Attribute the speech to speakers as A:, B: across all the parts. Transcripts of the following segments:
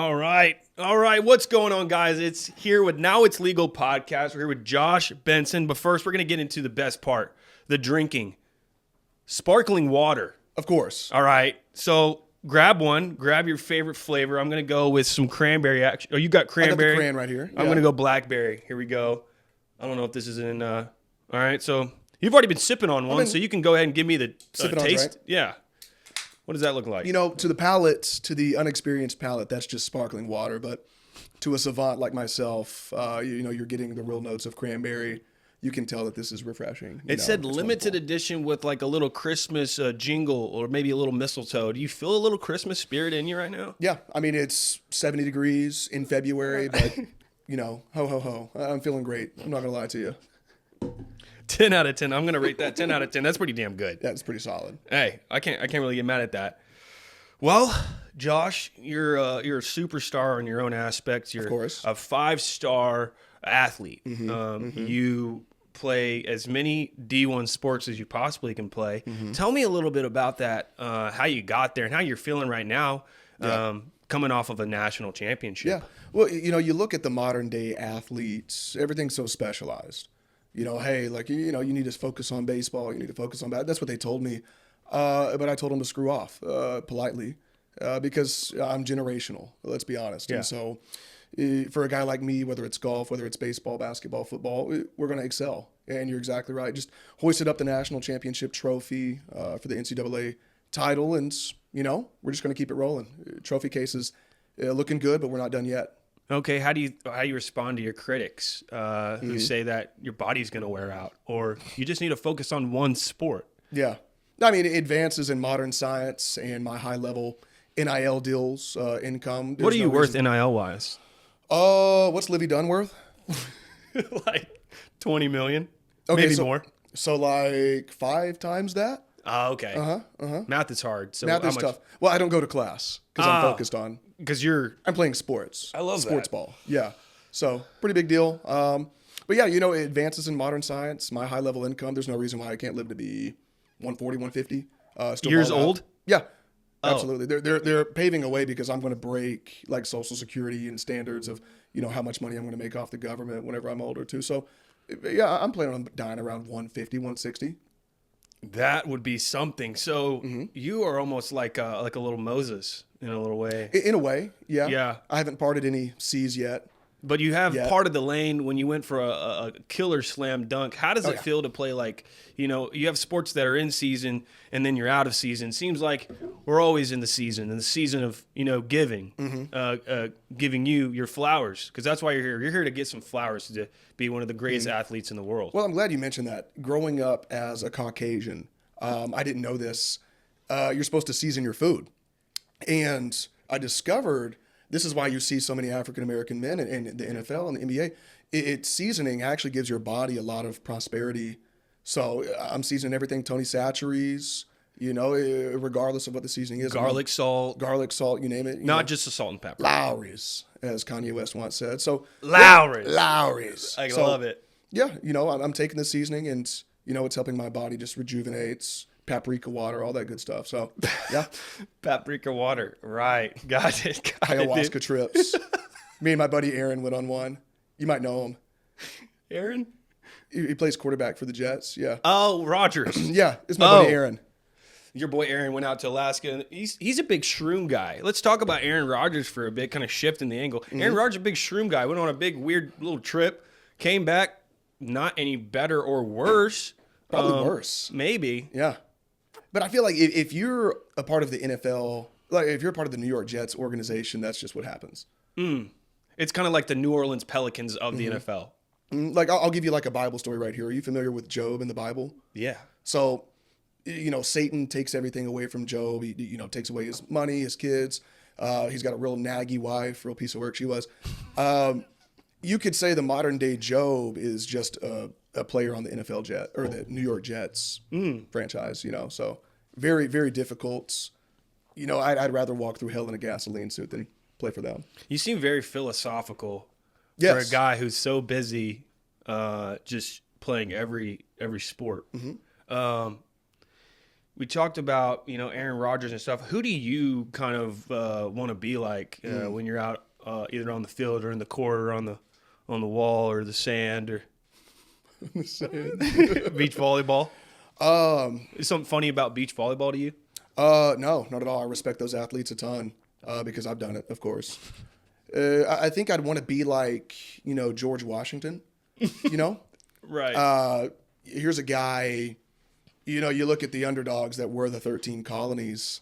A: All right. What's going on, guys? It's here with Now It's Legal podcast. We're here with Josh, Benson. But first, we're going to get into the best part, the drinking. Sparkling water.
B: Of course.
A: All right. So grab one. Grab your favorite flavor. I'm going to go with some cranberry. Oh, you got cranberry?
B: I got the cran right here.
A: I'm going to go blackberry. Here we go. I don't know if this is in... all right. So you've already been sipping on one, so you can go ahead and give me the taste.
B: Right?
A: Yeah. What does that look like?
B: You know, to the palate, to the unexperienced palate, that's just sparkling water. But to a savant like myself, you're getting the real notes of cranberry. You can tell that this is refreshing.
A: It said limited edition with like a little Christmas jingle or maybe a little mistletoe. Do you feel a little Christmas spirit in you right now?
B: Yeah. I mean, it's 70 degrees in February, but, ho, ho, ho. I'm feeling great. I'm not going to lie to you.
A: 10 out of 10. I'm going to rate that 10 out of 10. That's pretty damn good.
B: That's pretty solid.
A: Hey, I can't really get mad at that. Well, Josh, you're a superstar in your own aspects. You're
B: of course.
A: A 5-star athlete.
B: Mm-hmm.
A: You play as many D1 sports as you possibly can play. Mm-hmm. Tell me a little bit about that, how you got there and how you're feeling right now, coming off of a national championship.
B: Yeah. Well, you look at the modern day athletes, everything's so specialized. Hey, you need to focus on baseball. You need to focus on that. That's what they told me. But I told them to screw off politely because I'm generational, let's be honest.
A: Yeah.
B: And so for a guy like me, whether it's golf, whether it's baseball, basketball, football, we're going to excel. And you're exactly right. Just hoisted up the national championship trophy for the NCAA title. And, we're just going to keep it rolling. Trophy cases looking good, but we're not done yet.
A: Okay, how do you respond to your critics who say that your body's going to wear out or you just need to focus on one sport?
B: Yeah. I mean, advances in modern science and my high-level NIL deals, income.
A: What are you worth NIL-wise?
B: What's Livy Dunn worth?
A: Like 20 million,
B: okay,
A: maybe more.
B: So like 5 times that?
A: Oh, okay.
B: Uh-huh.
A: Math is hard. So
B: Math is tough. Well, I don't go to class because I'm focused on.
A: Because
B: I'm playing sports.
A: I love
B: sports
A: that.
B: ball. Yeah. So pretty big deal. But yeah, advances in modern science, my high-level income, there's no reason why I can't live to be 140, 150. Still
A: years old?
B: Yeah. Absolutely. They're paving a way because I'm going to break like Social Security and standards of, how much money I'm going to make off the government whenever I'm older too. So yeah, I'm planning on dying around 150, 160.
A: That would be something. So you are almost like a little Moses in a little way.
B: In a way, yeah.
A: Yeah.
B: I haven't parted any seas yet.
A: But you have part of the lane when you went for a killer slam dunk. How does it feel to play like, you have sports that are in season and then you're out of season. Seems like we're always in the season of, giving, giving you your flowers because that's why you're here. You're here to get some flowers to be one of the greatest athletes in the world.
B: Well, I'm glad you mentioned that. Growing up as a Caucasian, I didn't know this. You're supposed to season your food. And I discovered this is why you see so many African-American men in the NFL and the NBA. It's seasoning actually gives your body a lot of prosperity. So I'm seasoning everything Tony Chachere's, regardless of what the seasoning is.
A: Garlic salt,
B: you name it.
A: Not just the salt and pepper.
B: Lowry's, as Kanye West once said. So
A: Lowry's. I love it.
B: Yeah, I'm taking the seasoning and, it's helping my body just rejuvenates. Paprika water, all that good stuff. So, yeah.
A: Paprika water. Right. Got it.
B: Ayahuasca trips. Me and my buddy Aaron went on one. You might know him.
A: Aaron?
B: He plays quarterback for the Jets. Yeah.
A: Oh, Rogers.
B: Yeah. It's my buddy Aaron.
A: Your boy Aaron went out to Alaska. And he's a big shroom guy. Let's talk about Aaron Rodgers for a bit, kind of shifting the angle. Aaron Rodgers, a big shroom guy. Went on a big, weird little trip. Came back not any better or worse.
B: Probably worse.
A: Maybe.
B: Yeah. But I feel like if you're a part of the NFL, like if you're a part of the New York Jets organization, that's just what happens.
A: It's kind of like the New Orleans Pelicans of the NFL.
B: Like I'll give you like a Bible story right here. Are you familiar with Job in the Bible?
A: Yeah.
B: So, Satan takes everything away from Job. He, takes away his money, his kids. He's got a real naggy wife, real piece of work she was. You could say the modern day Job is just a player on the NFL Jet or the New York Jets franchise, so very, very difficult. I'd rather walk through hell in a gasoline suit than play for them.
A: You seem very philosophical
B: for
A: a guy who's so busy just playing every sport. we talked about, Aaron Rodgers and stuff. Who do you kind of want to be like when you're out either on the field or in the court or on the wall or the sand or beach volleyball? Is something funny about beach volleyball to you?
B: No, not at all. I respect those athletes a ton because I've done it, of course. I think I'd want to be like, George Washington,
A: Right.
B: Here's a guy, you look at the underdogs that were the 13 colonies.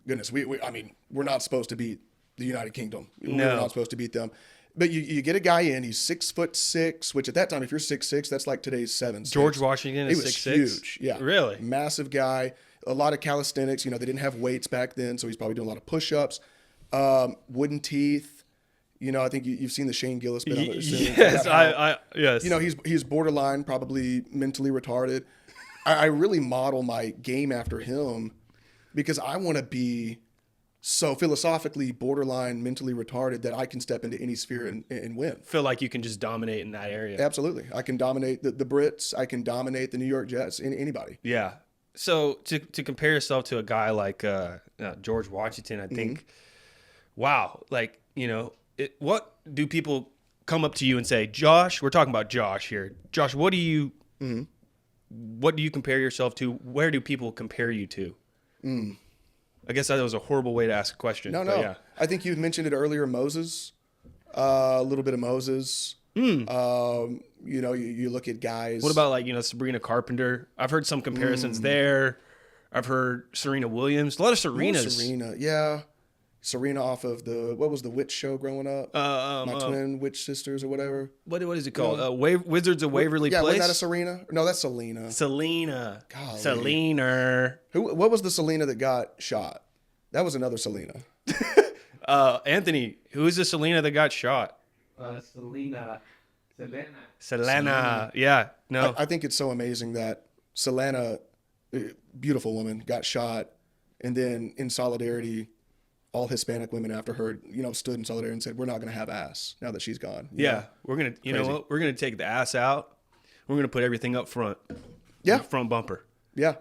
B: Goodness, we're not supposed to beat the United Kingdom.
A: No.
B: We're not supposed to beat them. But you get a guy in, he's 6'6", which at that time, if you're 6'6", that's like today's 7'6".
A: George Washington is 6'6"?
B: Huge. Yeah.
A: Really?
B: Massive guy. A lot of calisthenics. They didn't have weights back then, so he's probably doing a lot of push-ups. Wooden teeth. I think you've seen the Shane Gillis bit on it.
A: Yes, yes.
B: He's borderline, probably mentally retarded. I really model my game after him because I want to be so philosophically borderline mentally retarded that I can step into any sphere and win.
A: Feel like you can just dominate in that area.
B: Absolutely. I can dominate the Brits. I can dominate the New York Jets, anybody.
A: Yeah. So to compare yourself to a guy like George Washington, I think, wow, like, what do people come up to you and say, Josh, we're talking about Josh here. Josh, what do you compare yourself to? Where do people compare you to? I guess that was a horrible way to ask a question.
B: No.
A: Yeah.
B: I think you mentioned it earlier, Moses, a little bit of Moses. You look at guys.
A: What about like, Sabrina Carpenter? I've heard some comparisons there. I've heard Serena Williams. A lot of Serenas.
B: Serena, yeah. Serena off of what was the witch show growing up? My twin witch sisters or whatever.
A: What is it called? Wizards of Waverly
B: Place?
A: Yeah,
B: wasn't that a Serena? No, that's Selena.
A: Golly. Selena.
B: What was the Selena that got shot? That was another Selena.
A: Anthony, who is the Selena that got shot? Selena. Yeah. No.
B: I think it's so amazing that Selena, beautiful woman, got shot, and then in solidarity, all Hispanic women after her, stood in solidarity and said, "We're not going to have ass now that she's gone."
A: We're gonna, we're gonna take the ass out. We're gonna put everything up front.
B: Yeah,
A: front bumper.
B: Yeah,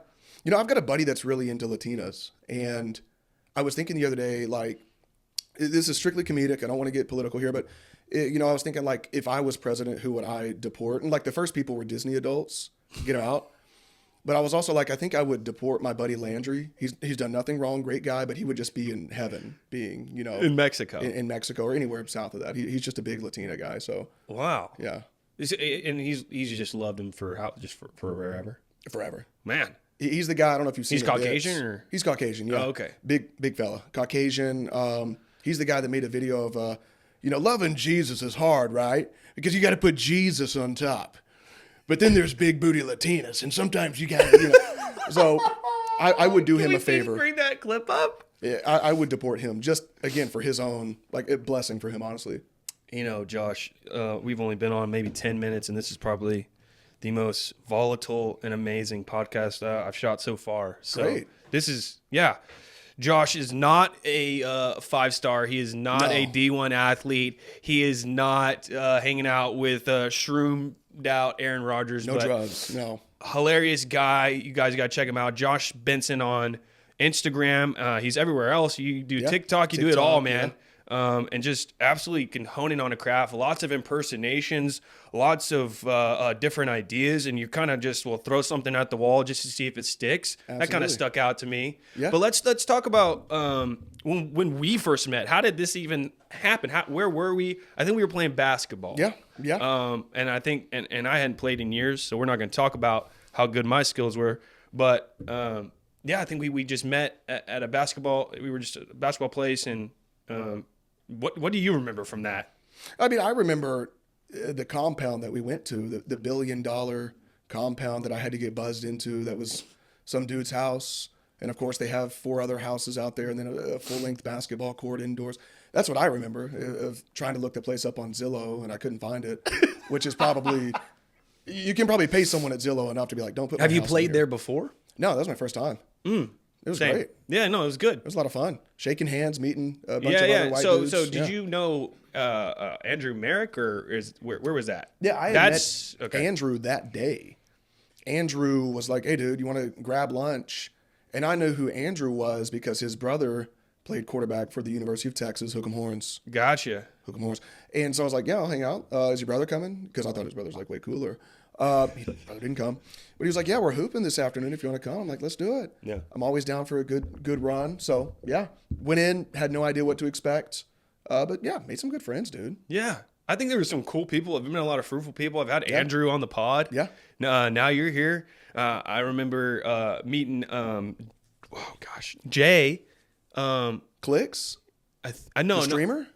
B: I've got a buddy that's really into Latinas, and I was thinking the other day, like, this is strictly comedic. I don't want to get political here, but I was thinking, like, if I was president, who would I deport? And like the first people were Disney adults, get them out. But I was also like, I think I would deport my buddy Landry. He's done nothing wrong, great guy, but he would just be in heaven, being in
A: Mexico,
B: in Mexico or anywhere south of that. He's just a big Latina guy. So
A: wow,
B: yeah,
A: and he's just loved him for forever. Man,
B: he's the guy. I don't know if you've seen.
A: He's Caucasian, or
B: he's Caucasian. Yeah.
A: Oh, okay.
B: Big fella, Caucasian. He's the guy that made a video of loving Jesus is hard, right? Because you got to put Jesus on top. But then there's big booty Latinas, and sometimes you got to, So I would do him a favor.
A: Can we bring that clip up?
B: Yeah, I would deport him just, again, for his own, like, a blessing for him, honestly.
A: Josh, we've only been on maybe 10 minutes, and this is probably the most volatile and amazing podcast I've shot so far. So
B: great.
A: This is, Josh is not a 5-star. He is not a D1 athlete. He is not hanging out with shroom out Aaron Rodgers.
B: No drugs. No.
A: Hilarious guy. You guys got to check him out. Josh Benson on Instagram. He's everywhere else. You do TikTok. You do it all, man. And just absolutely can hone in on a craft. Lots of impersonations, lots of different ideas, and you kind of just will throw something at the wall just to see if it sticks.
B: Absolutely.
A: That kind of stuck out to me.
B: Yeah.
A: But let's talk about when we first met. How did this even happen? Where were we? I think we were playing basketball.
B: Yeah.
A: And I think and I hadn't played in years, so we're not going to talk about how good my skills were. But I think we just met at a basketball. We were just at a basketball place, and what do you remember from that?
B: I mean, I remember the compound that we went to, the $1 billion compound that I had to get buzzed into. That was some dude's house. And of course they have 4 other houses out there, and then a full-length basketball court indoors. That's what I remember of trying to look the place up on Zillow, and I couldn't find it, which is probably, you can probably pay someone at Zillow enough to be like, don't put my
A: Have you
B: house
A: played
B: in here.
A: there before?
B: No, that was my first time. It was great.
A: Yeah, no, it was good.
B: It was a lot of fun. Shaking hands, meeting a bunch of other white dudes.
A: So did you know Andrew Merrick, or where was that?
B: Yeah, I had met Andrew that day. Andrew was like, "Hey, dude, you want to grab lunch?" And I knew who Andrew was because his brother played quarterback for the University of Texas, Hook'em Horns.
A: Gotcha.
B: Hook'em Horns. And so I was like, yeah, I'll hang out. Is your brother coming? Because I thought his brother was like way cooler. His brother didn't come. But he was like, yeah, we're hooping this afternoon if you want to come. I'm like, let's do it.
A: Yeah.
B: I'm always down for a good run. So, yeah. Went in, had no idea what to expect. But, yeah, made some good friends, dude.
A: Yeah. I think there were some cool people. I've met a lot of fruitful people. I've had Andrew on the pod.
B: Yeah.
A: Now you're here. I remember meeting, Jay.
B: Clicks?
A: I know.
B: The streamer?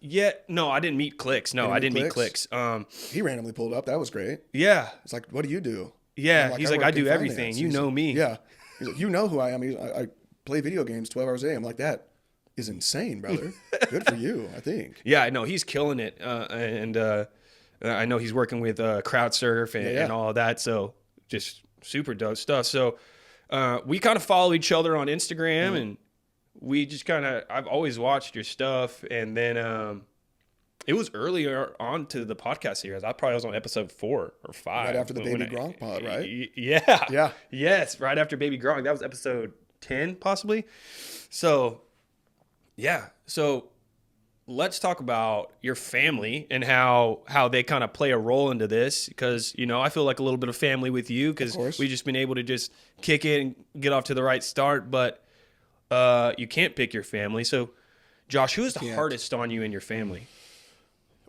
A: No, I didn't meet Clicks. No, I didn't meet Clicks.
B: He randomly pulled up. That was great.
A: Yeah.
B: It's like, what do you do?
A: Yeah. He's like, I do
B: work in
A: everything.
B: finance.
A: You know me.
B: Yeah. He's like, you know who I am. I play video games 12 hours a day. I'm like, that is insane, brother. Good for you, I think.
A: Yeah, I know. He's killing it. And I know he's working with CrowdSurf and all of that. So just super dope stuff. So we kind of follow each other on Instagram and we just kind of, I've always watched your stuff. And then it was earlier on to the podcast series. I probably was on episode 4 or 5.
B: Right after the Baby Gronk pod, right?
A: Yeah.
B: Yeah.
A: Yes, right after Baby Gronk. That was episode 10 possibly. So, yeah. So let's talk about your family and how they kind of play a role into this because, you know, I feel like a little bit of family with you because we've just been able to just kick it and get off to the right start. But you can't pick your family. So, Josh, who is the hardest on you and your family?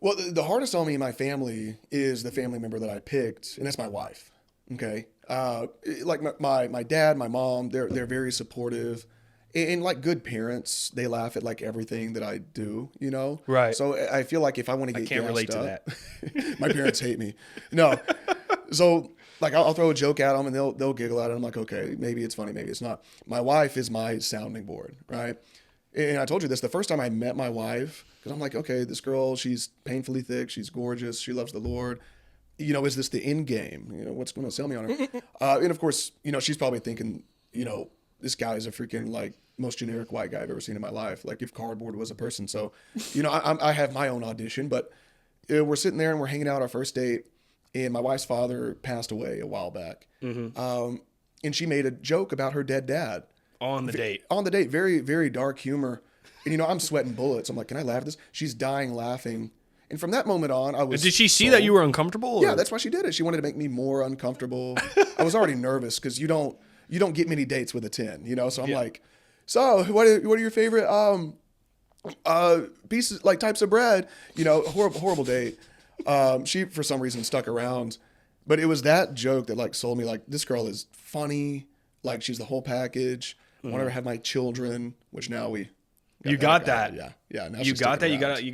B: Well, the hardest on me and my family is the family member that I picked, and that's my wife. Okay, like my dad, my mom, they're very supportive, and like good parents, they laugh at like everything that I do. You know,
A: right?
B: So I feel like if I want to get,
A: I can't relate to
B: that. My parents hate me. No, so like I'll throw a joke at them and they'll giggle at it. I'm like, okay, maybe it's funny, maybe it's not. My wife is my sounding board, right? And I told you this the first time I met my wife, because I'm like, okay, this girl, she's painfully thick, she's gorgeous, she loves the Lord. You know, is this the end game? You know, what's going to sell me on her? And of course, you know, she's probably thinking, you know, this guy is a freaking like most generic white guy I've ever seen in my life. Like if cardboard was a person. So, you know, I have my own audition, but we're sitting there and we're hanging out our first date, and my wife's father passed away a while back. Mm-hmm. And she made a joke about her dead dad.
A: On the date.
B: On the date. Very, very dark humor. And, you know, I'm sweating bullets. I'm like, can I laugh at this? She's dying laughing. And from that moment on, I was...
A: Did she see that you were uncomfortable? Or?
B: Yeah, that's why she did it. She wanted to make me more uncomfortable. I was already nervous because you don't get many dates with a 10, you know? So I'm like, so what are your favorite pieces, like types of bread? You know, horrible date. She, for some reason, stuck around. But it was that joke that like sold me, like, this girl is funny. Like, she's the whole package. I want her to have my children, which now we...
A: You got that.
B: Yeah. Now
A: you got that. You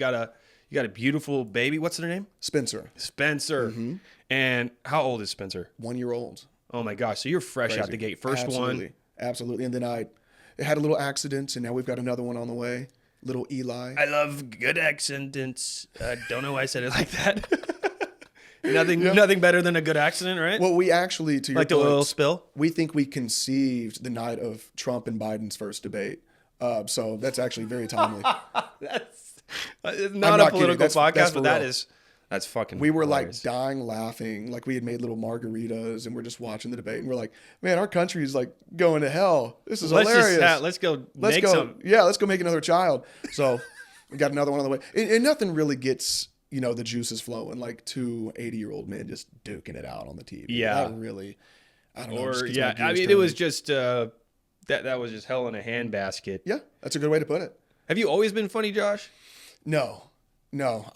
A: got a beautiful baby. What's her name?
B: Spencer.
A: Mm-hmm. And how old is Spencer?
B: 1 year old.
A: Oh my gosh. So you're fresh out the gate. First one.
B: Absolutely. And then I had a little accident, and now we've got another one on the way. Little Eli.
A: I love good accidents. I don't know why I said it like that. Nothing better than a good accident, right?
B: Well, we actually, to your
A: like the oil spill.
B: We think we conceived the night of Trump and Biden's first debate. So that's actually very timely.
A: That's not a political podcast, but that's fucking.
B: We were
A: hilarious.
B: like dying laughing, like we had made little margaritas and we're just watching the debate, and we're like, man, our country is like going to hell. This is hilarious.
A: Let's go make some.
B: Yeah, let's go make another child. So we got another one on the way, and nothing really gets, you know, the juices flowing like 2 80-year-old men just duking it out on the TV.
A: Yeah,
B: that really. I don't know.
A: Or yeah, I mean, it was just that was just hell in a handbasket.
B: Yeah, that's a good way to put it.
A: Have you always been funny, Josh?
B: No,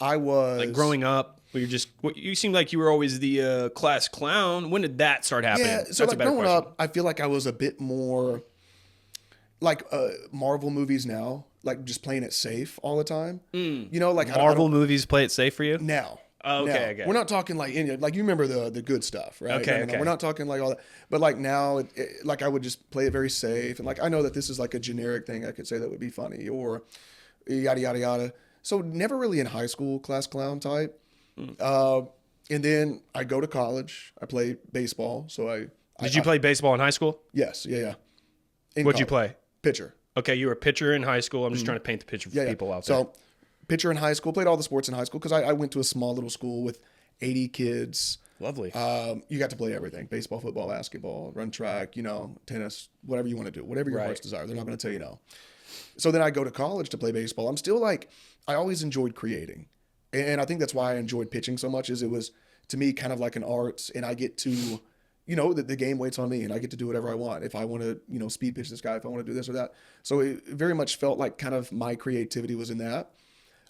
B: I was
A: like growing up. You seemed like you were always the class clown. When did that start happening?
B: Yeah, so like growing up, I feel like I was a bit more like Marvel movies now, like just playing it safe all the time. You know, like
A: Marvel movies play it safe for you
B: now.
A: Oh, okay, okay.
B: We're not talking like like you remember the good stuff, right?
A: Okay,
B: no, we're not talking like all that. But like now, like I would just play it very safe, and like I know that this is like a generic thing I could say that would be funny, or yada yada yada. So never really in high school class clown type. And then I go to college. I play baseball. So
A: Did you play baseball in high school?
B: Yes, yeah.
A: What'd you play?
B: Pitcher.
A: Okay, you were a pitcher in high school. I'm just trying to paint the picture for people out there.
B: So pitcher in high school, played all the sports in high school because I went to a small little school with 80 kids.
A: Lovely.
B: You got to play everything: baseball, football, basketball, run track, tennis, whatever you want to do, whatever your heart's desire. They're not going to tell you no. So then I go to college to play baseball. I'm still like, I always enjoyed creating. And I think that's why I enjoyed pitching so much, is it was, to me, kind of like an art, and I get to, the game waits on me, and I get to do whatever I want. If I want to, speed pitch this guy, if I want to do this or that. So it very much felt like kind of my creativity was in that.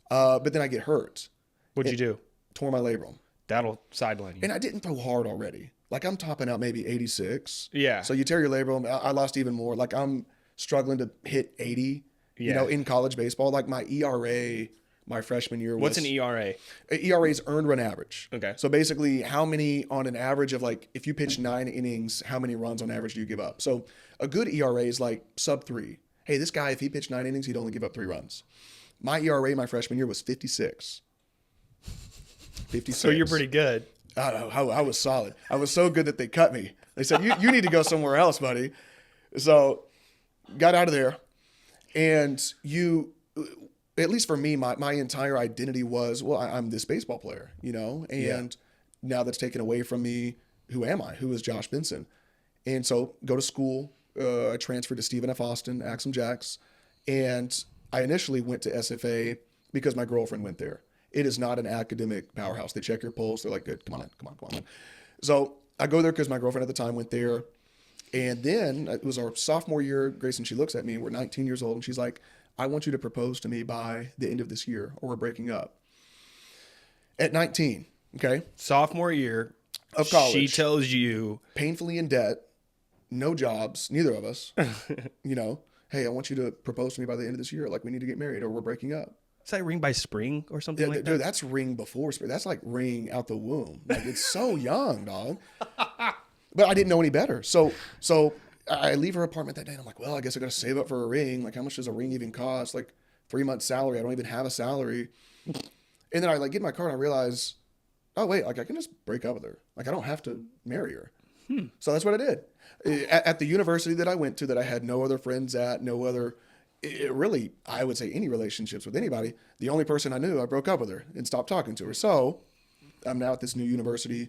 B: But then I get hurt.
A: What'd you do?
B: Tore my labrum.
A: That'll sideline you.
B: And I didn't throw hard already. Like, I'm topping out maybe 86.
A: Yeah.
B: So you tear your labrum. I lost even more. Like, I'm struggling to hit 80, in college baseball. Like, my ERA my freshman year was...
A: What's an ERA?
B: ERA is earned run average.
A: Okay.
B: So basically, how many on an average of, like, if you pitch 9 innings, how many runs on average do you give up? So a good ERA is like sub 3. Hey, this guy, if he pitched 9 innings, he'd only give up 3 runs. My ERA my freshman year was 56. 56.
A: So you're pretty good.
B: I was solid. I was so good that they cut me. They said, you need to go somewhere else, buddy. So got out of there. And at least for me, my entire identity was, well, I'm this baseball player, and now that's taken away from me. Who am I? Who is Josh Benson? And so go to school. I transferred to Stephen F. Austin, Axum Jacks. And I initially went to SFA because my girlfriend went there. It is not an academic powerhouse. They check your pulse. They're like, good, come on. So I go there because my girlfriend at the time went there. And then it was our sophomore year. Grayson, she looks at me. We're 19 years old. And she's like, I want you to propose to me by the end of this year or we're breaking up. At 19, okay?
A: Sophomore year
B: of college.
A: She tells you.
B: Painfully in debt, no jobs, neither of us. Hey, I want you to propose to me by the end of this year. Like, we need to get married or we're breaking up.
A: Is that ring by spring or something like that?
B: Dude, that's ring before spring. That's like ring out the womb. Like, it's so young, dog. But I didn't know any better. So I leave her apartment that day, and I'm like, well, I guess I got to save up for a ring. Like, how much does a ring even cost? Like, 3 months salary. I don't even have a salary. And then I get in my car and I realize, oh, wait, like, I can just break up with her. Like, I don't have to marry her. So that's what I did. At the university that I went to that I had no other friends at, no other... really, I would say any relationships with anybody. The only person I knew, I broke up with her and stopped talking to her. So I'm now at this new university.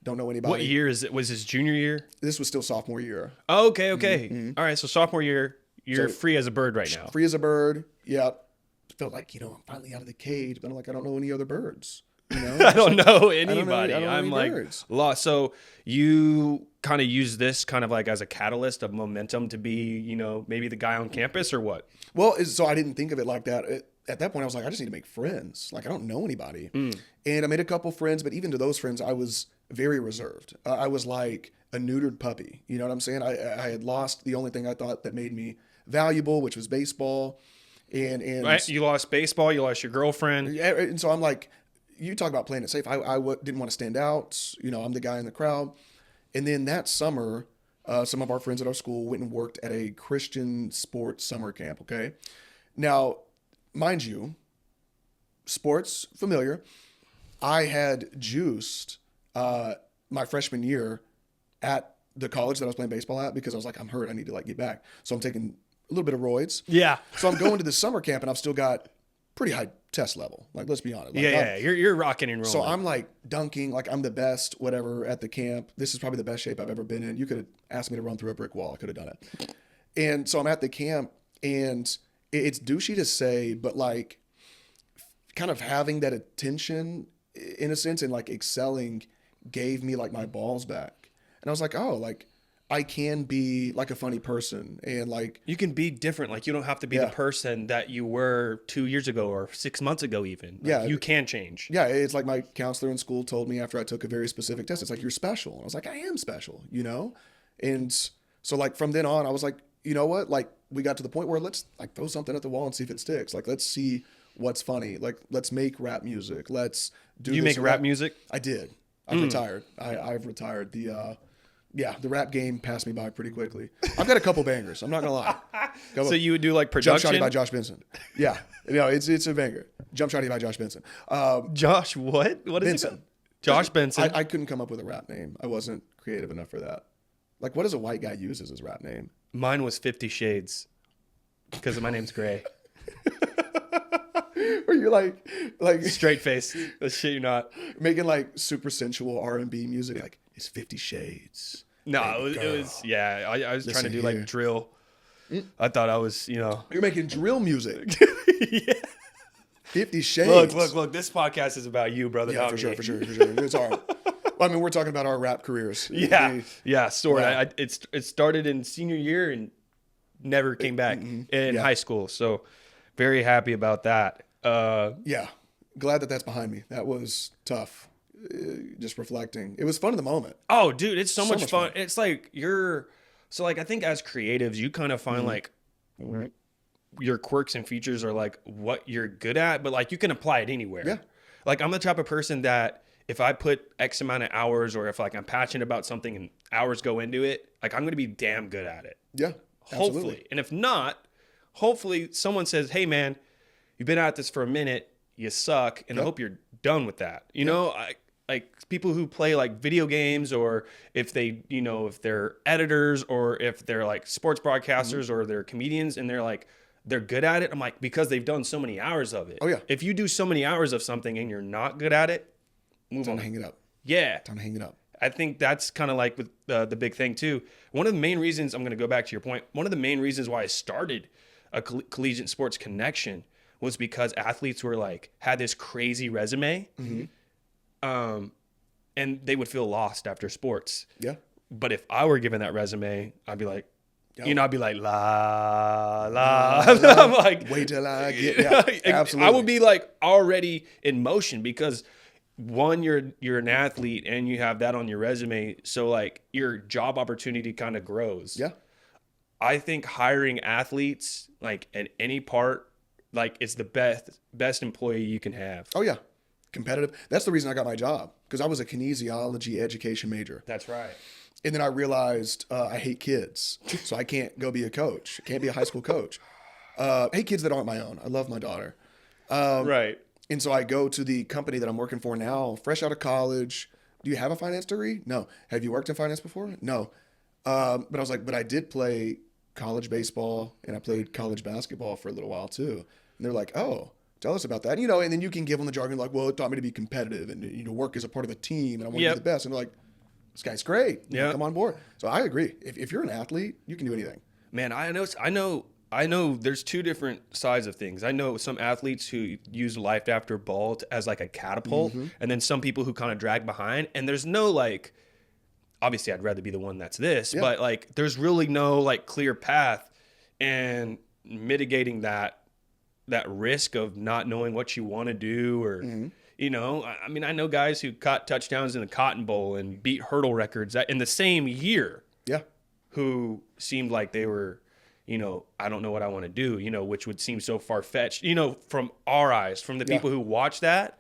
B: Don't know anybody.
A: What year is it? Was this junior year?
B: This was still sophomore year.
A: Oh, okay. Mm-hmm. All right. So sophomore year, you're free as a bird right now.
B: Free as a bird. Yeah. Felt like, I'm finally out of the cage, but I'm like, I don't know any other birds.
A: I don't know anybody.
B: I don't know
A: I'm
B: any
A: like
B: birds.
A: lost. So you kind of use this kind of like as a catalyst of momentum to be, maybe the guy on campus or what?
B: Well, so I didn't think of it like that. At that point, I was like, I just need to make friends. Like, I don't know anybody. And I made a couple friends, but even to those friends, I was very reserved. I was like a neutered puppy. You know what I'm saying? I had lost the only thing I thought that made me valuable, which was baseball. And
A: right. You lost baseball. You lost your girlfriend.
B: Yeah, and so I'm like, you talk about playing it safe. I didn't want to stand out. I'm the guy in the crowd. And then that summer, some of our friends at our school went and worked at a Christian sports summer camp, okay? Now, mind you, sports, familiar. I had juiced my freshman year at the college that I was playing baseball at because I was like, I'm hurt. I need to get back. So I'm taking a little bit of roids.
A: Yeah.
B: So I'm going to this summer camp and I've still got pretty high test level. Like, let's be honest.
A: You're rocking and rolling.
B: So I'm like dunking, like I'm the best, whatever, at the camp. This is probably the best shape I've ever been in. You could have asked me to run through a brick wall. I could have done it. And so I'm at the camp and it's douchey to say, but like kind of having that attention in a sense and like excelling gave me like my balls back. And I was like, oh, like I can be like a funny person and like
A: you can be different. Like you don't have to be the person that you were 2 years ago or 6 months ago even. Like, you can change.
B: Yeah, it's like my counselor in school told me after I took a very specific test. It's like, you're special. And I was like, I am special, And so like from then on, I was like, you know what? Like we got to the point where let's like throw something at the wall and see if it sticks. Like let's see what's funny. Like let's make rap music. Let's do.
A: You make rap music?
B: I did. I've retired. I've retired. The rap game passed me by pretty quickly. I've got a couple bangers. I'm not gonna lie.
A: So you would do like production?
B: Jump Shotty by Josh Benson. Yeah, it's a banger. Jump Shotty by Josh Benson.
A: Josh, what? What is
B: Benson?
A: It? Josh Benson.
B: I couldn't come up with a rap name. I wasn't creative enough for that. Like, what does a white guy use as his rap name?
A: Mine was 50 Shades because my name's Gray.
B: Where you're like
A: Straight face. That's shit you're not.
B: making like super sensual R&B music. Like, it's 50 Shades.
A: No,
B: Baby
A: it was yeah. I was trying to do
B: here.
A: like drill. I thought I was,
B: You're making drill music.
A: yeah.
B: 50 Shades.
A: Look. This podcast is about you, brother.
B: Yeah,
A: not
B: for
A: me.
B: sure. It's all right. Well, I mean, we're talking about our rap careers.
A: Yeah. Story.
B: Wow.
A: It started in senior year and never came back in high school. So very happy about that.
B: Yeah. Glad that that's behind me. That was tough. Just reflecting. It was fun in the moment.
A: Oh, dude, it's so much fun.
B: fun.
A: It's like I think as creatives, you kind of find like your quirks and features are like what you're good at, but like you can apply it anywhere.
B: Yeah.
A: Like I'm the type of person that if I put X amount of hours or if like I'm passionate about something and hours go into it, like I'm going to be damn good at it.
B: Yeah.
A: Hopefully.
B: Absolutely.
A: And if not, hopefully someone says, "Hey man, you've been at this for a minute, you suck, and I hope you're done with that." You know, like people who play like video games or if they, if they're editors or if they're like sports broadcasters or they're comedians and they're good at it. I'm like, because they've done so many hours of it.
B: Oh, yeah.
A: If you do so many hours of something and you're not good at it, move
B: Time
A: on.
B: to hang it up.
A: Yeah.
B: Time to hang it up.
A: I think that's kind of like with the big thing too. One of the main reasons, I'm going to go back to your point, one of the main reasons why I started a collegiate sports connection was because athletes were like, had this crazy resume. And they would feel lost after sports.
B: Yeah.
A: But if I were given that resume, I'd be like, I'd be like, la, la.
B: la.
A: I'm like,
B: wait till I get, yeah, absolutely.
A: I would be like already in motion because one, you're an athlete and you have that on your resume. So like your job opportunity kind of grows.
B: Yeah.
A: I think hiring athletes like at any part, like it's the best employee you can have.
B: Oh, yeah. Competitive. That's the reason I got my job, because I was a kinesiology education major.
A: That's right.
B: And then I realized I hate kids, so I can't go be a coach. I can't be a high school coach. I hate kids that aren't my own. I love my daughter.
A: Right.
B: And so I go to the company that I'm working for now, fresh out of college. Do you have a finance degree? No. Have you worked in finance before? No. But I was like, but I did play college baseball and I played college basketball for a little while too. And they're like, oh, tell us about that. And then you can give them the jargon like, well, it taught me to be competitive and work as a part of a team and I want to be the best. And they're like, this guy's great.
A: Yeah,
B: come on board. So I agree. If you're an athlete, you can do anything.
A: Man, I know there's two different sides of things. I know some athletes who use life after ball as like a catapult, and then some people who kind of drag behind. And there's no like, obviously I'd rather be the one that's this, but like there's really no like clear path and mitigating that risk of not knowing what you want to do or, I mean, I know guys who caught touchdowns in the Cotton Bowl and beat hurdle records in the same year.
B: Yeah.
A: Who seemed like they were, I don't know what I want to do, which would seem so far-fetched, from our eyes, from the people who watch that,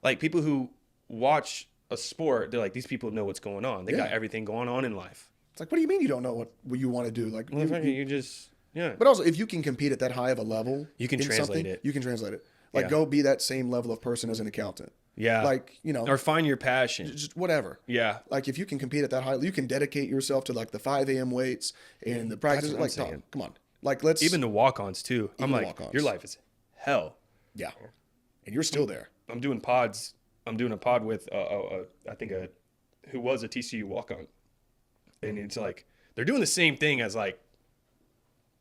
A: like people who watch a sport, they're like, these people know what's going on. They got everything going on in life.
B: It's like, what do you mean you don't know what you want to do? Like,
A: you just... Yeah.
B: But also, if you can compete at that high of a level,
A: you can translate it.
B: You can translate it. Like, go be that same level of person as an accountant.
A: Yeah.
B: Like,
A: or find your passion.
B: Just whatever.
A: Yeah.
B: Like, if you can compete at that high, you can dedicate yourself to like the 5 a.m. weights and the practice. Like, Tom, come on. Like, let's
A: even the walk-ons too. I'm like, walk-ons. Your life is hell.
B: Yeah. And you're still there.
A: I'm doing pods. I'm doing a pod with I think who was a TCU walk-on, and it's like they're doing the same thing as like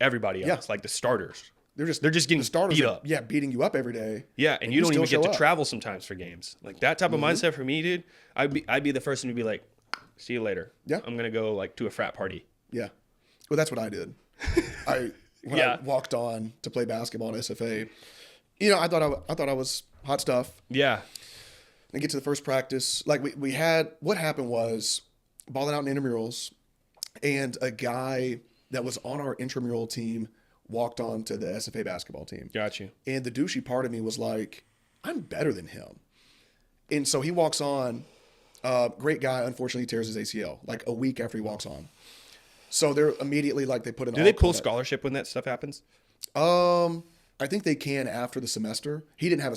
A: everybody else, like the starters. They're just getting beat up.
B: Yeah, beating you up every day.
A: Yeah, and you don't even get to travel sometimes for games. Like that type of mindset for me, dude. I'd be the first one to be like, see you later. Yeah. I'm gonna go like to a frat party.
B: Yeah. Well, that's what I did. I walked on to play basketball at SFA. I thought I was hot stuff.
A: Yeah.
B: And get to the first practice. Like we had, what happened was balling out in intramurals, and a guy that was on our intramural team walked on to the SFA basketball team.
A: Got you.
B: And the douchey part of me was like, I'm better than him. And so he walks on. Great guy. Unfortunately, tears his ACL like a week after he walks on. So they're immediately like they put an.
A: Do they pull scholarship when that stuff happens?
B: I think they can after the semester. He didn't have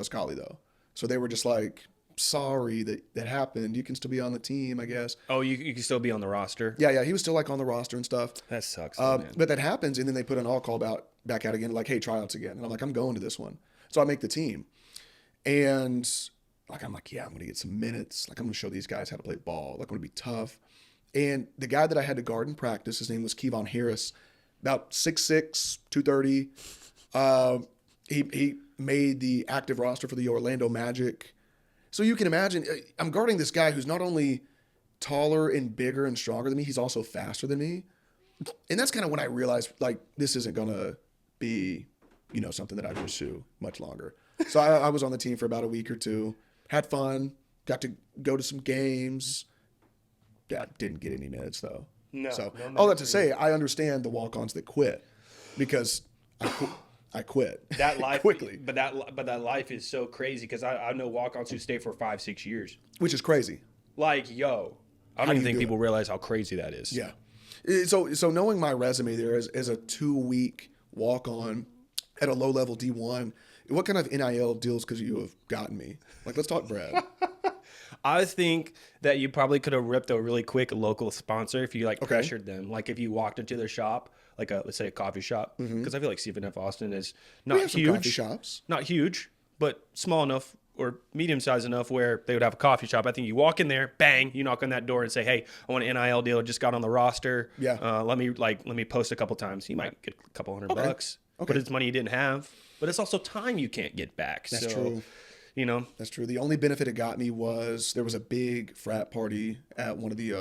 B: a scholarly though, so they were just like, sorry that happened. You can still be on the team, I guess.
A: Oh, you can still be on the roster.
B: Yeah. He was still like on the roster and stuff.
A: That sucks.
B: But that happens, and then they put an all call back out again, like, hey, tryouts again, and I'm like, I'm going to this one. So I make the team. And like, I'm like, yeah, I'm going to get some minutes. Like, I'm going to show these guys how to play ball. Like, I'm going to be tough. And the guy that I had to guard in practice, his name was Kevon Harris, about 6'6", 230. He made the active roster for the Orlando Magic. So you can imagine, I'm guarding this guy who's not only taller and bigger and stronger than me, he's also faster than me. And that's kind of when I realized, like, this isn't going to be, you know, something that I pursue much longer. So I was on the team for about a week or two, had fun, got to go to some games. Yeah, didn't get any minutes, though.
A: No.
B: So
A: No
B: all that to say, I understand the walk-ons that quit because I quit
A: that life
B: quickly.
A: But that life is so crazy because I know walk-ons who stay for 5-6 years.
B: Which is crazy.
A: Like, yo, I don't even think people realize how crazy that is.
B: Yeah. So knowing my resume there as a 2-week walk-on at a low-level D1, what kind of NIL deals could you have gotten me? Like, let's talk bread.
A: I think that you probably could have ripped a really quick local sponsor if you like pressured them. Like if you walked into their shop, like let's say a coffee shop, because I feel like CFNF Austin is not huge.
B: Some coffee shops.
A: Not huge, but small enough or medium sized enough where they would have a coffee shop. I think you walk in there, bang, you knock on that door and say, "Hey, I want an NIL deal. Just got on the roster.
B: Yeah.
A: Let me post a couple times. You might get a couple $100 bucks, but it's money you didn't have. But it's also time you can't get back.
B: That's true.
A: You know,
B: that's true. The only benefit it got me was there was a big frat party at one of the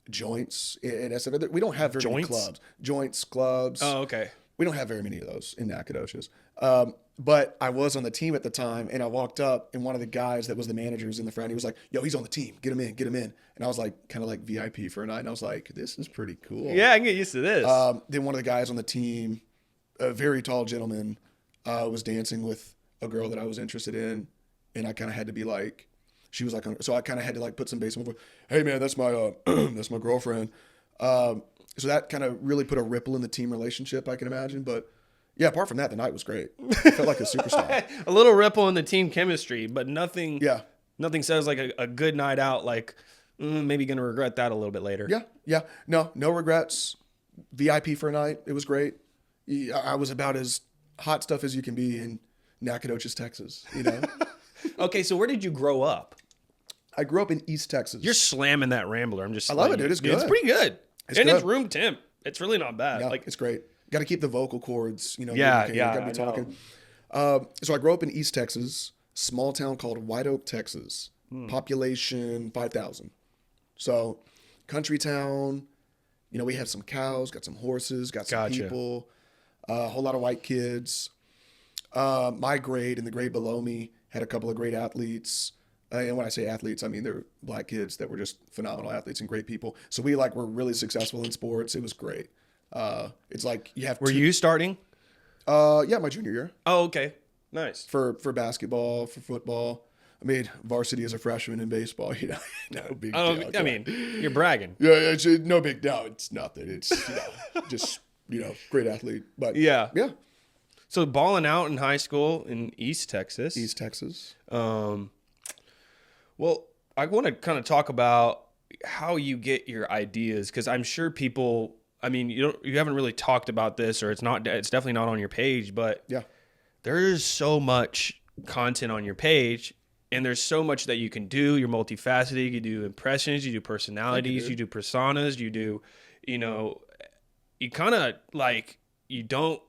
B: joints in SF. We don't have very many clubs. Joints, clubs.
A: Oh, okay.
B: We don't have very many of those in Nacogdoches. But I was on the team at the time, and I walked up, and one of the guys that was the managers in the frat, he was like, "Yo, he's on the team. Get him in, get him in." And I was like, kind of like VIP for a night, and I was like, "This is pretty cool."
A: Yeah, I can get used to this.
B: Then one of the guys on the team, a very tall gentleman, was dancing with a girl that I was interested in, and I kind of had to be like, she was like, so I kind of had to like put some bass on my voice. "Hey man, that's my that's my girlfriend." So that kind of really put a ripple in the team relationship, I can imagine. But yeah, apart from that, the night was great. I felt like a superstar.
A: A little ripple in the team chemistry, but nothing.
B: Yeah,
A: nothing says like a good night out. Like maybe gonna regret that a little bit later.
B: Yeah. No regrets. VIP for a night. It was great. I was about as hot stuff as you can be in Nacogdoches, Texas, you know?
A: Okay, so where did you grow up?
B: I grew up in East Texas.
A: You're slamming that Rambler.
B: I love it, dude. It's good.
A: It's pretty good.
B: It's good.
A: It's room temp. It's really not bad.
B: Yeah,
A: like
B: it's great. Got to keep the vocal cords, you know.
A: Yeah.
B: Got to be talking. So I grew up in East Texas, small town called White Oak, Texas. Population 5,000. So country town. You know, we had some cows, got some horses, got some people, a whole lot of white kids. My grade and the grade below me had a couple of great athletes. And when I say athletes, I mean they're black kids that were just phenomenal athletes and great people. So we were really successful in sports. It was great. It's like you have.
A: Were you starting?
B: Yeah, my junior year.
A: Oh, okay, nice.
B: For basketball, for football. I made varsity as a freshman in baseball. You know, no big deal.
A: I mean, you're bragging.
B: Yeah, it's no big deal. It's nothing. It's just great athlete. But yeah.
A: So balling out in high school in East Texas.
B: East Texas.
A: Well, I want to kind of talk about how you get your ideas, because I'm sure people. I mean, you haven't really talked about this, or it's definitely not on your page, but
B: yeah,
A: there's so much content on your page, and there's so much that you can do. You're multifaceted. You do impressions, you do personalities, you do personas, you do, you kind of like, you don't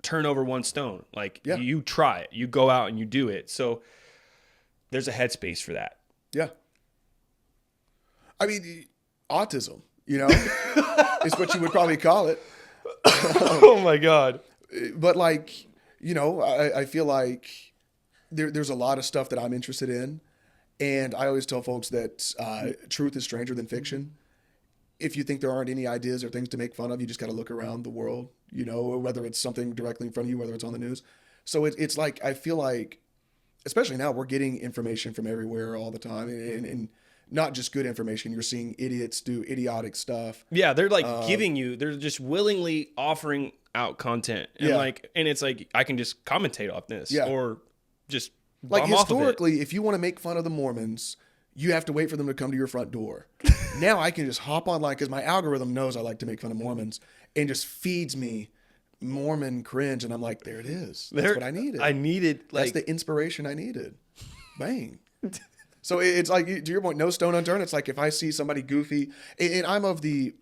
A: turn over one stone. Like you try it, you go out and you do it. So there's a headspace for that.
B: Yeah. I mean, autism, is what you would probably call it.
A: Oh my God.
B: But I feel like there's a lot of stuff that I'm interested in. And I always tell folks that truth is stranger than fiction. If you think there aren't any ideas or things to make fun of, you just got to look around the world, whether it's something directly in front of you, whether it's on the news. So it's like, I feel like, especially now, we're getting information from everywhere all the time, and not just good information. You're seeing idiots do idiotic stuff. Yeah, they're
A: they're just willingly offering out content. And and it's like, I can just commentate off this or just
B: like historically, if you want to make fun of the Mormons, you have to wait for them to come to your front door. Now I can just hop online because my algorithm knows I like to make fun of Mormons and just feeds me Mormon cringe, and I'm like, there it is. That's what I needed.
A: I needed, like,
B: that's the inspiration I needed. Bang. So it's like, to your point, no stone unturned. It's like if I see somebody goofy, and I'm of the,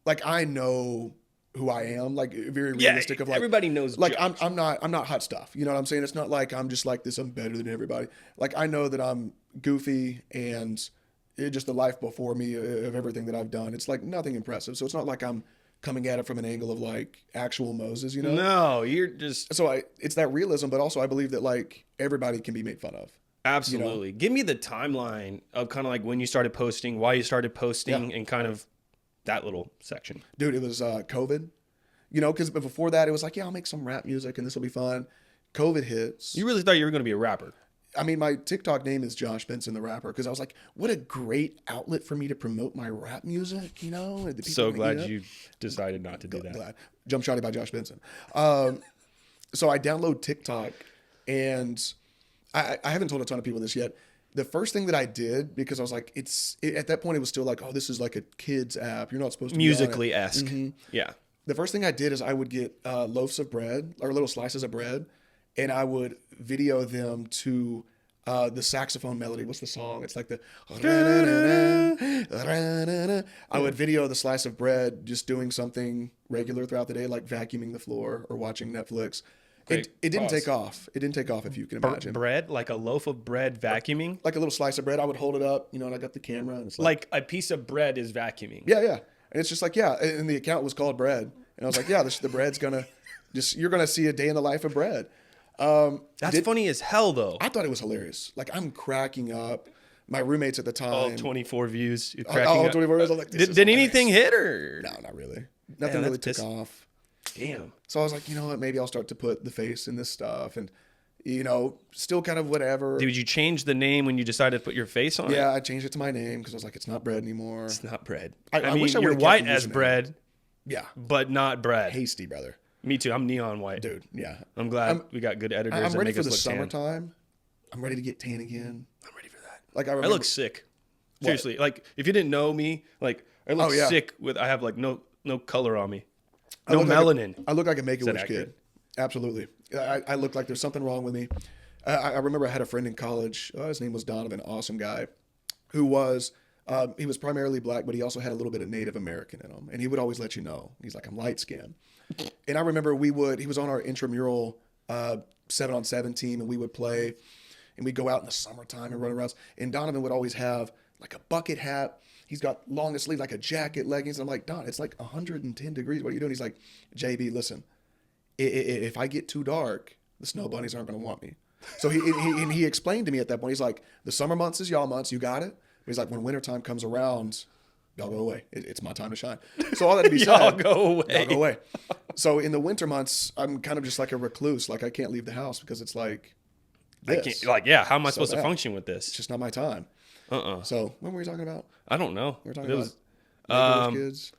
B: like, I know who I am, like very realistic of like
A: everybody knows.
B: Like I'm not hot stuff. You know what I'm saying? It's not like I'm just like this. I'm better than everybody. Like I know that I'm goofy and just the life before me of everything that I've done. It's like nothing impressive. So it's not like I'm coming at it from an angle of like actual Moses, you know?
A: No, you're just.
B: So it's that realism, but also I believe that like everybody can be made fun of.
A: Absolutely. You know? Give me the timeline of kind of like when you started posting, why you started posting, and kind of that little section.
B: Dude, it was COVID, you know, because before that it was like, yeah, I'll make some rap music and this will be fun. COVID hits.
A: You really thought you were going to be a rapper?
B: I mean, my TikTok name is Josh Benson, the rapper, because I was like, what a great outlet for me to promote my rap music, you know?
A: So glad you decided not to do that.
B: Glad. Jump Shotty by Josh Benson. So I download TikTok, and I haven't told a ton of people this yet. The first thing that I did, because I was like, at that point, it was still like, oh, this is like a kid's app. You're not supposed to be
A: Musically-esque.
B: Mm-hmm.
A: Yeah.
B: The first thing I did is I would get loaves of bread or little slices of bread, and I would video them to the saxophone melody. What's the song? It's like the. I would video the slice of bread just doing something regular throughout the day, like vacuuming the floor or watching Netflix. It didn't take off. It didn't take off, if you can imagine.
A: Bread? Like a loaf of bread vacuuming?
B: Like a little slice of bread. I would hold it up, you know, and I got the camera. And it's
A: like a piece of bread is vacuuming.
B: Yeah, yeah. And it's just like, yeah. And the account was called Bread. And I was like, yeah, the bread's going to you're going to see a day in the life of bread.
A: That's funny as hell, though.
B: I thought it was hilarious. Like, I'm cracking up. My roommates at the time.
A: All 24 views. You're
B: cracking up. 24 views. I'm like,
A: did anything hit or?
B: No, not really. Nothing really took off.
A: Damn.
B: So I was like, you know what? Maybe I'll start to put the face in this stuff, and you know, still kind of whatever.
A: Did you change the name when you decided to put your face on it?
B: Yeah, I changed it to my name because I was like, it's not bread anymore.
A: It's not bread.
B: I
A: mean,
B: wish I
A: you're white as bread.
B: Name. Yeah,
A: but not bread.
B: Hasty, brother.
A: Me too. I'm neon white,
B: dude. Yeah,
A: I'm glad we got good editors.
B: I'm ready
A: that make
B: for
A: us
B: the
A: look
B: summertime.
A: Tan.
B: I'm ready to get tan again.
A: I'm ready for that.
B: Like I
A: look sick. Seriously, like if you didn't know me, like I look sick with. I have like no color on me. No melanin.
B: I look like a Make-A-Wish kid. Absolutely. I look like there's something wrong with me. I remember I had a friend in college. His name was Donovan, awesome guy, who was, he was primarily black, but he also had a little bit of Native American in him. And he would always let you know. He's like, I'm light skinned. And I remember he was on our intramural 7-on-7 team, and we would play, and we'd go out in the summertime and run around. And Donovan would always have like a bucket hat. He's got longest sleeve, like a jacket, leggings. And I'm like, Don, it's like 110 degrees. What are you doing? He's like, JB, listen, if I get too dark, the snow bunnies aren't going to want me. So he explained to me at that point, he's like, the summer months is y'all months. You got it. But he's like, when wintertime comes around, y'all go away. It's my time to shine. So all that to be said,
A: y'all go away.
B: Y'all go away. So in the winter months, I'm kind of just like a recluse. Like I can't leave the house because it's like this.
A: I can't, like, yeah, how am I supposed to function with this?
B: It's just not my time. So what were we talking about?
A: I don't know.
B: We were talking about kids.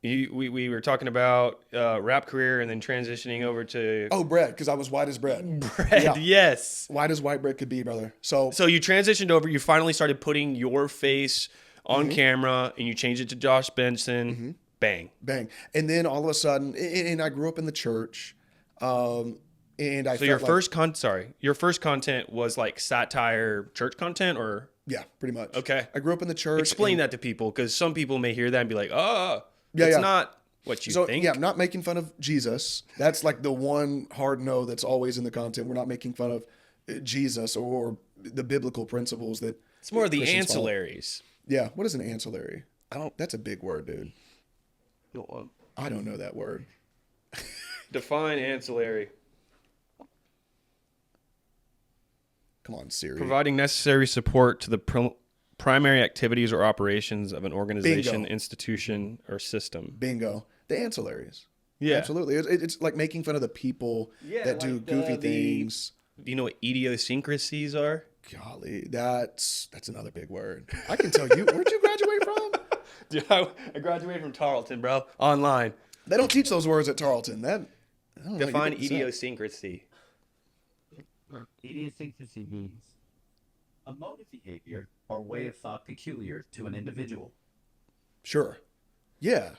A: We were talking about rap career and then transitioning over to
B: bread, because I was white as bread.
A: Bread, yes.
B: White as white bread could be, brother. So
A: you transitioned over. You finally started putting your face on camera, and you changed it to Josh Benson. Mm-hmm. Bang,
B: and then all of a sudden, and I grew up in the church. And I
A: so your first content was like satire church content, or
B: yeah, pretty much.
A: Okay,
B: I grew up in the church.
A: Explain that to people, because some people may hear that and be like, it's not what you think.
B: Yeah, I'm not making fun of Jesus. That's like the one hard no that's always in the content. We're not making fun of Jesus or the biblical principles that.
A: It's more of the ancillaries.
B: Yeah, what is an ancillary? That's a big word, dude. I don't know that word.
A: Define ancillary.
B: Come on, Siri.
A: Providing necessary support to the primary activities or operations of an organization, institution, or system.
B: Bingo. The ancillaries.
A: Yeah.
B: Absolutely. It's like making fun of the people that do goofy things.
A: Do you know what idiosyncrasies are?
B: Golly, that's another big word. I can tell you. Where'd you graduate from?
A: Dude, I graduated from Tarleton, bro. Online.
B: They don't teach those words at Tarleton.
A: Define idiosyncrasy.
C: Idiosyncrasy means a mode of behavior or way of thought peculiar to an individual.
B: Sure. Yeah.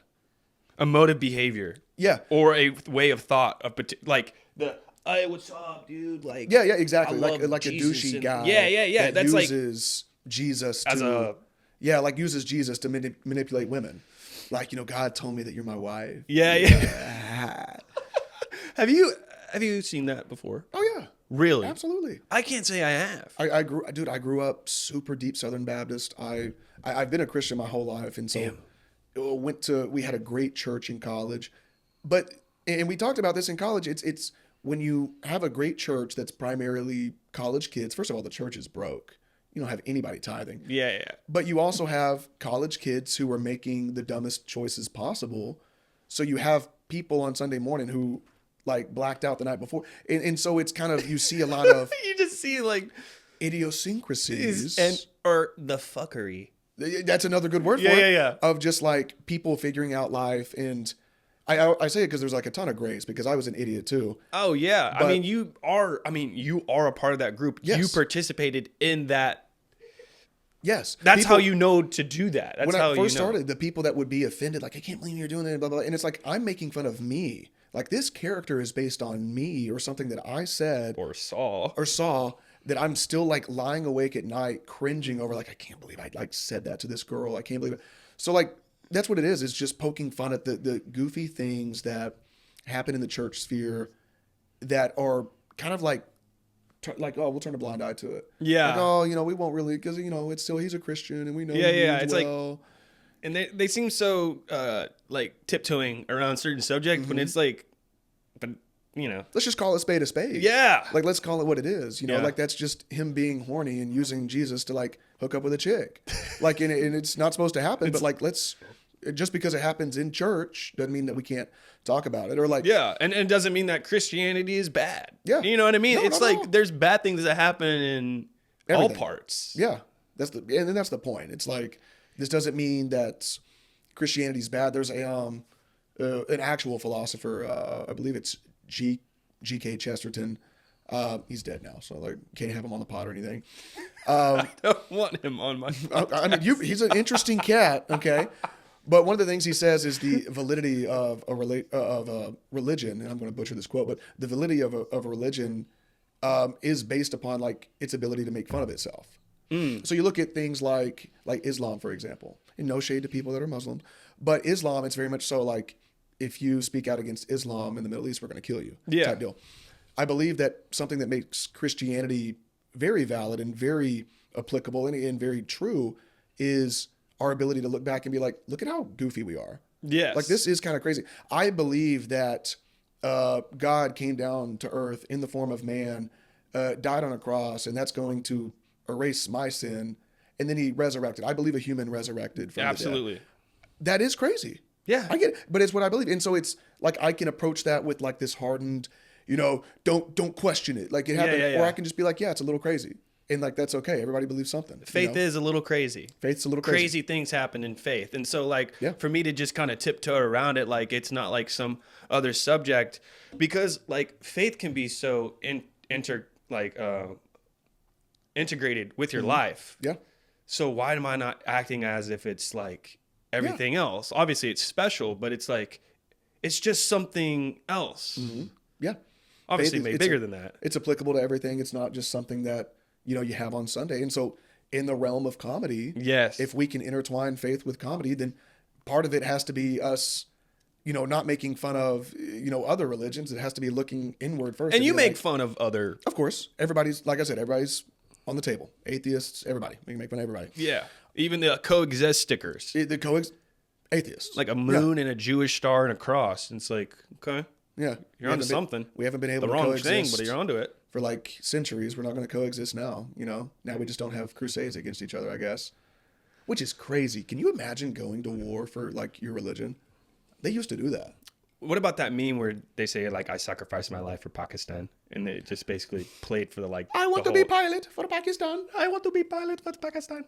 A: Emotive behavior.
B: Yeah.
A: Or a way of thought of like the hey, what's up, dude? Like
B: Yeah, exactly.
A: I
B: Like
A: love
B: a
A: Jesus
B: douchey
A: and-
B: guy.
A: Yeah.
B: That
A: That's like
B: uses Jesus
A: as
B: to
A: a
B: uses Jesus to manipulate women. Like, God told me that you're my wife.
A: yeah. Have you seen that before?
B: Oh yeah.
A: Really?
B: Absolutely.
A: I can't say I have.
B: I grew up super deep Southern Baptist. I've been a Christian my whole life, and so we had a great church in college, and we talked about this in college. It's when you have a great church that's primarily college kids. First of all, the church is broke. You don't have anybody tithing.
A: Yeah.
B: But you also have college kids who are making the dumbest choices possible. So you have people on Sunday morning who like blacked out the night before. And so it's kind of, you see a lot of
A: You just see like
B: idiosyncrasies.
A: or the fuckery.
B: That's another good word for it.
A: Yeah.
B: Of just like people figuring out life. And I say it because there's like a ton of grace, because I was an idiot too.
A: Oh yeah.
B: But,
A: you are a part of that group.
B: Yes.
A: You participated in that.
B: Yes.
A: That's how you know to do that. That's
B: when
A: how
B: I first
A: you know.
B: started, the people that would be offended, like, I can't believe you're doing that, blah, blah, blah. And it's like, I'm making fun of me. Like, this character is based on me or something that I said
A: Or saw.
B: that I'm still like lying awake at night, cringing over, like, I can't believe I like said that to this girl. I can't believe it. So like, that's what it is. It's just poking fun at the goofy things that happen in the church sphere that are kind of like, oh, we'll turn a blind eye to it.
A: Yeah.
B: Like, oh, we won't really, because, it's still, he's a Christian and we know.
A: Yeah. It's
B: well.
A: like, and they seem so like tiptoeing around certain subjects, but it's like,
B: Let's just call a spade a spade.
A: Yeah.
B: Like, let's call it what it is.
A: Yeah.
B: Like, that's just him being horny and using Jesus to like hook up with a chick. Like, and it's not supposed to happen, but like, just because it happens in church doesn't mean that we can't talk about it. Or like,
A: yeah, and it doesn't mean that Christianity is bad.
B: Yeah.
A: You know what I mean?
B: No,
A: it's
B: no,
A: like
B: no.
A: there's bad things that happen in
B: Everything.
A: all parts.
B: yeah, that's the point. It's like, this doesn't mean that Christianity's bad. There's an actual philosopher, I believe it's G.K. Chesterton. He's dead now, so like can't have him on the pod or anything.
A: I don't want him on my
B: I mean, he's an interesting cat, okay? But one of the things he says is the validity of a religion, and I'm going to butcher this quote, but the validity of a religion is based upon like its ability to make fun of itself. So you look at things like Islam, for example, and no shade to people that are Muslim, but Islam, it's very much so like, if you speak out against Islam in the Middle East, we're going to kill you.
A: Yeah.
B: Type deal. I believe that something that makes Christianity very valid and very applicable and very true is our ability to look back and be like, look at how goofy we are.
A: Yes.
B: Like, this is kind of crazy. I believe that God came down to earth in the form of man, died on a cross, and that's going to erase my sin. And then he resurrected. I believe a human resurrected from the dead.
A: Absolutely.
B: That is crazy.
A: Yeah.
B: I get it, but it's what I believe. And so it's like, I can approach that with like this hardened, don't question it. Like, it happened.
A: Yeah.
B: Or I can just be like, yeah, it's a little crazy. And like, that's okay. Everybody believes something.
A: Faith is a little crazy.
B: Faith's a little crazy.
A: Crazy things happen in faith. And so like for me to just kind of tiptoe around it, like it's not like some other subject, because like faith can be so integrated with your life.
B: Yeah.
A: So why am I not acting as if it's like everything else? Obviously it's special, but it's like, it's just something else.
B: Yeah.
A: Obviously
B: Faith
A: made
B: is-
A: bigger than that.
B: It's applicable to everything. It's not just something that, you have on Sunday. And so in the realm of comedy,
A: Yes.
B: if we can intertwine faith with comedy, then part of it has to be us, not making fun of, other religions. It has to be looking inward first.
A: And you
B: be
A: make
B: like,
A: fun of other.
B: of course, everybody's, like I said, everybody's on the table. Atheists, everybody. We can make fun of everybody.
A: Yeah. Even the coexist stickers.
B: Atheists.
A: Like a moon and a Jewish star and a cross. And it's like, okay.
B: Yeah.
A: You're onto something.
B: We haven't been able
A: The
B: to
A: wrong
B: coexist
A: thing, but you're onto it.
B: for like centuries. We're not going to coexist now. Now we just don't have crusades against each other, I guess, which is crazy. Can you imagine going to war for like your religion? They used to do that.
A: What about that meme where they say like, I sacrificed my life for Pakistan, and they just basically played for the like.
B: I want
A: the
B: to be
A: whole-
B: pilot for Pakistan.
A: I want to be pilot for Pakistan.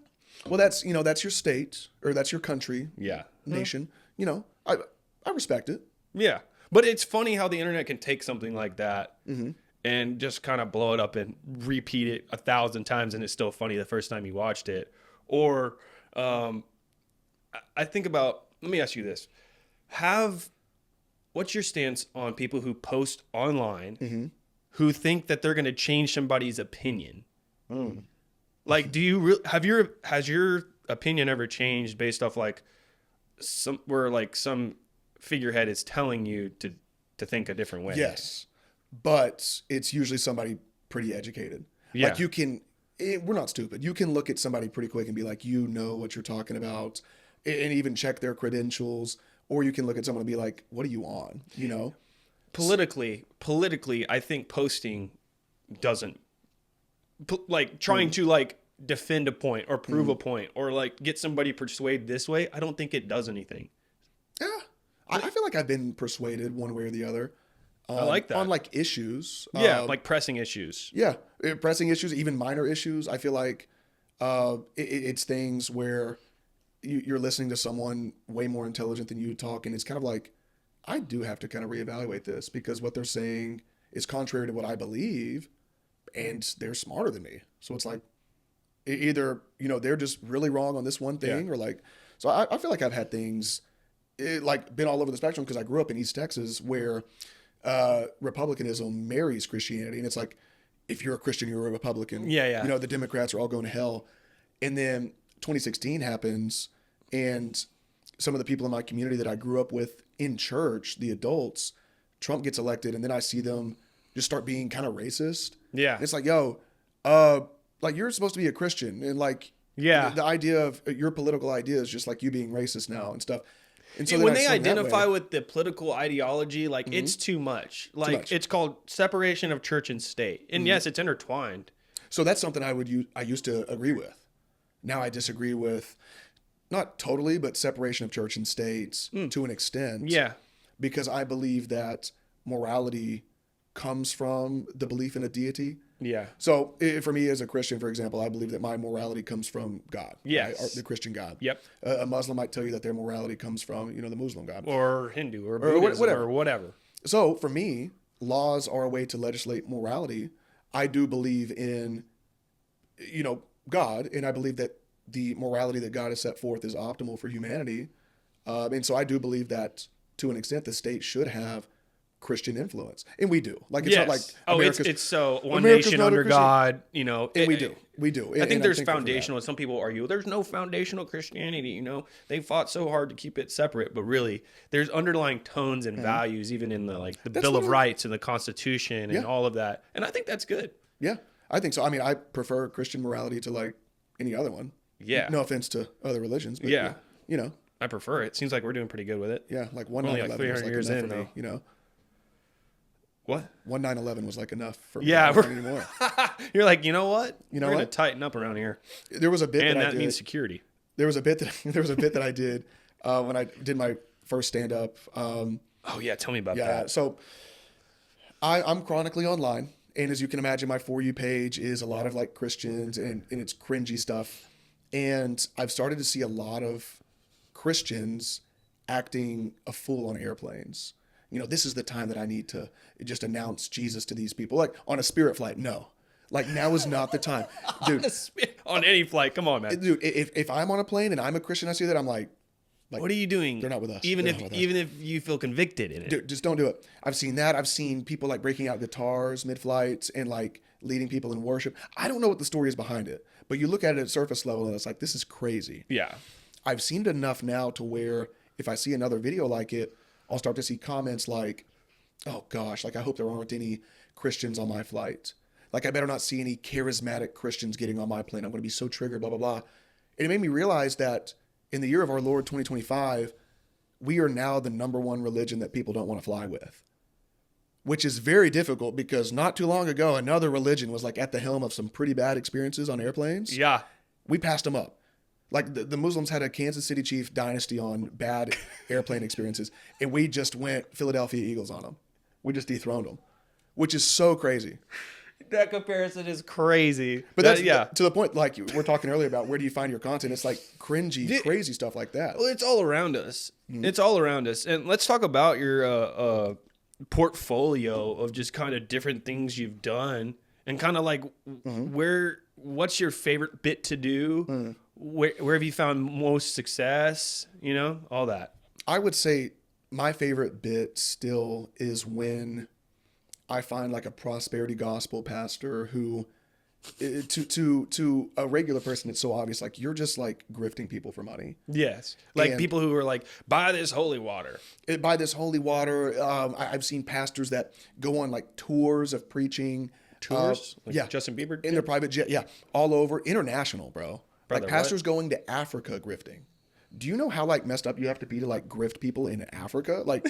B: Well, that's that's your state or that's your country,
A: Yeah.
B: nation. I respect it.
A: Yeah. But it's funny how the internet can take something like that and just kind of blow it up and repeat it 1,000 times, and it's still funny the first time you watched it. Or I think about, let me ask you this. What's your stance on people who post online who think that they're going to change somebody's opinion? Like, has your opinion ever changed based off like some figurehead is telling you to think a different way?
B: Yes, but it's usually somebody pretty educated.
A: Yeah.
B: Like we're not stupid. You can look at somebody pretty quick and be like, you know what you're talking about, and even check their credentials. Or you can look at someone and be like, what are you on? You know?
A: Politically, I think posting doesn't trying to like defend a point or prove a point or like get somebody persuaded this way. I don't think it does anything.
B: Yeah. I feel like I've been persuaded one way or the other.
A: I like that.
B: On like issues.
A: Yeah. Like pressing issues.
B: Yeah. Pressing issues, even minor issues. I feel like it's things where you're listening to someone way more intelligent than you talk. And it's kind of like, I do have to kind of reevaluate this because what they're saying is contrary to what I believe and they're smarter than me. So it's like either, they're just really wrong on this one thing or like, so I feel like I've had things like been all over the spectrum because I grew up in East Texas where Republicanism marries Christianity. And it's like, if you're a Christian, you're a Republican.
A: Yeah.
B: The Democrats are all going to hell. And then 2016 happens and some of the people in my community that I grew up with in church, the adults, Trump gets elected and then I see them just start being kind of racist.
A: Yeah.
B: And it's like, yo, like you're supposed to be a Christian and like, the idea of your political idea is just like you being racist now and stuff. And so
A: when they identify with the political ideology, like it's too much. Like
B: much.
A: It's called separation of church and state. And yes, it's intertwined.
B: So that's something I used to agree with. Now I disagree with, not totally, but separation of church and states to an extent.
A: Yeah.
B: Because I believe that morality comes from the belief in a deity.
A: Yeah.
B: So for me as a Christian, for example, I believe that my morality comes from God.
A: Yes.
B: Right? Or the Christian God.
A: Yep.
B: A Muslim might tell you that their morality comes from, the Muslim God.
A: Or Hindu or Buddhism or whatever.
B: So for me, laws are a way to legislate morality. I do believe in, God, and I believe that the morality that God has set forth is optimal for humanity. And so I do believe that to an extent the state should have Christian influence. And we do. Like it's not like
A: it's so one
B: America's
A: nation
B: not a
A: under
B: Christian.
A: God,
B: And we do.
A: I think there's foundational. Some people argue there's no foundational Christianity. They fought so hard to keep it separate, but really there's underlying tones and values even in the Bill of Rights and the Constitution and all of that. And I think that's good.
B: Yeah, I think so. I mean, I prefer Christian morality to like any other one.
A: Yeah.
B: No offense to other religions, but
A: yeah.
B: I
A: prefer it. Seems like we're doing pretty good with it.
B: Yeah, like 1
A: Only
B: 9/11
A: like
B: was
A: 300
B: like
A: years
B: enough
A: in,
B: for me,
A: though. What?
B: 1 9/11 was like enough for me.
A: Yeah,
B: I don't want anymore.
A: You're like, you know what?
B: You know
A: we're
B: what?
A: gonna tighten up around here,
B: There was a bit
A: and
B: that I
A: that
B: did.
A: means security.
B: There was a bit that I did when I did my first stand up.
A: Oh yeah, tell me about
B: Yeah,
A: that.
B: so I'm chronically online, and as you can imagine, my For You page is a lot of like Christians and it's cringy stuff. And I've started to see a lot of Christians acting a fool on airplanes. This is the time that I need to just announce Jesus to these people. Like on a Spirit flight, no. Like now is not the time. Dude,
A: on any flight, come on, man.
B: Dude, if I'm on a plane and I'm a Christian, I see that, I'm like,
A: what are you doing?
B: They're not with us.
A: Even if you feel convicted in it.
B: Dude, just don't do it. I've seen that. I've seen people like breaking out guitars mid-flights and like leading people in worship. I don't know what the story is behind it, but you look at it at surface level and it's like, this is crazy.
A: Yeah.
B: I've seen it enough now to where if I see another video like it, I'll start to see comments like, oh gosh, like I hope there aren't any Christians on my flight. Like I better not see any charismatic Christians getting on my plane. I'm going to be so triggered, blah, blah, blah. And it made me realize that in the year of our Lord 2025, we are now the number one religion that people don't want to fly with, which is very difficult because not too long ago, another religion was like at the helm of some pretty bad experiences on airplanes.
A: Yeah.
B: We passed them up. Like the Muslims had a Kansas City Chief dynasty on bad airplane experiences, and we just went Philadelphia Eagles on them. We just dethroned them, which is so crazy.
A: That comparison is crazy.
B: But that's to the point, like we're talking earlier about where do you find your content? It's like cringy, crazy stuff like that.
A: Well, it's all around us. Mm-hmm. It's all around us. And let's talk about your portfolio of just kind of different things you've done and kind of like what's your favorite bit to do? Where have you found most success? All that.
B: I would say my favorite bit still is when I find like a prosperity gospel pastor who, to a regular person, it's so obvious. Like you're just like grifting people for money.
A: Yes. Like
B: And-
A: people who are like, buy this holy water.
B: By this holy water. I've seen pastors that go on like tours of preaching.
A: Tours? Like
B: Yeah.
A: Justin Bieber?
B: In their private jet. Yeah. All over. International, bro.
A: Brother,
B: like pastors going to Africa grifting. Do you know how like messed up you have to be to like grift people in Africa? Like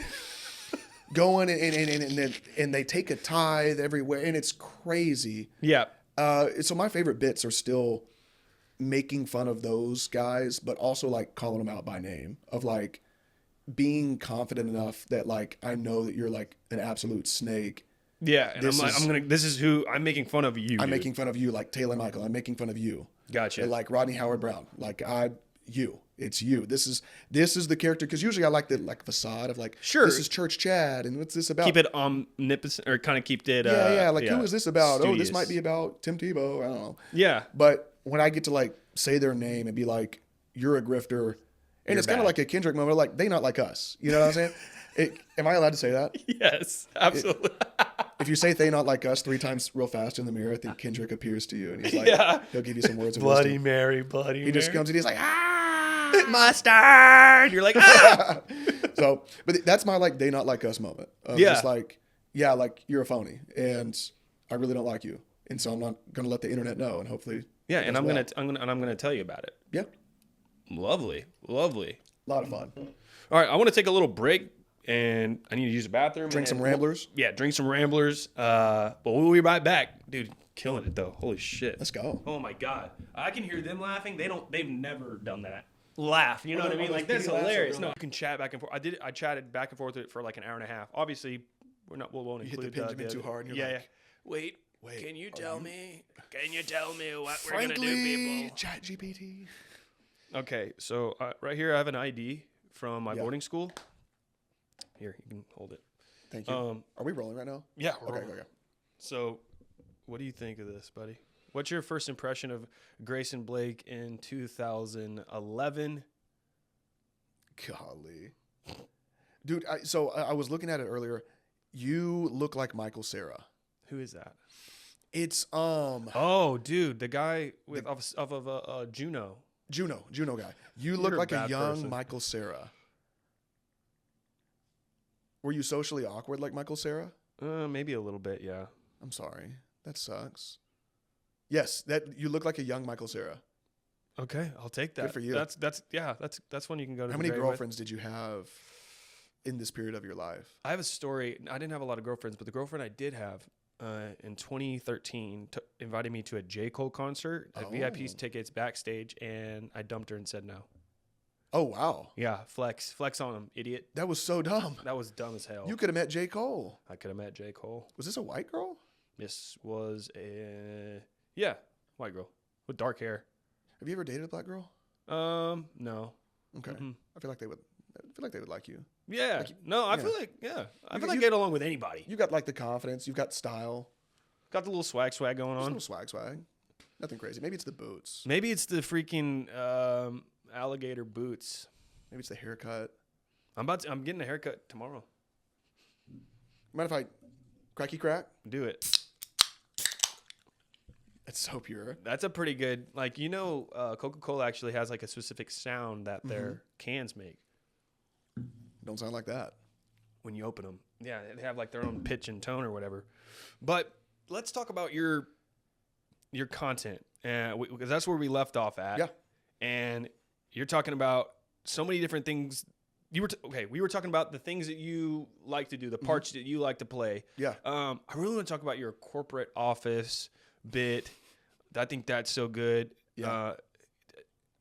B: going and they take a tithe everywhere and it's crazy.
A: Yeah.
B: So my favorite bits are still making fun of those guys, but also like calling them out by name of like being confident enough that like I know that you're like an absolute snake.
A: Yeah. And this is who I'm making fun of you.
B: I'm
A: dude.
B: making fun of you, like Taylor Michael. I'm making fun of you.
A: Gotcha.
B: Like Rodney Howard Brown. Like it's you. This is the character, because usually I like the like facade of like,
A: Sure,
B: this is Church Chad and what's this about?
A: keep it omnipotent, or kind of keep it.
B: Like who is this about? Oh, this
A: studious.
B: might be about Tim Tebow. I don't know.
A: Yeah.
B: But when I get to like say their name and be like, you're a grifter, and it's kind
A: bad.
B: of like a Kendrick moment, like they not like us. You know what I'm saying? Am I allowed to say that?
A: Yes, absolutely.
B: If you say they not like us 3 times real fast in the mirror, I think Kendrick appears to you and he's like,
A: Yeah.
B: he'll give you some words of
A: Bloody
B: wisdom.
A: Mary, Bloody Mary.
B: He just comes and he's like,
A: mustard. You're like, ah!
B: So, but that's my like they not like us moment. Of
A: Yeah.
B: Just like, yeah, like you're a phony and I really don't like you, and so I'm not gonna let the internet know, and hopefully,
A: Yeah,
B: it
A: and
B: does
A: I'm
B: well.
A: gonna tell you about it.
B: Yeah,
A: Lovely.
B: a lot of fun.
A: All right, I want to take a little break, and I need to use the bathroom.
B: Drink some
A: and-
B: Ramblers.
A: Yeah, drink some Ramblers. But we'll be right back, dude. Killing it though. Holy shit.
B: Let's go.
A: Oh my god, I can hear them laughing. They've never done that. Laugh, you know what I mean?
B: those
A: Like that's
B: pity laughs are
A: hilarious.
B: real
A: No, you can chat back and forth. I chatted back and forth with it for like an hour and a half. Obviously, we won't
B: hit the
A: include
B: Benjamin too hard and you're
A: yeah,
B: like,
A: yeah. Wait, can you tell
B: you-
A: me? Can you tell me what we're gonna do,
B: Frankly,
A: people?
B: Chat GPT.
A: Okay, so right here I have an ID from my
B: Yeah.
A: boarding school. Here, you can hold it.
B: Thank you. Are we rolling right now?
A: Yeah.
B: Okay.
A: So, what do you think of this, buddy? What's your first impression of Grayson Blake in 2011?
B: Golly, dude. I was looking at it earlier. You look like Michael Cera.
A: Who is that?
B: It's
A: Oh, dude, the guy with Juno.
B: Juno guy. You look
A: You're a
B: like a
A: bad
B: young
A: person.
B: Michael Cera. Were you socially awkward like Michael Cera?
A: Maybe a little bit, yeah.
B: I'm sorry. That sucks. Yes, that you look like a young Michael Cera.
A: Okay, I'll take that.
B: Good for you.
A: That's one you can go to.
B: How
A: the
B: many
A: grave with.
B: girlfriends did you have in this period of your life?
A: I have a story. I didn't have a lot of girlfriends, but the girlfriend I did have in 2013 invited me to a J. Cole concert at VIP tickets backstage, and I dumped her and said no.
B: Oh wow,
A: Yeah, flex on him, idiot.
B: that was so dumb.
A: That was dumb as hell.
B: You could have met J. Cole.
A: I could have met J. Cole.
B: Was this a white girl?
A: This was a white girl with dark hair.
B: Have you ever dated a black girl?
A: No.
B: Okay, I feel like they would. Like you.
A: Yeah. No, I feel like I feel like I get along with anybody.
B: You got like the confidence. You've got style.
A: Got the little swag going
B: Just a
A: on.
B: little swag. Nothing crazy. Maybe it's the boots.
A: Maybe it's the freaking alligator boots.
B: Maybe it's the haircut.
A: I'm getting a haircut tomorrow.
B: Mind if I cracky crack?
A: Do it.
B: It's so pure.
A: That's a pretty good, like, Coca-Cola actually has like a specific sound that their cans make
B: Don't sound like that.
A: when you open them. Yeah, they have like their own pitch and tone or whatever. But let's talk about your content, because that's where we left off at.
B: Yeah.
A: And you're talking about so many different things. We were talking about the things that you like to do, the parts that you like to play.
B: Yeah.
A: I really want to talk about your corporate office bit. I think that's so good.
B: Yeah.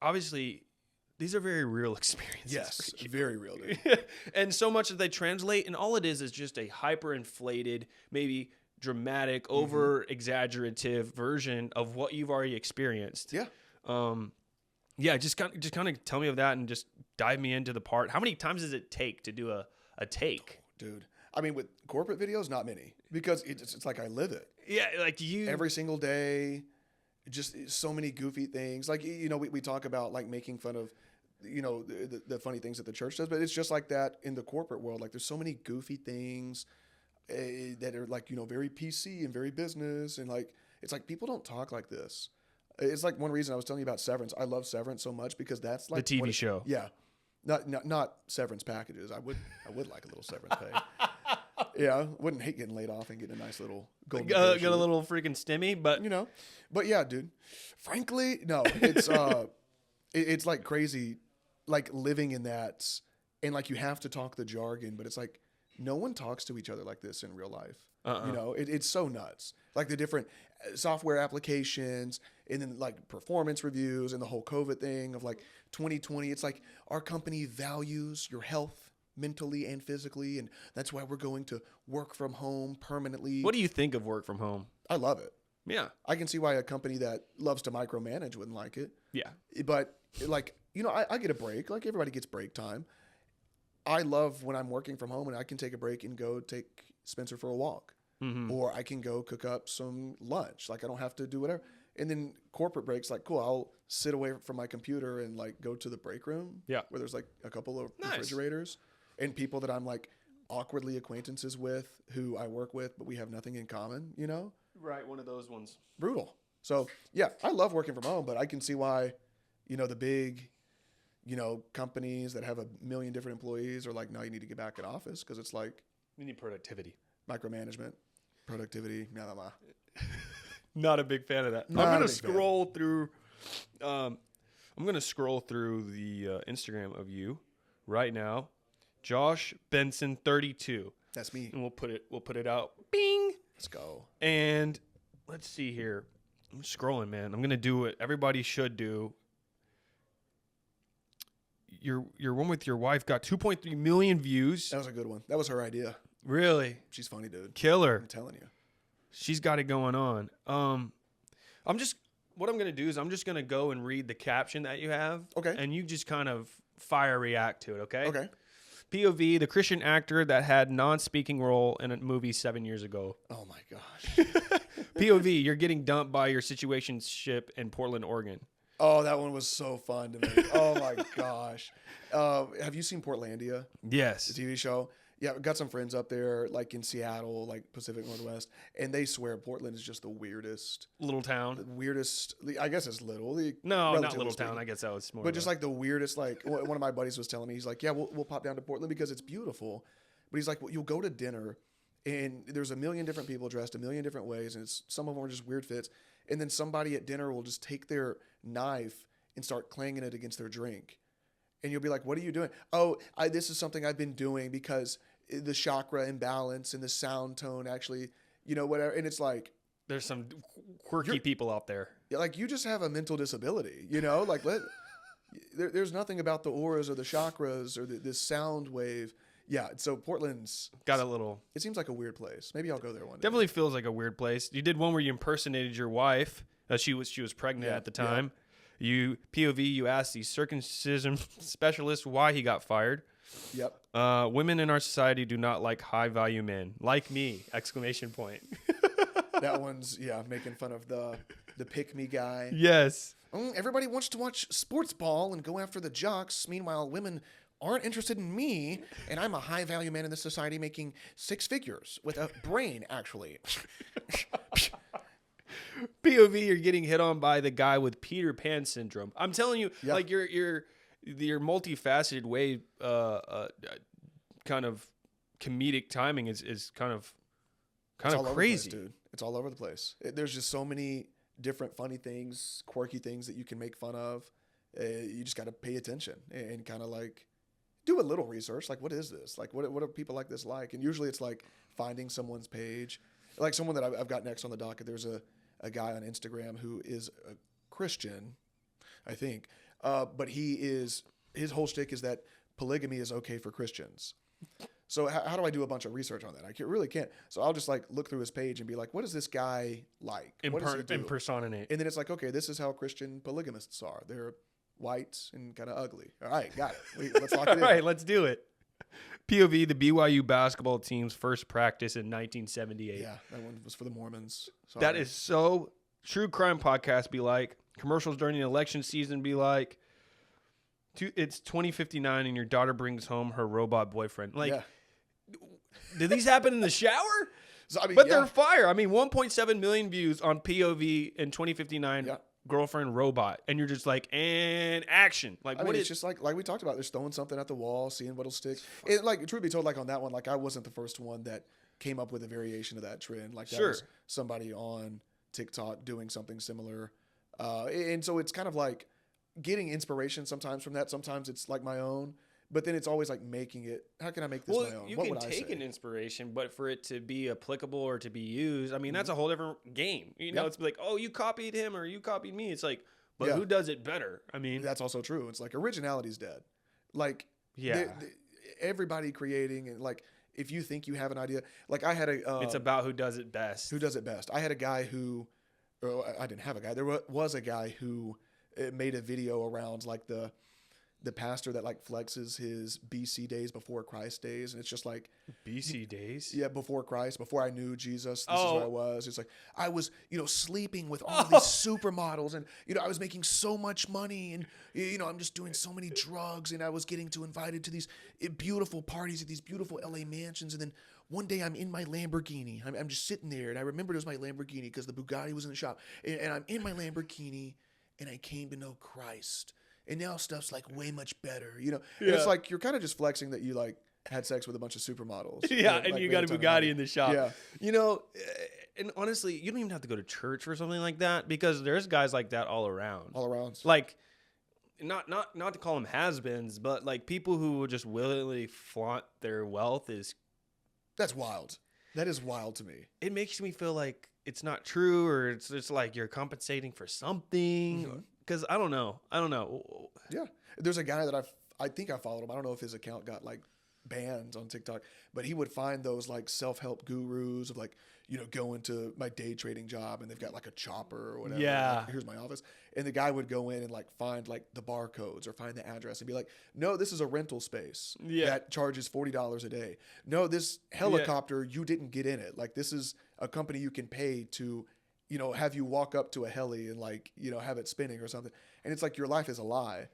A: Obviously, these are very real experiences.
B: Yes. Very real, dude.
A: And so much that they translate, and all it is just a hyper-inflated, maybe dramatic, over-exaggerative version of what you've already experienced.
B: Yeah.
A: Just kind of tell me of that and just dive me into the part. How many times does it take to do a take?
B: Dude. I mean, with corporate videos, not many, because it's like I live it
A: Yeah, like you.
B: every single day. Just so many goofy things. Like, we talk about like making fun of the funny things that the church does, but it's just like that in the corporate world. Like there's so many goofy things that are like, very PC and very business. And like, it's like people don't talk like this. It's like one reason I was telling you about Severance. I love Severance so much because that's like
A: the TV show.
B: Yeah. Not severance packages. I would like a little severance pay. Yeah. Wouldn't hate getting laid off and getting a nice little golden
A: Get a little freaking stimmy, but
B: but yeah, dude, frankly, no, it's like crazy, like living in that, and like you have to talk the jargon, but it's like no one talks to each other like this in real life. It's so nuts. Like the different software applications, and then like performance reviews, and the whole COVID thing of like 2020. It's like our company values your health mentally and physically, and that's why we're going to work from home permanently.
A: What do you think of work from home?
B: I love it.
A: Yeah.
B: I can see why a company that loves to micromanage wouldn't like it.
A: Yeah.
B: But like, I get a break. Like everybody gets break time. I love when I'm working from home and I can take a break and go take Spencer for a walk. Mm-hmm. Or I can go cook up some lunch. Like I don't have to do whatever. And then corporate breaks, like, cool, I'll sit away from my computer and like go to the break room.
A: Yeah.
B: Where there's like a couple of
A: Nice.
B: refrigerators and people that I'm like awkwardly acquaintances with who I work with, but we have nothing in common,
A: Right. One of those ones.
B: Brutal. So yeah, I love working from home, but I can see why, the big, companies that have a million different employees are like, no, you need to get back in office because it's like
A: We need productivity.
B: micromanagement, productivity. Nah.
A: Not a big fan of that.
B: Not
A: I'm
B: a
A: gonna
B: big fan.
A: scroll through. I'm gonna scroll through the Instagram of you right now, Josh Benson 32,
B: That's me.
A: and we'll put it out. Bing.
B: Let's go.
A: And let's see here. I'm scrolling, man. I'm gonna do what everybody should do. Your one with your wife got 2.3 million views.
B: That was a good one. That was her idea.
A: Really
B: She's funny, dude.
A: killer.
B: I'm telling you.
A: She's got it going on. What I'm going to do is I'm just going to go and read the caption that you have.
B: Okay.
A: And you just kind of fire react to it, okay?
B: Okay.
A: POV, the Christian actor that had non-speaking role in a movie 7 years ago.
B: Oh my gosh.
A: POV, you're getting dumped by your situationship in Portland, Oregon.
B: Oh, that one was so fun to me. Oh my gosh. Have you seen Portlandia?
A: Yes.
B: The TV show? Yeah, I've got some friends up there, like in Seattle, like Pacific Northwest, and they swear Portland is just the weirdest.
A: Little town.
B: I guess it's little.
A: No, not
B: relatively
A: little
B: speaking.
A: town. I guess that was more.
B: But just like the weirdest, like one of my buddies was telling me, he's like, yeah, we'll pop down to Portland because it's beautiful. But he's like, well, you'll go to dinner and there's a million different people dressed a million different ways. And some of them are just weird fits. And then somebody at dinner will just take their knife and start clanging it against their drink. And you'll be like, what are you doing? Oh, this is something I've been doing because the chakra imbalance and the sound tone actually, whatever. And it's like,
A: there's some quirky people out there.
B: like you just have a mental disability, like there's nothing about the auras or the chakras or this sound wave. Yeah. So Portland's
A: Got a little.
B: it seems like a weird place. Maybe I'll go there one day.
A: Definitely feels like a weird place. You did one where you impersonated your wife. She was pregnant
B: Yeah,
A: at the time. You asked the circumcision specialist why he got fired.
B: Yep.
A: Women in our society do not like high value men like me! !
B: That one's making fun of the pick me guy.
A: Yes.
B: Everybody wants to watch sports ball and go after the jocks. Meanwhile, women aren't interested in me, and I'm a high value man in this society making six figures with a brain, actually.
A: POV, you're getting hit on by the guy with Peter Pan syndrome. I'm telling you,
B: Yeah.
A: like your multifaceted way, kind of comedic timing is kind of
B: It's all over the place,
A: crazy,
B: dude. It's all over the place. There's just so many different funny things, quirky things that you can make fun of. You just got to pay attention and kind of like do a little research. Like, what is this? Like, what are people like this like? And usually it's like finding someone's page. Like someone that I've got next on the docket, there's a guy on Instagram who is a Christian, I think. But his whole shtick is that polygamy is okay for Christians. So how do I do a bunch of research on that? I really can't. So I'll just like look through his page and be like, what is this guy like? What does he do?
A: Impersonate.
B: And then it's like, okay, this is how Christian polygamists are. They're white and kind of ugly. All right, got it. Let's lock it in.
A: All right, let's do it. POV, the BYU basketball team's first practice in 1978.
B: Yeah, that one was for the Mormons. Sorry.
A: That is so true crime podcast be like. Commercials during the election season be like. It's 2059 and your daughter brings home her robot boyfriend. Like,
B: Yeah.
A: did these happen in the shower?
B: So, I mean,
A: But
B: yeah.
A: they're fire. I mean, 1.7 million views on POV in 2059
B: Yeah.
A: girlfriend robot. And you're just like, and action. Like,
B: I
A: what
B: mean,
A: is
B: it's just like we talked about. They're throwing something at the wall, seeing what'll stick. It, like, truth be told, like on that one, like I wasn't the first one that came up with a variation of that trend. Like that
A: Sure.
B: was somebody on TikTok doing something similar. And so it's kind of like getting inspiration sometimes from that. Sometimes it's like my own, but then it's always like making it. How can I make this my own?
A: You
B: What
A: can
B: would I
A: take
B: say?
A: an inspiration, but for it to be applicable or to be used, I mean, that's a whole different game. You know,
B: Yeah.
A: it's like, oh, you copied him or you copied me. It's like, but
B: Yeah.
A: who does it better? I mean,
B: That's also true. It's like originality's dead. Like
A: Yeah.
B: everybody creating and like if you think you have an idea, like I had a
A: it's about who does it best.
B: who does it best. I had a guy who, or I didn't have a guy. There was a guy who made a video around like the pastor that like flexes his BC days before Christ days, and it's just like
A: BC days?
B: yeah, before Christ, before I knew Jesus, this is
A: Oh.
B: who I was. It's like I was, sleeping with all these supermodels, and I was making so much money, and I'm just doing so many drugs, and I was getting invited to these beautiful parties at these beautiful LA mansions, and then one day I'm in my Lamborghini. I'm just sitting there, and I remembered it was my Lamborghini because the Bugatti was in the shop, and I'm in my Lamborghini, and I came to know Christ, and now stuff's like way much better, And it's like you're kind of just flexing that you like had sex with a bunch of supermodels.
A: Yeah,
B: Like,
A: and you
B: made
A: got a
B: ton of
A: Bugatti
B: money.
A: in the shop.
B: Yeah.
A: And honestly, you don't even have to go to church for something like that because there's guys like that all around.
B: All around.
A: Like, not to call them has-beens, but like people who will just willingly flaunt their wealth
B: That's wild. That is wild to me.
A: it makes me feel like it's not true or it's just like you're compensating for something. Because I don't know.
B: Yeah. There's a guy that I think I followed him. I don't know if his account got like banned on TikTok, but he would find those like self-help gurus of like, go into my day trading job and they've got like a chopper or whatever.
A: Yeah.
B: Like, here's my office. And the guy would go in and like find like the barcodes or find the address and be like, no, this is a rental space that charges $40 a day. No, this helicopter, you didn't get in it. Like this is a company you can pay to have you walk up to a heli and like, have it spinning or something. And it's like your life is a lie,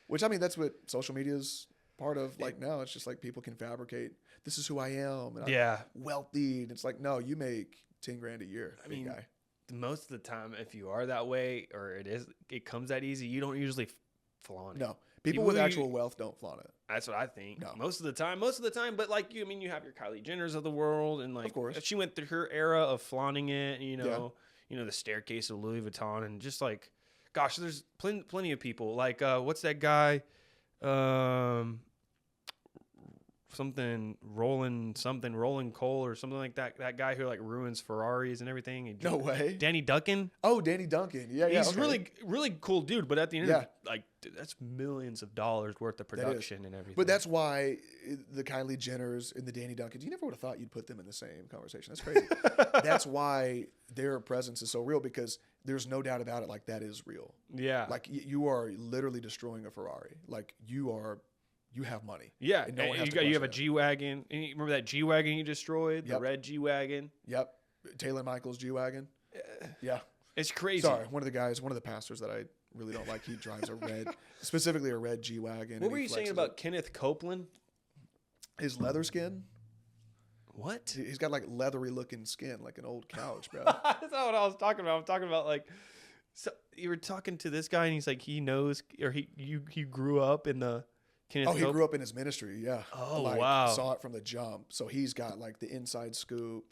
B: which I mean, that's what social media is part of. Like now it's just like people can fabricate, this is who I am. And I'm wealthy. And it's like, no, you make 10 grand a year. I mean, guy.
A: Most of the time, if you are that way or it comes that easy, you don't usually flaunt it.
B: No, people with actual wealth don't flaunt it.
A: That's what I think.
B: No.
A: Most of the time, but like you have your Kylie Jenners of the world, and like
B: Of course.
A: she went through her era of flaunting it. The staircase of Louis Vuitton, and just like, gosh, there's plenty of people. Like, what's that guy? Rolling Cole or something like that. That guy who like ruins Ferraris and everything.
B: No way.
A: Danny Duncan.
B: Oh, Danny Duncan. Yeah,
A: He's
B: okay.
A: really, really cool dude. But at the end, like, dude, that's millions of dollars worth of production and everything.
B: But that's why the Kylie Jenners and the Danny Duncans, you never would have thought you'd put them in the same conversation. That's crazy. That's why their presence is so real because there's no doubt about it. Like that is real.
A: Yeah.
B: Like you are literally destroying a Ferrari. Like you have money.
A: Yeah,
B: And no one has to
A: you have
B: question
A: a
B: it.
A: G-Wagon. Remember that G-Wagon you destroyed? The
B: Yep.
A: red G-Wagon?
B: Yep. Taylor Michaels G-Wagon. Yeah.
A: It's crazy.
B: Sorry. One of the pastors that I really don't like, he drives specifically a red G-Wagon.
A: What were you saying about Kenneth Copeland?
B: his leather skin?
A: What?
B: He's got like leathery looking skin, like an old couch, bro.
A: That's not what I was talking about. I'm talking about like, so you were talking to this guy and he's like, he knows, or he grew up in the Kenneth
B: He grew up in his ministry, yeah.
A: Oh,
B: like,
A: wow.
B: Saw it from the jump. So he's got like the inside scoop,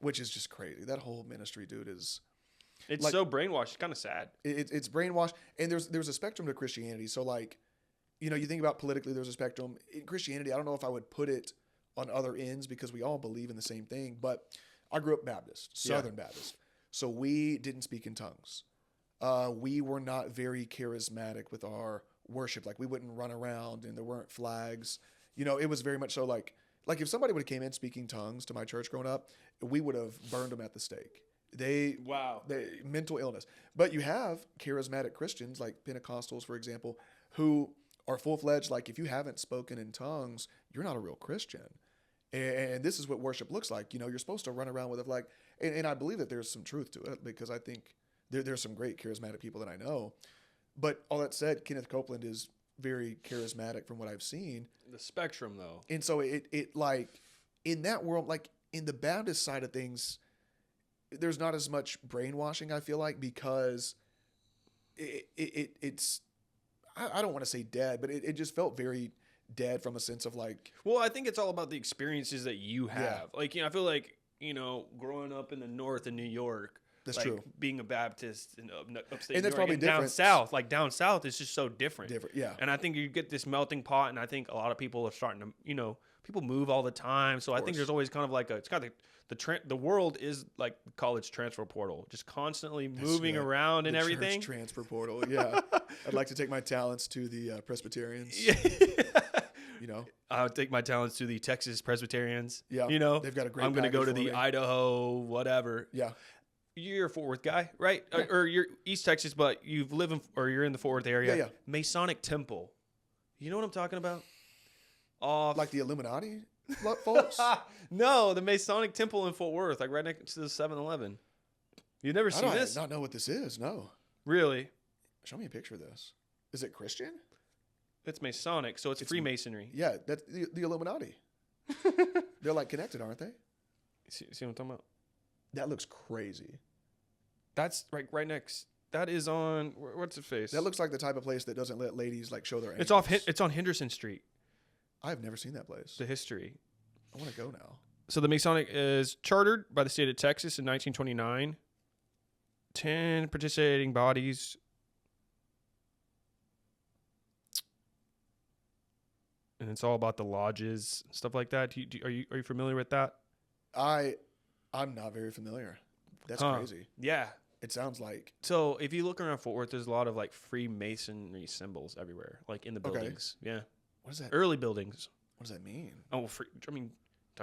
B: which is just crazy. That whole ministry, dude, is...
A: It's
B: like,
A: so brainwashed. It's kind of sad.
B: It's brainwashed. And there's a spectrum to Christianity. So like, you think about politically, there's a spectrum. In Christianity, I don't know if I would put it on other ends because we all believe in the same thing. But I grew up Baptist, Southern Baptist. So we didn't speak in tongues. We were not very charismatic with our worship. Like we wouldn't run around and there weren't flags. It was very much so like if somebody would have came in speaking tongues to my church growing up, we would have burned them at the stake. They mental illness. But you have charismatic Christians like Pentecostals, for example, who are full-fledged. Like if you haven't spoken in tongues, you're not a real Christian. And this is what worship looks like. You're supposed to run around with a flag. And I believe that there's some truth to it because I think there's some great charismatic people that I know. But all that said, Kenneth Copeland is very charismatic from what I've seen.
A: The spectrum, though.
B: And so it like in that world, like in the Baptist side of things, there's not as much brainwashing, I feel like, because it's I don't want to say dead, but it just felt very dead from a sense of like.
A: Well, I think it's all about the experiences that you have.
B: Yeah.
A: Like, I feel like, growing up in the north in New York.
B: That's
A: like,
B: true.
A: Being a Baptist in upstate
B: And that's
A: New York,
B: probably
A: and
B: different.
A: down south. Like, down south is just so different.
B: Yeah.
A: And I think you get this melting pot, and I think a lot of people are starting to, people move all the time. So I think there's always kind of like it's got the world is like the college transfer portal, just constantly moving around and everything.
B: Church transfer portal, yeah. I'd like to take my talents to the Presbyterians.
A: I would take my talents to the Texas Presbyterians.
B: Yeah. They've got a great
A: I'm going to go to
B: package for
A: the
B: me.
A: Idaho, whatever.
B: Yeah.
A: You're a Fort Worth guy, right?
B: Yeah.
A: Or you're East Texas, but you're in the Fort Worth area.
B: Yeah.
A: Masonic Temple. You know what I'm talking about?
B: Like the Illuminati folks?
A: No, the Masonic Temple in Fort Worth, like right next to the 7-Eleven. You've never seen this?
B: I not know what this is. No.
A: Really?
B: Show me a picture of this. Is it Christian?
A: It's Masonic, so it's Freemasonry.
B: Yeah, that's the Illuminati. They're like connected, aren't they?
A: See what I'm talking about?
B: That looks crazy.
A: That's right next. That is on what's it face?
B: That looks like the type of place that doesn't let ladies like show their
A: It's
B: ankles.
A: it's on Henderson Street.
B: I've never seen that place.
A: The history.
B: I want to go now.
A: So the Masonic is chartered by the state of Texas in 1929. 10 participating bodies. And it's all about the lodges and stuff like that. Are you familiar with that?
B: I'm not very familiar. That's crazy.
A: Yeah.
B: It sounds like.
A: So if you look around Fort Worth, there's a lot of like Freemasonry symbols everywhere, like in the buildings. Okay. Yeah.
B: What is that?
A: Early buildings.
B: What does that mean?
A: Oh, talking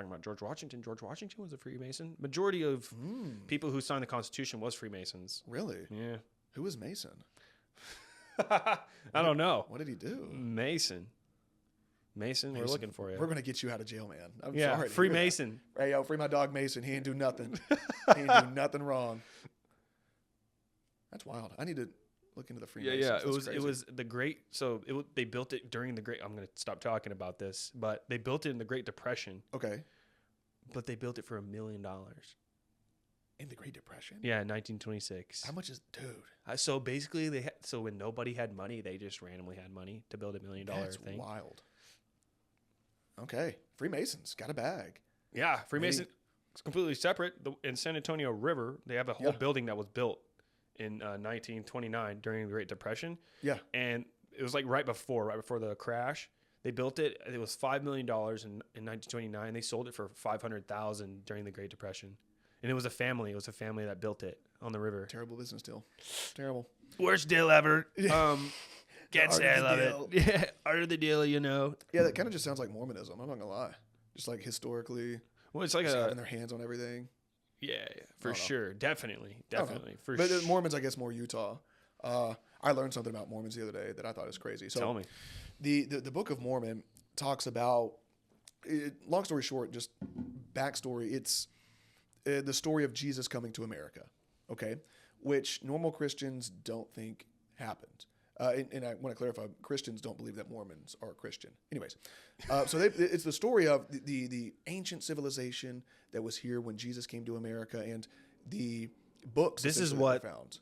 A: about George Washington. George Washington was a Freemason. Majority of people who signed the Constitution was Freemasons.
B: Really?
A: Yeah.
B: Who was Mason?
A: I don't know.
B: What did he do?
A: Mason, we're looking for you.
B: We're gonna get you out of jail, man. I'm
A: Yeah,
B: sorry. to hear
A: Freemason.
B: that. Hey, yo, free my dog Mason. He ain't do nothing. He ain't do nothing wrong. That's wild. I need to look into the Freemasons.
A: Yeah.
B: That's
A: It was the Great. So they built it during the Great. I'm gonna stop talking about this, but they built it in the Great Depression.
B: Okay.
A: But they built it for $1 million.
B: In the Great Depression?
A: Yeah, 1926.
B: How much is, dude?
A: So basically, when nobody had money, they just randomly had money to build $1 million thing.
B: That's wild. Okay, Freemasons got a bag.
A: Yeah, Freemason. It's completely separate. In San Antonio River, they have a whole building that was built in 1929 during the Great Depression.
B: Yeah,
A: and it was like right before the crash. They built it. It was $5 million in 1929. They sold it for $500,000 during the Great Depression. And it was a family. It was a family that built it on the river.
B: terrible business deal. Terrible.
A: Worst deal ever. Can't say I love
B: deal.
A: it. Yeah, art of the deal,
B: Yeah, that kind of just sounds like Mormonism. I'm not gonna lie. Just like historically,
A: Well, it's like
B: just having their hands on everything.
A: yeah, for sure, definitely, for
B: But
A: sure.
B: Mormons, I guess, more Utah. I learned something about Mormons the other day that I thought was crazy. So
A: Tell me.
B: The Book of Mormon talks about. Long story short, just backstory. It's the story of Jesus coming to America. Okay, which normal Christians don't think happened. And I want to clarify, Christians don't believe that Mormons are Christian. Anyways, so it's the story of the ancient civilization that was here when Jesus came to America, and the books.
A: This is
B: essentially
A: what-
B: they found.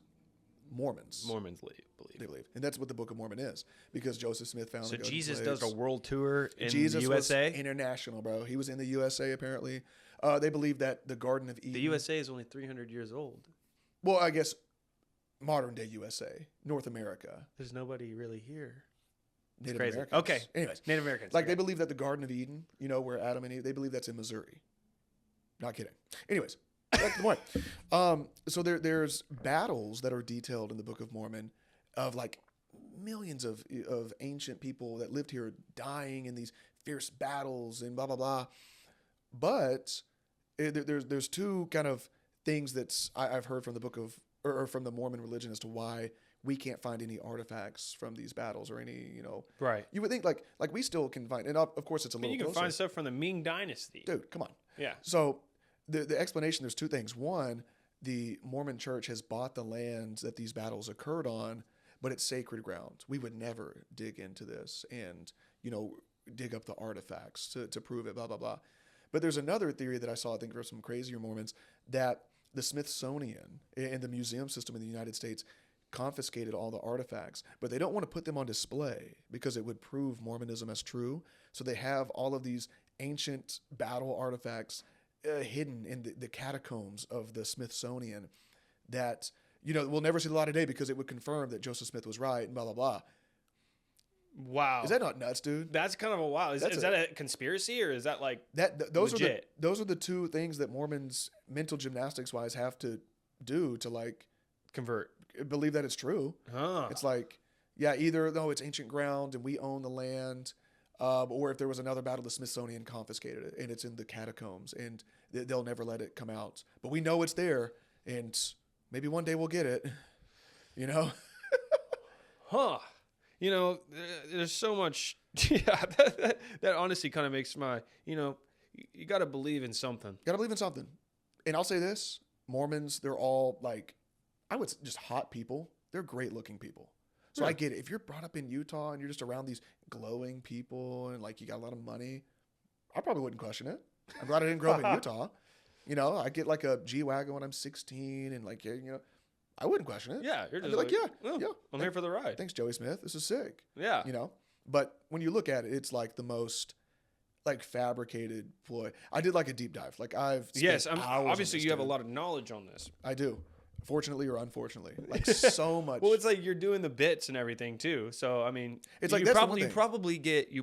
B: Mormons
A: believe.
B: they believe, and that's what the Book of Mormon is, because Joseph Smith found.
A: So
B: it.
A: Jesus does a world tour in
B: Jesus
A: the USA.
B: was international, bro. He was in the USA apparently. They believe that the Garden of Eden.
A: The USA is only 300 years old.
B: Well, I guess modern day USA, North America.
A: There's nobody really here.
B: Native
A: Crazy.
B: Americans.
A: Okay.
B: Anyways,
A: Native Americans.
B: like
A: okay.
B: they believe that the Garden of Eden, where Adam and Eve, they believe that's in Missouri. Not kidding. Anyways, back to the point. So there's battles that are detailed in the Book of Mormon of like millions of ancient people that lived here dying in these fierce battles and blah blah blah. But there's two kind of things that I've heard from the book of or from the Mormon religion as to why we can't find any artifacts from these battles or any,
A: Right.
B: You would think like we still can find, and of course it's a little
A: You can
B: closer.
A: find stuff from the Ming Dynasty.
B: Dude, come on.
A: Yeah.
B: So the explanation, there's two things. One, the Mormon church has bought the lands that these battles occurred on but it's sacred ground. We would never dig into this and, dig up the artifacts to prove it, blah, blah, blah. But there's another theory that I saw, I think, from some crazier Mormons, that the Smithsonian and the museum system in the United States confiscated all the artifacts, but they don't want to put them on display because it would prove Mormonism as true. So they have all of these ancient battle artifacts hidden in the catacombs of the Smithsonian that, we'll never see the light of day because it would confirm that Joseph Smith was right and blah, blah, blah.
A: Wow.
B: Is that not nuts, dude?
A: That's kind of a wow. Is that a conspiracy or is that like
B: those
A: legit?
B: Those are the two things that Mormons mental gymnastics wise have to do to like
A: convert,
B: believe that it's true.
A: Huh.
B: It's like, yeah, either no, it's ancient ground and we own the land, or if there was another battle, the Smithsonian confiscated it and it's in the catacombs and they'll never let it come out. But we know it's there and maybe one day we'll get it,
A: Huh. There's so much. Yeah, that honestly kind of makes my, you got to believe in something.
B: Got to believe in something. And I'll say this, Mormons, they're all like, I would say just hot people. They're great looking people. So I get it. If you're brought up in Utah and you're just around these glowing people and like you got a lot of money, I probably wouldn't question it. I'm glad I didn't grow up in Utah. I get like a G-Wagon when I'm 16 and like, I wouldn't question it.
A: Yeah. You're
B: I'd
A: just
B: be like, yeah.
A: I'm here for the ride.
B: Thanks, Joey Smith. This is sick.
A: Yeah.
B: But when you look at it, it's like the most like fabricated ploy. I did like a deep dive. Like I've spent hours
A: obviously
B: on this,
A: you have a
B: dude.
A: lot of knowledge on this.
B: I do. Fortunately or unfortunately, like so much.
A: Well, it's like you're doing the bits and everything too. So I mean,
B: it's like
A: you
B: that's
A: probably you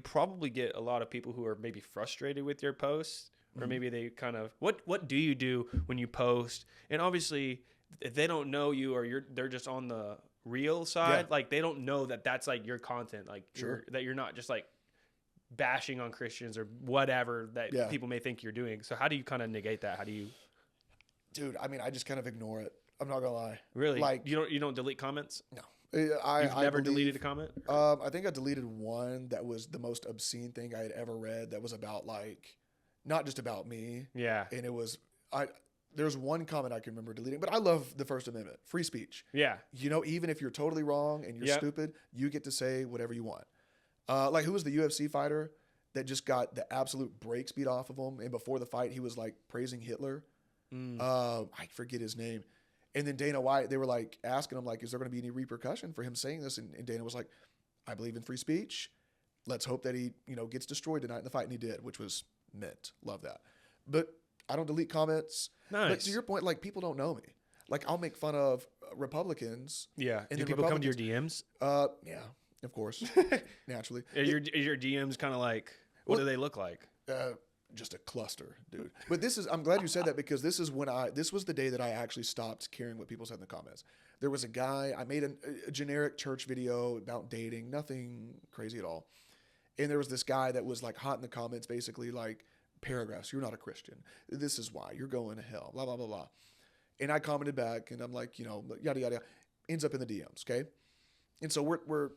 A: probably get a lot of people who are maybe frustrated with your posts, or maybe they kind of what do you do when you post? And obviously, if they don't know you or they're just on the real side, like they don't know that that's like your content, like that you're not just like bashing on Christians or whatever that people may think you're doing. So how do you kind of negate that? How do you?
B: Dude, I mean, I just kind of ignore it. I'm not gonna lie.
A: Really?
B: Like
A: you don't delete comments?
B: No.
A: You've never deleted a comment?
B: I think I deleted one that was the most obscene thing I had ever read. That was about like, not just about me.
A: Yeah.
B: And it was there's one comment I can remember deleting, but I love the First Amendment, free speech.
A: Yeah.
B: Even if you're totally wrong and you're stupid, you get to say whatever you want. Like who was the UFC fighter that just got the absolute brakes beat off of him, and before the fight he was like praising Hitler. I forget his name. And then Dana White, they were like asking him, like, is there going to be any repercussion for him saying this? And Dana was like, I believe in free speech. Let's hope that he, gets destroyed tonight in the fight. And he did, which was mint. Love that. But I don't delete comments.
A: Nice.
B: But to your point, like, people don't know me. Like, I'll make fun of Republicans.
A: Yeah.
B: And
A: do people come to your DMs?
B: Yeah, of course. Naturally.
A: Are your DMs kind of like, what do they look like?
B: Just a cluster, dude. But I'm glad you said that because this was the day that I actually stopped caring what people said in the comments. There was a guy, I made a generic church video about dating, nothing crazy at all. And there was this guy that was like hot in the comments, basically like paragraphs. You're not a Christian. This is why you're going to hell, blah, blah, blah, blah. And I commented back and I'm like, yada, yada, yada. Ends up in the DMs. Okay. And so we're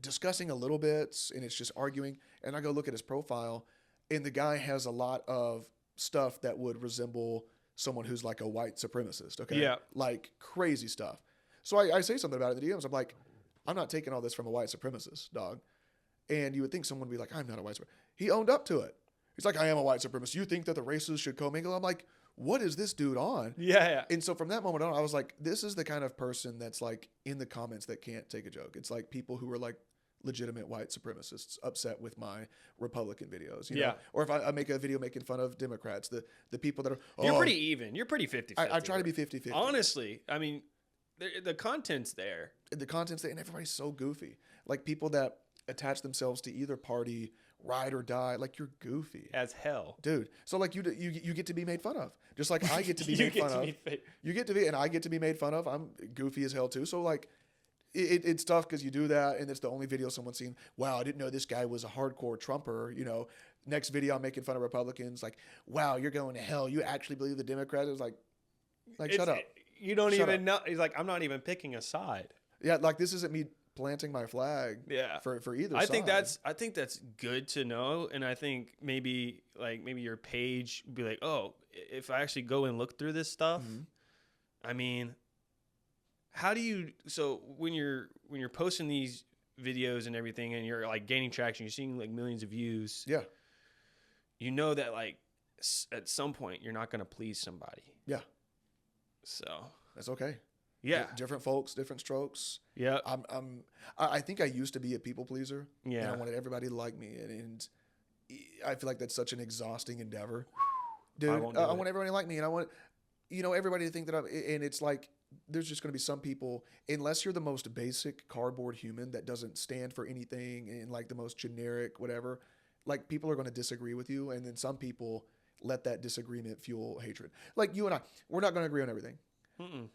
B: discussing a little bit and it's just arguing. And I go look at his profile. And the guy has a lot of stuff that would resemble someone who's like a white supremacist, okay?
A: Yeah.
B: Like crazy stuff. So I say something about it in the DMs. I'm like, I'm not taking all this from a white supremacist, dog. And you would think someone would be like, I'm not a white supremacist. He owned up to it. He's like, I am a white supremacist. You think that the races should commingle? I'm like, what is this dude on?
A: Yeah.
B: And so from that moment on, I was like, this is the kind of person that's like in the comments that can't take a joke. It's like people who are like, legitimate white supremacists upset with my Republican videos, you know? Or if I make a video making fun of Democrats, the people that are...
A: You're pretty even. You're pretty 50-50.
B: I try to be 50-50.
A: Honestly, I mean, the content's there.
B: The content's there, and everybody's so goofy. Like people that attach themselves to either party, ride or die, like you're goofy.
A: As hell.
B: Dude. So like you get to be made fun of. Just like I get to be made fun of. You get to be, and I get to be made fun of. I'm goofy as hell too. So like... It's tough because you do that, and it's the only video someone's seen. Wow, I didn't know this guy was a hardcore Trumper. Next video I'm making fun of Republicans. Like, wow, you're going to hell. You actually believe the Democrats? It was like shut up.
A: You don't even know. He's like, I'm not even picking a side.
B: Yeah, like this isn't me planting my flag.
A: Yeah.
B: For either
A: I
B: side.
A: think that's good to know, and I think maybe your page would be like, oh, if I actually go and look through this stuff, I mean. How do you, so when you're posting these videos and everything and you're like gaining traction, you're seeing like millions of views.
B: Yeah.
A: You know that like at some point you're not going to please somebody.
B: Yeah.
A: So
B: That's okay.
A: yeah.
B: Different folks, different strokes.
A: Yeah.
B: I think I used to be a people pleaser.
A: Yeah.
B: And I wanted everybody to like me. And I feel like that's such an exhausting endeavor. Dude, I want everybody to like me. And I want, everybody to think that and it's like, there's just going to be some people, unless you're the most basic cardboard human that doesn't stand for anything and like the most generic, whatever, like people are going to disagree with you. And then some people let that disagreement fuel hatred. Like you and I, we're not going to agree on everything. Mm-mm.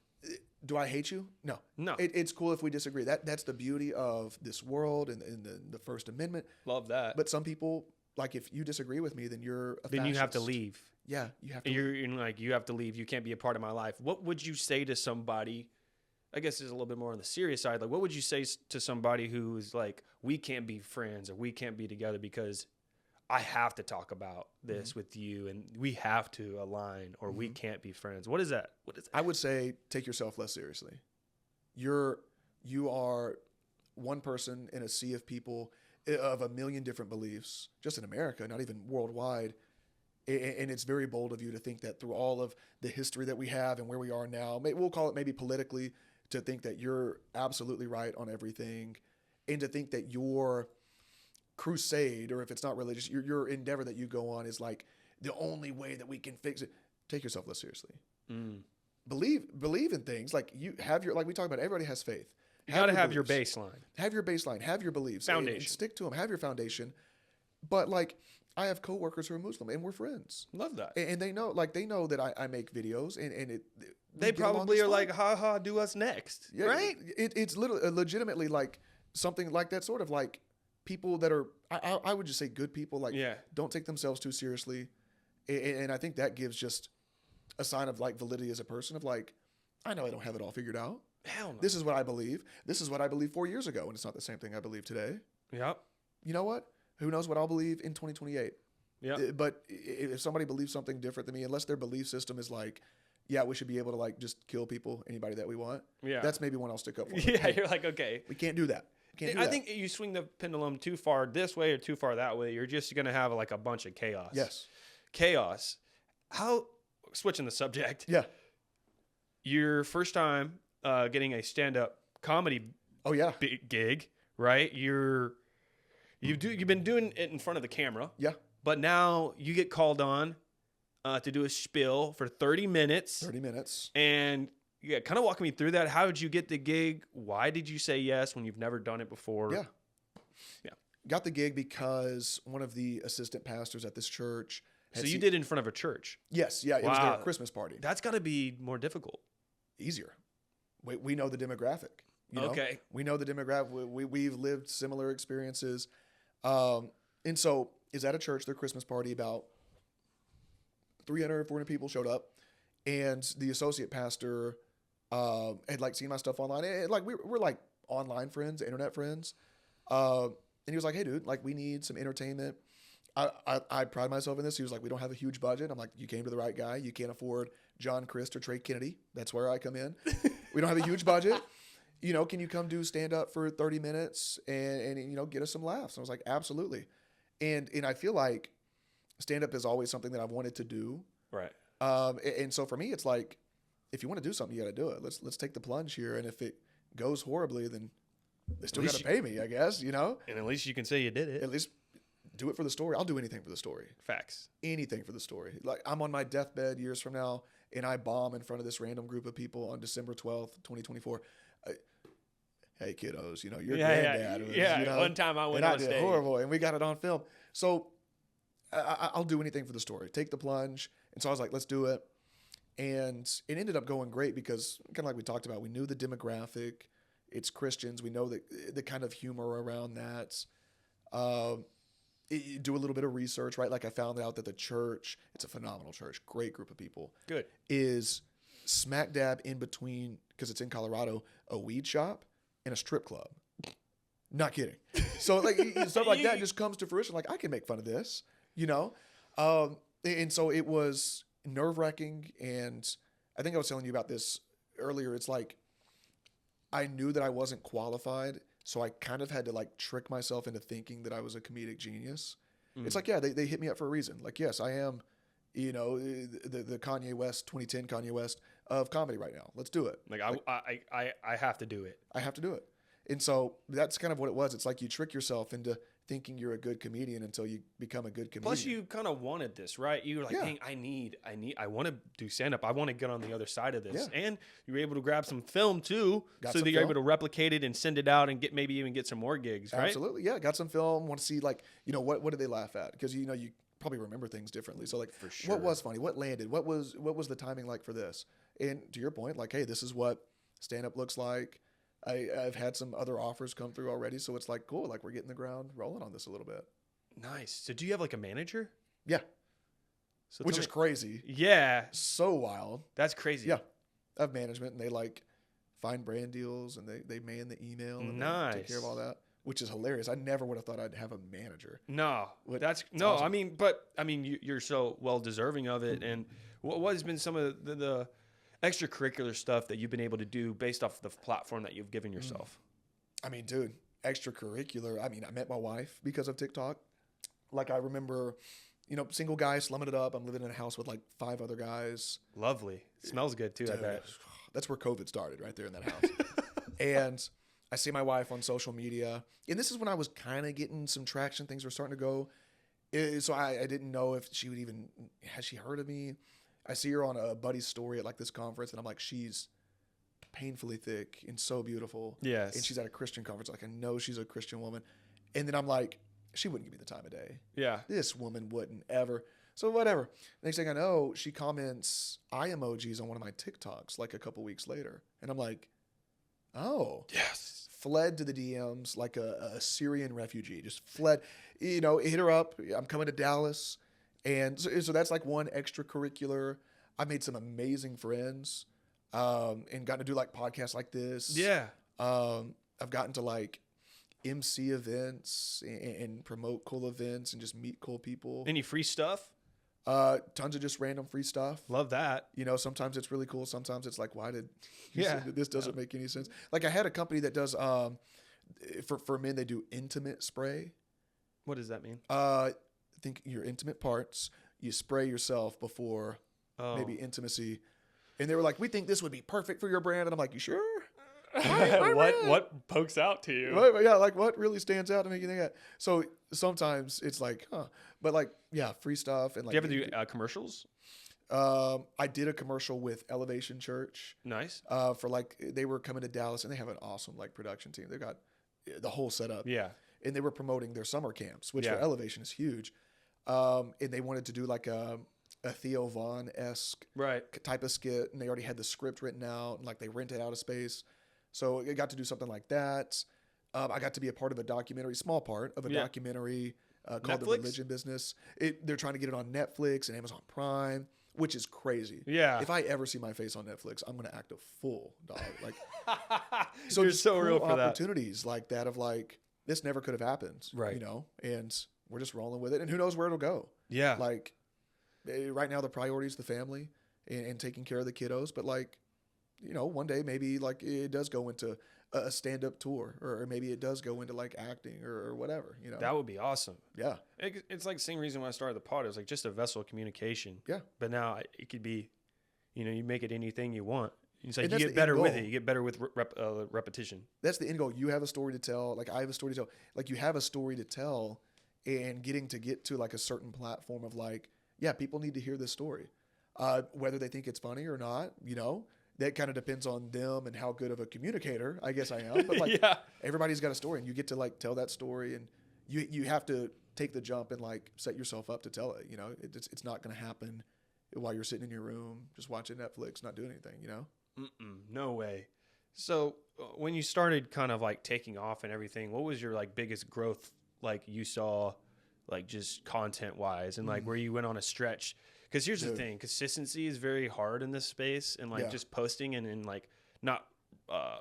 B: Do I hate you? No. It's cool if we disagree. That's the beauty of this world and the First Amendment.
A: Love that.
B: But some people, like if you disagree with me, then you're a
A: Then
B: fascist.
A: you have to leave.
B: Yeah, you have to.
A: You're like, you have to leave. You can't be a part of my life. What would you say to somebody? I guess it's a little bit more on the serious side. Like, what would you say to somebody who is like, we can't be friends or we can't be together because I have to talk about this with you and we have to align or we can't be friends? What is that?
B: I would say take yourself less seriously. You are one person in a sea of people of a million different beliefs, just in America, not even worldwide. And it's very bold of you to think that through all of the history that we have and where we are now, we'll call it maybe politically, to think that you're absolutely right on everything, and to think that your crusade, or if it's not religious, your endeavor that you go on is like the only way that we can fix it. Take yourself less seriously. Believe in things. Like you have like we talk about, everybody has faith.
A: You got to have your baseline.
B: Have your baseline. Have your beliefs.
A: Foundation.
B: And stick to them. Have your foundation. But like, I have coworkers who are Muslim, and we're friends.
A: Love that.
B: And they know that I make videos, and
A: they probably are like, ha ha, do us next,
B: yeah,
A: right?
B: It's literally, legitimately like something like that, sort of like people that are, I would just say good people, like don't take themselves too seriously, and I think that gives just a sign of like validity as a person, of like, I know I don't have it all figured out.
A: Hell no.
B: This is what I believe. This is what I believed 4 years ago, and it's not the same thing I believe today.
A: Yep.
B: You know what? Who knows what I'll believe in 2028?
A: Yeah.
B: But if somebody believes something different than me, unless their belief system is like, yeah, we should be able to like just kill people, anybody that we want.
A: Yeah.
B: That's maybe one I'll stick up for.
A: Yeah,
B: Hey,
A: you're like, okay.
B: we can't do that.
A: I think you swing the pendulum too far this way or too far that way, you're just going to have like a bunch of chaos.
B: Yes.
A: Chaos. Switching the subject.
B: Yeah.
A: Your first time getting a stand-up comedy gig, right? You've been doing it in front of the camera.
B: Yeah.
A: But now you get called on to do a spiel for 30 minutes.
B: 30 minutes.
A: And kind of walk me through that. How did you get the gig? Why did you say yes when you've never done it before?
B: Yeah.
A: Yeah.
B: Got the gig because one of the assistant pastors at this church.
A: So you did it in front of a church?
B: Yes. Yeah. It was their Christmas party.
A: That's got to be more difficult.
B: Easier. We know the demographic.
A: Okay.
B: We know the demographic. We've lived similar experiences. And so is at a church, their Christmas party, about 300, 400 people showed up, and the associate pastor had like seen my stuff online. And, like we're like online friends, internet friends. And he was like, hey dude, like we need some entertainment. I pride myself in this. He was like, we don't have a huge budget. I'm like, you came to the right guy. You can't afford John Christ or Trey Kennedy. That's where I come in. We don't have a huge budget. Can you come do stand up for 30 minutes and get us some laughs? And I was like, absolutely. And I feel like stand up is always something that I've wanted to do.
A: Right.
B: And so for me, it's like, if you want to do something, you got to do it. Let's take the plunge here. And if it goes horribly, then they still got to pay me, I guess,
A: And at least you can say you did it.
B: At least do it for the story. I'll do anything for the story.
A: Facts.
B: Anything for the story. Like I'm on my deathbed years from now, and I bomb in front of this random group of people on December 12th, 2024. Hey kiddos, your granddad was,
A: one time I went on stage.
B: Horrible, and we got it on film. So I'll do anything for the story. Take the plunge. And so I was like, let's do it. And it ended up going great because, kind of like we talked about, we knew the demographic. It's Christians. We know the kind of humor around that. Do a little bit of research, right? Like I found out that the church, it's a phenomenal church, great group of people.
A: Good.
B: Is smack dab in between, because it's in Colorado, a weed shop and a strip club. Not kidding. So like stuff like that just comes to fruition. Like I can make fun of this, and so it was nerve wracking. And I think I was telling you about this earlier. It's like I knew that I wasn't qualified, so I kind of had to like trick myself into thinking that I was a comedic genius. It's like, yeah, they hit me up for a reason. Like, yes, I am, the Kanye West, 2010 Kanye West of comedy right now. Let's do it.
A: Like, I have to do it.
B: I have to do it. And so that's kind of what it was. It's like you trick yourself into thinking you're a good comedian until you become a good comedian.
A: Plus, you kind of wanted this, right? You were like,
B: Yeah.
A: dang, I want to do stand up. I want to get on the other side of this.
B: Yeah.
A: And you were able to grab some film too,
B: Got
A: so
B: some
A: that you're
B: film.
A: able to replicate it and send it out and maybe even get some more gigs, right?
B: Absolutely. Yeah. Got some film. Want to see like, what did they laugh at? Because, you probably remember things differently. So like,
A: For sure.
B: what was funny? What landed? What was the timing like for this? And to your point, like, hey, this is what stand up looks like. I've had some other offers come through already. So it's like, cool. Like we're getting the ground rolling on this a little bit.
A: Nice. So do you have like a manager?
B: Yeah.
A: So
B: Which
A: tell
B: is
A: me-
B: crazy.
A: Yeah,
B: So wild.
A: that's crazy.
B: Yeah. I have management and they like find brand deals and they man the email and they take
A: Nice.
B: care of all that, which is hilarious. I never would have thought I'd have a manager.
A: No,
B: It's
A: no.
B: awesome.
A: I mean, you're so well deserving of it. And what has been some of the extracurricular stuff that you've been able to do based off the platform that you've given yourself?
B: I mean, dude, extracurricular. I mean, I met my wife because of TikTok. Like I remember, single guy slumming it up. I'm living in a house with like 5 other guys.
A: Lovely. It smells good too. I
B: Dude,
A: bet.
B: That's where COVID started, right there in that house. And I see my wife on social media, and this is when I was kind of getting some traction. Things were starting to go. So I didn't know if she would even, has she heard of me? I see her on a buddy's story at like this conference, and I'm like, she's painfully thick and so beautiful.
A: Yes.
B: And she's at a Christian conference. Like I know she's a Christian woman. And then I'm like, she wouldn't give me the time of day.
A: Yeah.
B: This woman wouldn't ever. So whatever. Next thing I know, she comments eye emojis on one of my TikToks like a couple weeks later. And I'm like, oh.
A: Yes.
B: Fled to the DMs like a Syrian refugee. Just fled, hit her up. I'm coming to Dallas. And so that's like one extracurricular. I made some amazing friends and got to do like podcasts like this.
A: Yeah.
B: I've gotten to like MC events and promote cool events and just meet cool people.
A: Any free stuff?
B: Tons of just random free stuff.
A: Love that.
B: Sometimes it's really cool. Sometimes it's like, why did
A: Yeah.
B: this doesn't make any sense. Like I had a company that does for men, they do intimate spray.
A: What does that mean?
B: Think your intimate parts. You spray yourself before maybe intimacy. And they were like, we think this would be perfect for your brand. And I'm like, you sure?
A: What pokes out to you?
B: Yeah, like what really stands out to make you think that? So sometimes it's like, but like, yeah, free stuff. And like,
A: Do you ever do commercials?
B: I did a commercial with Elevation Church
A: Nice.
B: for like, they were coming to Dallas and they have an awesome like production team. They've got the whole setup.
A: Yeah.
B: And they were promoting their summer camps, which
A: Yeah.
B: for Elevation is huge. And they wanted to do like a Theo Vaughn-esque
A: Right.
B: type of skit. And they already had the script written out and like they rented out a space. So I got to do something like that. I got to be a part of a documentary, small part of a
A: Yeah.
B: documentary called The
A: Netflix?
B: Religion Business. They're trying to get it on Netflix and Amazon Prime, which is crazy.
A: Yeah.
B: If I ever see my face on Netflix, I'm going to act a fool, dog. Like, so
A: You're
B: just
A: so
B: cool
A: real for that.
B: opportunities like that of like, this never could have happened.
A: Right.
B: And we're just rolling with it. And who knows where it'll go.
A: Yeah.
B: Like right now, the priority is the family and taking care of the kiddos. But like, one day maybe like it does go into a stand-up tour or maybe it does go into like acting or whatever,
A: That would be awesome.
B: Yeah.
A: It's like the same reason when I started the pod. It was like just a vessel of communication.
B: Yeah.
A: But now it could be, you make it anything you want. It's like
B: And
A: you
B: that's
A: get
B: the
A: better
B: end
A: with
B: goal.
A: it. You get better with repetition.
B: That's the end goal. You have a story to tell. Like I have a story to tell. Like you have a story to tell and get to like a certain platform of like, yeah, people need to hear this story. Whether they think it's funny or not, that kind of depends on them and how good of a communicator I guess I am. But like
A: Yeah.
B: everybody's got a story and you get to like tell that story and you have to take the jump and like set yourself up to tell it. It's not going to happen while you're sitting in your room just watching Netflix, not doing anything,
A: No way. So when you started kind of like taking off and everything, what was your like biggest growth like you saw like just content wise and like where you went on a stretch? Because here's the thing, consistency is very hard in this space and like
B: Yeah.
A: just posting and like not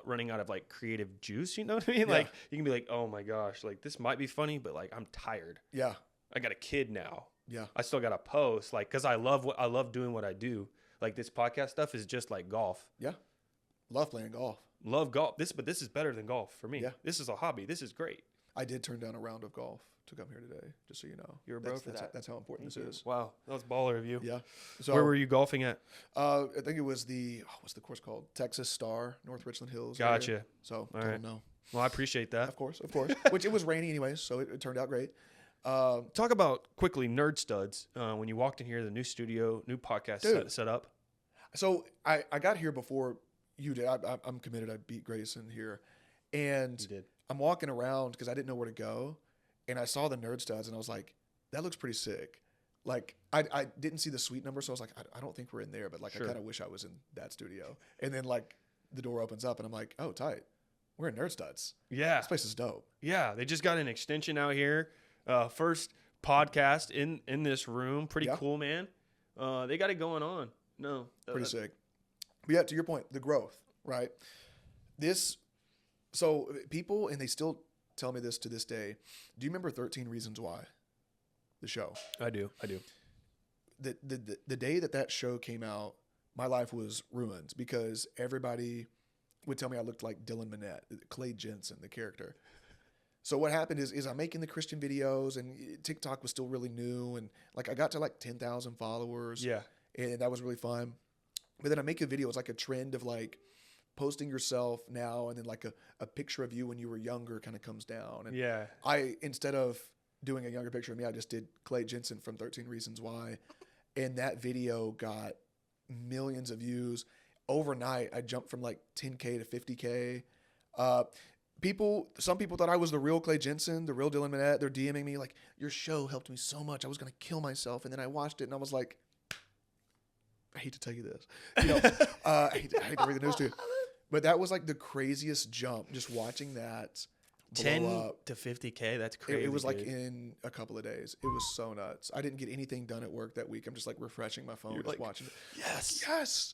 A: running out of like creative juice, you know what I mean? Like you can be like, oh my gosh, like this might be funny, but like I'm tired.
B: Yeah.
A: I got a kid now.
B: Yeah.
A: I still got to post like, cause I love doing what I do. Like this podcast stuff is just like golf.
B: Yeah. Love playing golf.
A: love golf. But this is better than golf for me.
B: Yeah.
A: This is a hobby. This is great.
B: I did turn down a round of golf to come here today, just so you know.
A: You're a bro for that.
B: That's how important this is.
A: Wow, that was baller of you.
B: Yeah. So
A: Where were you golfing at?
B: I think it was what's the course called? Texas Star, North Richland Hills.
A: Gotcha.
B: Area. So I don't know.
A: Well, I appreciate that.
B: Of course. Which it was rainy anyways, so it turned out great.
A: Talk about quickly Nerd Studs. When you walked in here, the new studio, new podcast set up.
B: So I got here before you did. I'm committed. I beat Grayson here, and
A: You did.
B: I'm walking around because I didn't know where to go, and I saw the Nerd Studs, and I was like, that looks pretty sick. Like I didn't see the suite number, so I was like, I don't think we're in there, but like
A: Sure.
B: I kind of wish I was in that studio. And then like the door opens up, and I'm like, oh, tight. We're in Nerd Studs.
A: Yeah.
B: This place is dope.
A: Yeah, they just got an extension out here. First podcast in this room. Pretty
B: Yeah.
A: cool, man. They got it going on. No.
B: Pretty sick. But yeah, to your point, the growth, right? So people, and they still tell me this to this day. Do you remember 13 Reasons Why? The show.
A: I do.
B: The day that show came out, my life was ruined because everybody would tell me I looked like Dylan Minnette, Clay Jensen, the character. So what happened is I'm making the Christian videos, and TikTok was still really new, and like I got to like 10,000 followers.
A: Yeah.
B: And that was really fun. But then I make a video. It's like a trend of like posting yourself now, and then like a picture of you when you were younger kind of comes down. And
A: Yeah.
B: instead of doing a younger picture of me, I just did Clay Jensen from 13 Reasons Why. And that video got millions of views. Overnight, I jumped from like 10K to 50K. Some people thought I was the real Clay Jensen, the real Dylan Minnette. They're DMing me like, your show helped me so much. I was going to kill myself. And then I watched it and I was like, I hate to tell you this. I hate to break the news to you. But that was like the craziest jump, just watching that blow
A: 10
B: up.
A: to 50K. That's crazy.
B: It was like
A: dude.
B: in a couple of days. It was so nuts. I didn't get anything done at work that week. I'm just like refreshing my phone, just
A: like,
B: watching it.
A: yes,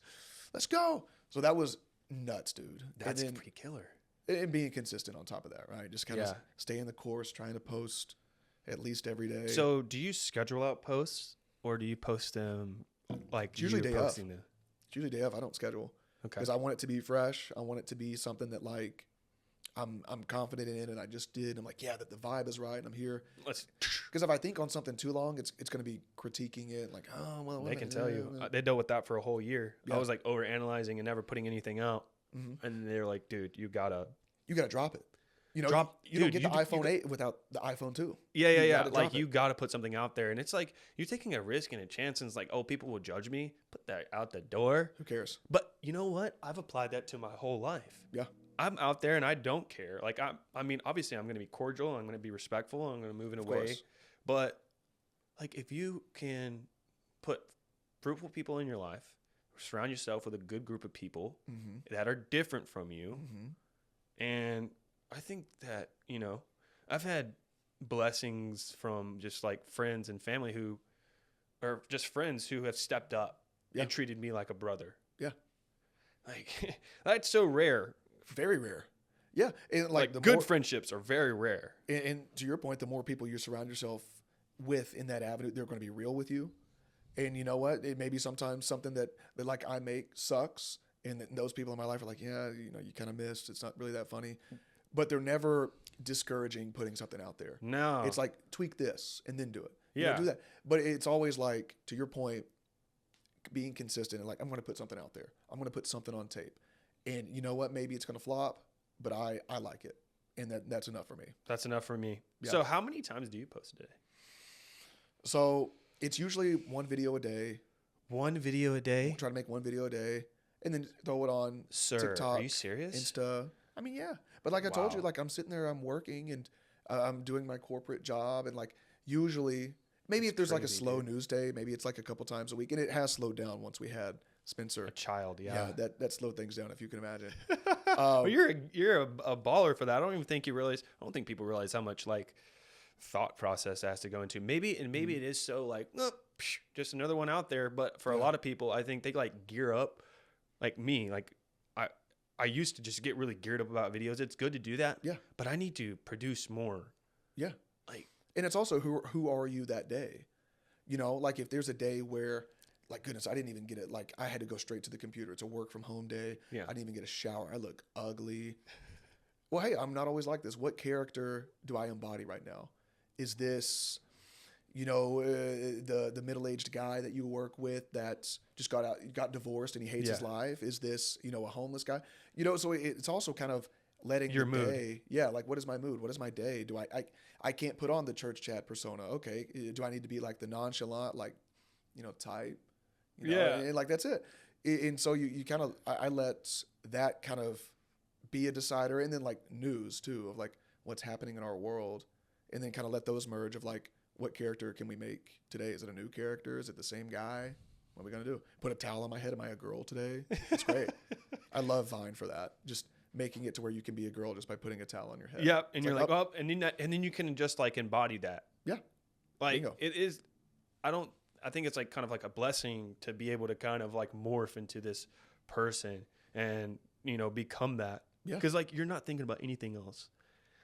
B: let's go. So that was nuts, dude.
A: That's
B: and then,
A: pretty killer.
B: and being consistent on top of that, right? Just kind of
A: Yeah.
B: staying the course, trying to post at least every day.
A: So, do you schedule out posts, or do you post them like
B: It's usually
A: you're
B: day of.
A: posting them?
B: It's usually day of. I don't schedule
A: Okay.
B: because I want it to be fresh. I want it to be something that like I'm confident in, and I just did. I'm like, yeah, that the vibe is right, and I'm here. Because if I think on something too long, it's going to be critiquing it. Like, oh well,
A: They can tell you. They dealt with that for a whole year.
B: Yeah.
A: I was like over analyzing and never putting anything out, and they're like, "Dude, you gotta."
B: You got to drop it. You know, you
A: dude,
B: don't get
A: you
B: the
A: do-
B: iPhone 8 without the iPhone 2.
A: Yeah.
B: You gotta
A: Like
B: drop
A: you
B: it.
A: got to put something out there, and it's like you're taking a risk and a chance, and it's like, oh, people will judge me. Put that out the door.
B: Who cares?
A: But you know what? I've applied that to my whole life.
B: Yeah.
A: I'm out there and I don't care. Like I mean, obviously I'm going to be cordial. I'm going to be respectful. I'm going to move in a way.
B: course.
A: But like, if you can put fruitful people in your life, surround yourself with a good group of people that are different from you. And I think that, I've had blessings from just like friends and family or just friends who have stepped up
B: Yeah.
A: and treated me like a brother.
B: Yeah.
A: Like that's so rare.
B: Very rare. Yeah. And
A: Like
B: the
A: good
B: more,
A: friendships are very rare.
B: and to your point, the more people you surround yourself with in that avenue, they're going to be real with you. And you know what? It may be sometimes something that like I make sucks. And those people in my life are like, yeah, you kind of missed. It's not really that funny. But they're never discouraging putting something out there.
A: No.
B: It's like, tweak this and then do it.
A: Yeah.
B: Do that. But it's always like, to your point, being consistent and like, I'm going to put something out there. I'm going to put something on tape. And you know what? Maybe it's going to flop, but I like it. And that's enough for me.
A: That's enough for me.
B: Yeah.
A: So how many times do you post a day?
B: So it's usually one video a day.
A: One video a day?
B: Try to make one video a day and then throw it on
A: Sir,
B: TikTok.
A: are you serious?
B: Insta. I mean, yeah. But like I told you,
A: Wow.
B: like I'm sitting there, I'm working and I'm doing my corporate job. And like usually, maybe if there's like a
A: crazy,
B: slow
A: dude.
B: news day, maybe it's like a couple times a week. And it has slowed down once we had Spencer.
A: A child,
B: Yeah, that slowed things down, if you can imagine.
A: Well, you're a baller for that. I don't even think I don't think people realize how much like thought process has to go into. Maybe it is so like, just another one out there. But for a lot of people, I think they like gear up, like me. Like I used to just get really geared up about videos. It's good to do that.
B: Yeah.
A: But I need to produce more.
B: Yeah.
A: Like
B: And it's also who are you that day? Like if there's a day where like, goodness, I didn't even get it. Like, I had to go straight to the computer. It's a work from home day.
A: Yeah.
B: I didn't even get a shower. I look ugly. Well, hey, I'm not always like this. What character do I embody right now? Is this, the middle-aged guy that you work with that just got divorced and he hates his life? Is this, a homeless guy? So it's also kind of letting
A: your
B: the
A: mood.
B: day. Yeah, like, what is my mood? What is my day? Do I can't put on the church chat persona. Okay, do I need to be like the nonchalant, like, type? And like that's it. And so you kind of I let that kind of be a decider, and then like news too of like what's happening in our world, and then kind of let those merge of like what character can we make today? Is it a new character? Is it the same guy? What are we gonna do? Put a towel on my head? Am I a girl today? It's great. I love Vine for that. Just making it to where you can be a girl just by putting a towel on your head.
A: Yeah, and you're like, oh, and then you can just like embody that.
B: Yeah,
A: like it is. I think it's like kind of like a blessing to be able to kind of like morph into this person and become that.
B: Yeah.
A: Because like you're not thinking about anything else.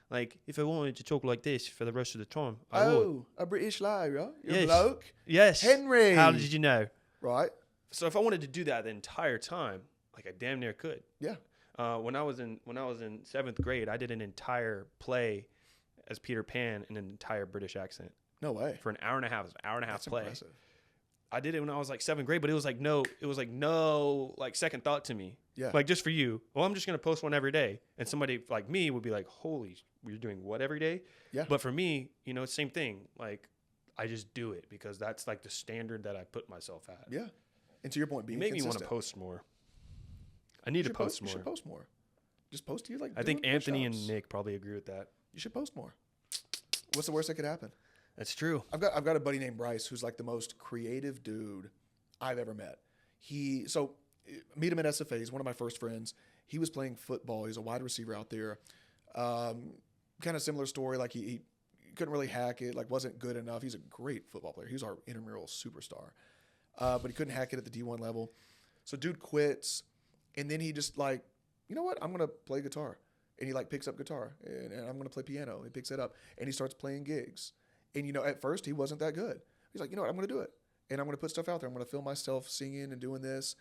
A: Like if I wanted to talk like this for the rest of the time, I would.
B: A British liar. You're
A: Yes.
B: a bloke.
A: Yes.
B: Henry.
A: How did you know?
B: Right.
A: So if I wanted to do that the entire time, like I damn near could.
B: Yeah.
A: When I was in 7th grade, I did an entire play as Peter Pan in an entire British accent
B: No way.
A: for an hour and a half. It was an hour and a half
B: That's
A: play.
B: impressive.
A: I did it when I was like 7th grade, but it was like no like second thought to me.
B: Yeah.
A: Like just for you. Well, I'm just gonna post one every day, and somebody like me would be like, "Holy, you're doing what every day?"
B: Yeah.
A: But for me, same thing. Like I just do it because that's like the standard that I put myself at.
B: Yeah. And to your point, being
A: You make me
B: consistent.
A: want to post more. I need to post more.
B: You should post more. Just post you like.
A: I think
B: doing
A: Anthony
B: push-ups.
A: and Nick probably agree with that.
B: You should post more. What's the worst that could happen?
A: That's true.
B: I've got a buddy named Bryce who's like the most creative dude I've ever met. Meet him at SFA. He's one of my first friends. He was playing football. He's a wide receiver out there. Kind of similar story. Like he couldn't really hack it. Like wasn't good enough. He's a great football player. He was our intramural superstar, but he couldn't hack it at the D1 level. So dude quits, and then he just like, you know what? I'm gonna play guitar, and he like picks up guitar, and I'm gonna play piano. He picks it up, and he starts playing gigs. And at first he wasn't that good. He's like, you know what? I'm gonna do it, and I'm gonna put stuff out there. I'm gonna film myself singing and doing this.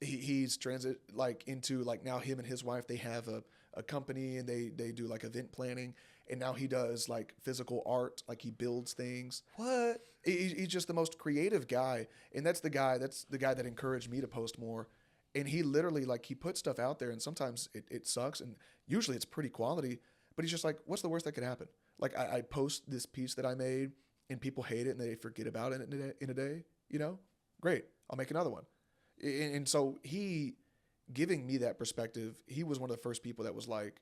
B: He's transit like into like now him and his wife, they have a company, and they do like event planning, and now he does like physical art, like he builds things.
A: What?
B: He's just the most creative guy, and that's the guy that encouraged me to post more. And he literally like he puts stuff out there, and sometimes it sucks, and usually it's pretty quality, but he's just like, what's the worst that could happen? Like I post this piece that I made, and people hate it, and they forget about it in a day. Great, I'll make another one. And so he giving me that perspective, he was one of the first people that was like,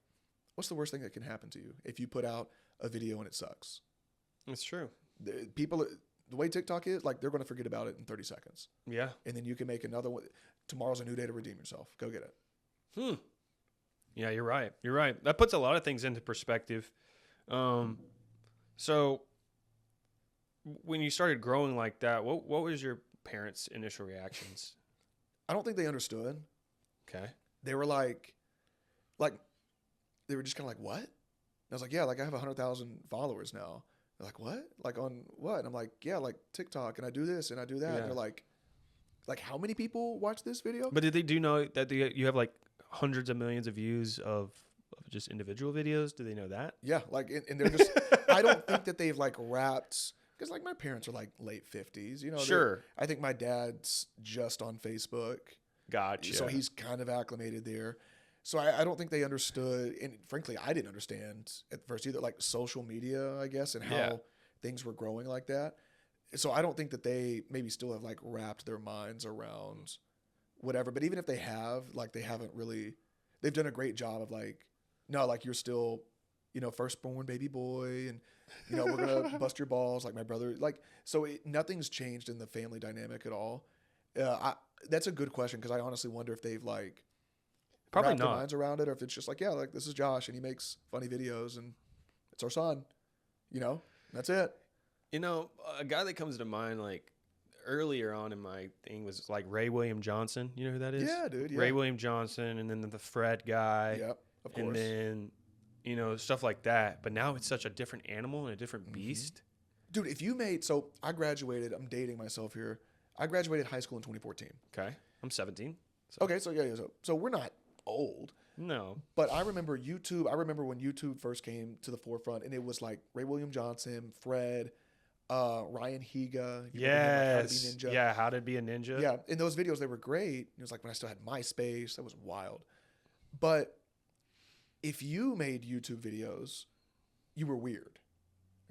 B: what's the worst thing that can happen to you if you put out a video and it sucks?
A: That's true.
B: The way TikTok is, like, they're going to forget about it in 30 seconds.
A: Yeah.
B: And then you can make another one. Tomorrow's a new day to redeem yourself. Go get it.
A: Yeah, you're right. You're right. That puts a lot of things into perspective. So when you started growing like that, what was your parents' initial reactions?
B: I don't think they understood.
A: Okay.
B: They were like they were just kind of like, what? And I was like, yeah, like I have 100,000 followers now. They're like, what? Like on what? And I'm like, yeah, like TikTok, and I do this and I do that.
A: Yeah.
B: And they're like how many people watch this video?
A: But did they do know that you have like hundreds of millions of views of just individual videos? Do they know that?
B: Yeah, like, and they're just, I don't think that they've like wrapped, because like my parents are like late 50s,
A: Sure.
B: I think my dad's just on Facebook.
A: Gotcha.
B: So he's kind of acclimated there. So I don't think they understood, and frankly, I didn't understand at first either, like social media, I guess, and how things were growing like that. So I don't think that they maybe still have like wrapped their minds around whatever. But even if they have, like, they haven't really, they've done a great job of like, no, like you're still, firstborn baby boy, and we're gonna bust your balls, like my brother, like, so nothing's changed in the family dynamic at all. That's a good question, because I honestly wonder if they've like
A: probably
B: wrapped their
A: not
B: minds around it, or if it's just like, yeah, like this is Josh and he makes funny videos and it's our son, that's it.
A: A guy that comes to mind like earlier on in my thing was like Ray William Johnson. You know who that is?
B: Yeah, dude. Yeah.
A: Ray William Johnson, and then the Fred guy.
B: Yep, of course.
A: And then stuff like that. But now it's such a different animal and a different beast.
B: Dude, if you made, so I graduated, I'm dating myself here. I graduated high school in 2014.
A: Okay. I'm 17. So.
B: Okay, so yeah, so we're not old.
A: No.
B: But I remember YouTube. I remember when YouTube first came to the forefront, and it was like Ray William Johnson, Fred, Ryan Higa.
A: Yes. Yeah, How to Be a Ninja.
B: Yeah, in those videos, they were great. It was like when I still had MySpace. That was wild. But if you made YouTube videos, you were weird.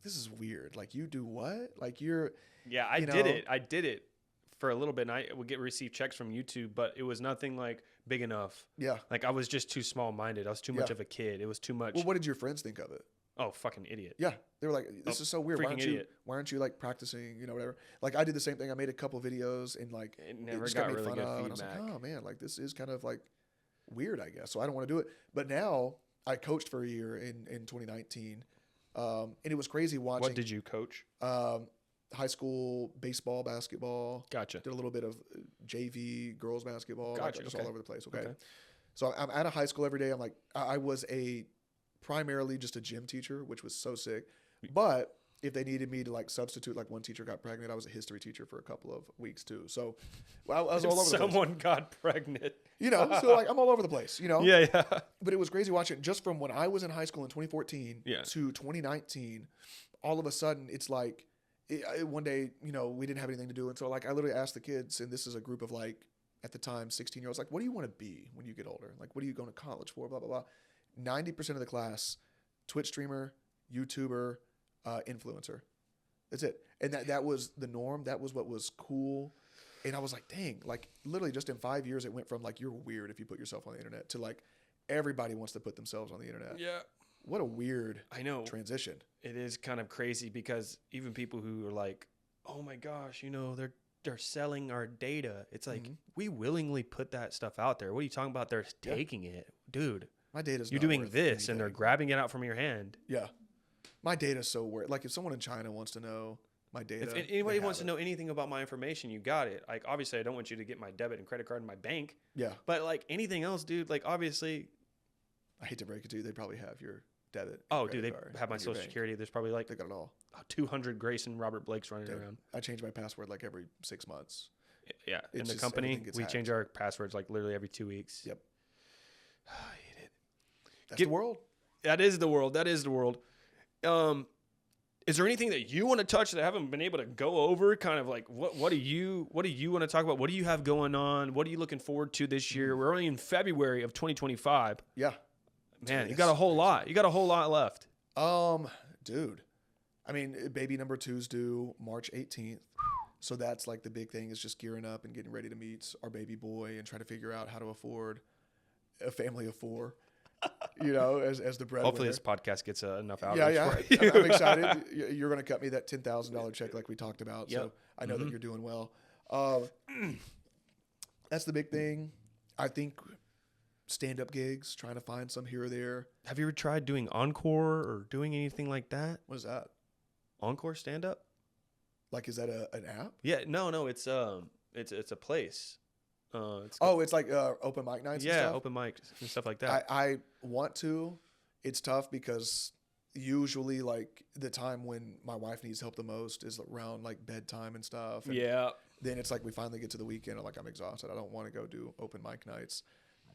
B: This is weird. Like, you do what? Like, you're...
A: Yeah, I did it for a little bit, and I would receive checks from YouTube, but it was nothing like big enough.
B: Yeah.
A: Like, I was just too small-minded. I was too much of a kid. It was too much.
B: Well, what did your friends think of it?
A: Oh, fucking idiot.
B: Yeah. They were like, this is so weird.
A: Freaking
B: Why aren't you like practicing, whatever? Like, I did the same thing. I made a couple videos, and like,
A: it never
B: just
A: got
B: made
A: really
B: fun
A: good
B: of,
A: feedback.
B: and I was like, oh man, like this is kind of like weird, I guess. So I don't want to do it. But now I coached for a year in 2019. And it was crazy watching.
A: What did you coach?
B: High school baseball, basketball.
A: Gotcha.
B: Did a little bit of JV, girls basketball.
A: Gotcha.
B: Like, just
A: Okay.
B: all over the place. Okay. So I'm at a high school every day. I'm like, I was primarily just a gym teacher, which was so sick. But if they needed me to like substitute, like one teacher got pregnant, I was a history teacher for a couple of weeks too. So I was all over the place.
A: Someone got pregnant.
B: So like I'm all over the place,
A: Yeah.
B: But it was crazy watching just from when I was in high school in 2014
A: Yeah.
B: to 2019. All of a sudden, it's like one day, we didn't have anything to do. And so like I literally asked the kids, and this is a group of like, at the time, 16-year-olds, like, what do you want to be when you get older? Like, what are you going to college for? Blah, blah, blah. 90% of the class, Twitch streamer, YouTuber, influencer. That's it. And that was the norm. That was what was cool. And I was like, dang, like literally just in 5 years, it went from like, you're weird if you put yourself on the internet to like, everybody wants to put themselves on the internet.
A: Yeah.
B: What a weird transition.
A: It is kind of crazy because even people who are like, oh my gosh, they're selling our data. It's like, we willingly put that stuff out there. What are you talking about? They're taking it. Dude,
B: my data's
A: you're
B: not
A: doing
B: worth
A: this
B: anything.
A: and they're grabbing it out from your hand.
B: Yeah. My data's so worth. Like if someone in China wants to know my data.
A: If anybody wants to know anything about my information, you got it. Like, obviously, I don't want you to get my debit and credit card in my bank.
B: Yeah.
A: But like anything else, dude, like obviously.
B: I hate to break it to you. They probably have your debit.
A: Oh, dude, they have my social security. There's probably like
B: they got it all.
A: 200 Grayson Robert Blakes running around.
B: I change my password like every 6 months.
A: Yeah. In the company, we change our passwords like literally every 2 weeks.
B: Yep.
A: I hate it.
B: That's the world.
A: That is the world. That is the world. Is there anything that you want to touch that I haven't been able to go over? Kind of like what do you want to talk about? What do you have going on? What are you looking forward to this year? We're only in February of 2025.
B: Yeah.
A: Man, you got a whole lot. You got a whole lot left.
B: Dude. I mean, baby number 2's due March 18th. So that's like the big thing is just gearing up and getting ready to meet our baby boy and try to figure out how to afford a family of 4. As the breadwinner.
A: Hopefully this podcast gets enough out.
B: Yeah. I'm excited. You're going to cut me that $10,000 check like we talked about.
A: Yep.
B: So I know that you're doing well. That's the big thing. I think stand-up gigs, trying to find some here or there.
A: Have you ever tried doing encore or doing anything like that?
B: What is that?
A: Encore stand-up?
B: Like, is that an app?
A: Yeah. No. It's a place.
B: It's like open mic nights.
A: Yeah,
B: and stuff?
A: open mics and stuff like that.
B: I want to. It's tough because usually like the time when my wife needs help the most is around like bedtime and stuff. And then it's like we finally get to the weekend and like I'm exhausted. I don't want to go do open mic nights.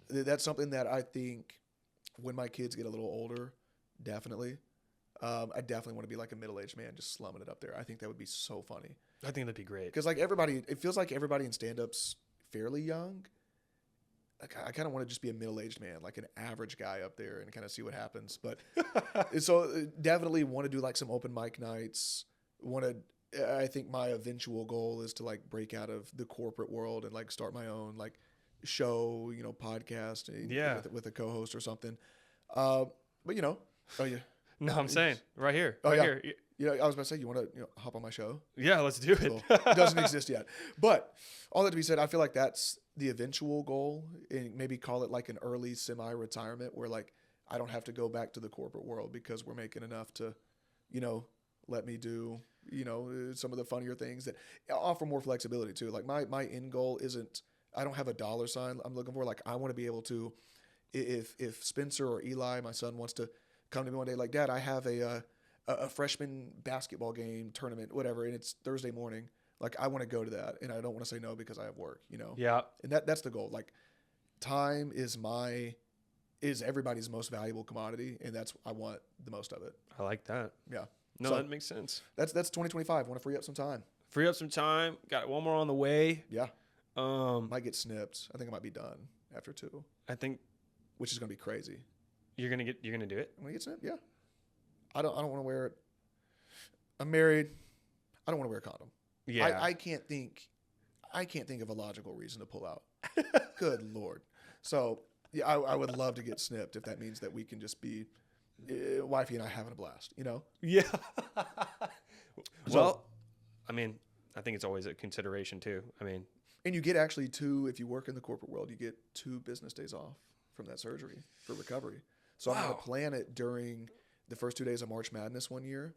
B: That's something that I think when my kids get a little older, definitely. I definitely want to be like a middle-aged man just slumming it up there. I think that would be so funny.
A: I think that'd be great.
B: Because like it feels like everybody in stand-up's fairly young. Like I kind of want to just be a middle-aged man, like an average guy up there and kind of see what happens. But so definitely want to do like some open mic nights. I think my eventual goal is to like break out of the corporate world and like start my own like show, podcast with a co-host or something. But oh yeah.
A: No, I'm saying right here.
B: Oh,
A: right
B: yeah.
A: here.
B: I was about to say, you want to hop on my show?
A: Yeah, let's do it.
B: Cool. It doesn't exist yet. But all that to be said, I feel like that's the eventual goal, and maybe call it like an early semi-retirement where like I don't have to go back to the corporate world because we're making enough to, let me do, some of the funnier things that offer more flexibility too. Like my end goal isn't, I don't have a dollar sign I'm looking for. Like I want to be able to, if Spencer or Eli, my son, wants to come to me one day like, Dad, I have a freshman basketball game tournament, whatever, and it's Thursday morning. Like I want to go to that, and I don't want to say no because I have work, you know?
A: Yeah.
B: And that's the goal. Like time is everybody's most valuable commodity, and I want the most of it.
A: I like that.
B: Yeah.
A: No,
B: So
A: that makes sense.
B: that's 2025. Want to free up some time.
A: Free up some time. Got one more on the way.
B: Yeah.
A: Um,
B: Might get snipped. I think I might be done after 2,
A: I think
B: which is going to be crazy.
A: you're gonna do it.
B: I'm going to get snipped. Yeah. I don't want to wear it. I'm married. I don't want to wear a condom.
A: Yeah.
B: I can't think of a logical reason to pull out. Good Lord. So yeah, I would love to get snipped if that means that we can just be wifey and I having a blast, you know?
A: Yeah. Well, I mean, I think it's always a consideration too. I mean,
B: And you get actually 2, if you work in the corporate world, you get 2 business days off from that surgery for recovery. So I'm going to plan it during the first 2 days of March Madness one year.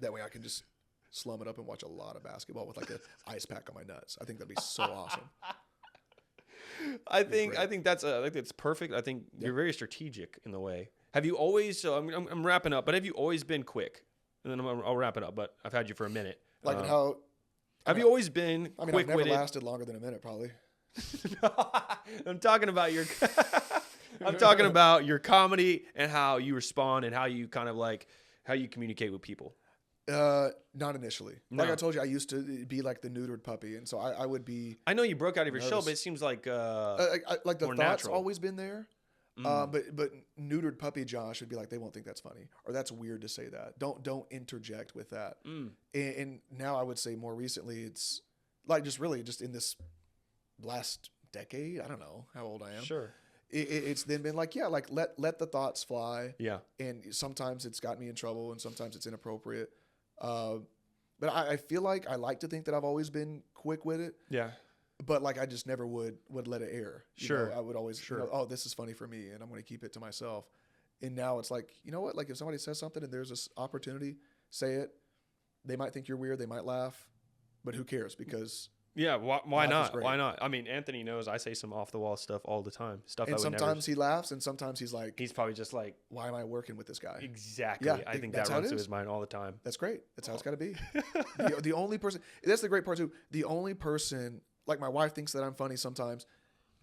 B: That way I can just slum it up and watch a lot of basketball with like an ice pack on my nuts. I think that'd be so awesome.
A: I think that's perfect. I think you're very strategic in the way. Have you always? So I'm wrapping up, but have you always been quick? And then I'll wrap it up. But I've had you for a minute.
B: Like how?
A: Have you always been
B: I mean, I've never
A: quick-witted?
B: lasted longer than a minute, probably.
A: I'm talking about your. I'm talking about your comedy and how you respond and how you kind of like how you communicate with people.
B: Not initially. Like
A: No.
B: I told you, I used to be like the neutered puppy, and so I would be
A: I know you broke out of your shell,
B: Nervous.
A: but it seems like
B: like the
A: more
B: thought's
A: natural.
B: always been there. But neutered puppy Josh would be like, they won't think that's funny, or that's weird to say that. Don't interject with that. And now I would say more recently, it's like just in this last decade. I don't know how old I am.
A: Sure.
B: It's then been like, yeah, like let the thoughts fly.
A: Yeah.
B: And sometimes it's got me in trouble, and sometimes it's inappropriate. But I feel like I like to think that I've always been quick with it.
A: Yeah.
B: But like I just never would let it air. You
A: Sure.
B: know, I would always, oh, this is funny for me, and I'm going to keep it to myself. And now it's like, you know what? Like if somebody says something and there's this opportunity, say it. They might think you're weird. They might laugh, but who cares? Because
A: Yeah. Why
B: Life is
A: not?
B: great.
A: Why not? I mean, Anthony knows I say some off the wall stuff all the time. Stuff
B: and
A: I would never.
B: sometimes he laughs, and sometimes he's like,
A: He's probably just like
B: why am I working with this guy?
A: exactly.
B: Yeah,
A: I think
B: that's
A: that
B: how it
A: runs through
B: is.
A: his mind all the time.
B: That's great. That's how it's got to be. The only person, that's the great part too. The only person, like my wife thinks that I'm funny sometimes,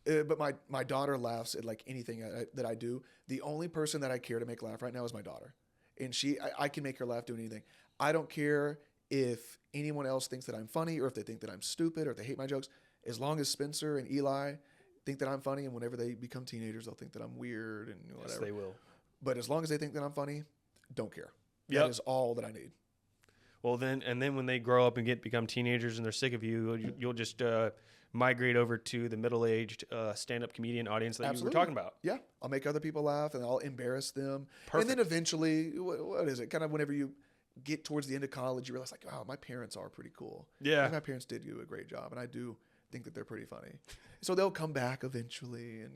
B: but my daughter laughs at like anything that I do. The only person that I care to make laugh right now is my daughter. And I can make her laugh doing anything. I don't care if anyone else thinks that I'm funny or if they think that I'm stupid or if they hate my jokes. As long as Spencer and Eli think that I'm funny, and whenever they become teenagers, they'll think that I'm weird and whatever.
A: Yes, they will.
B: But as long as they think that I'm funny, don't care.
A: Yep.
B: That is all that I need.
A: Well, then when they grow up and become teenagers and they're sick of you'll just migrate over to the middle-aged stand-up comedian audience that you were talking about.
B: Yeah, I'll make other people laugh and I'll embarrass them.
A: Perfect.
B: And then eventually, what is it? Kind of whenever you get towards the end of college, you realize like, oh, my parents are pretty cool.
A: Yeah.
B: Like, my parents did do a great job, and I do think that they're pretty funny. So they'll come back eventually, and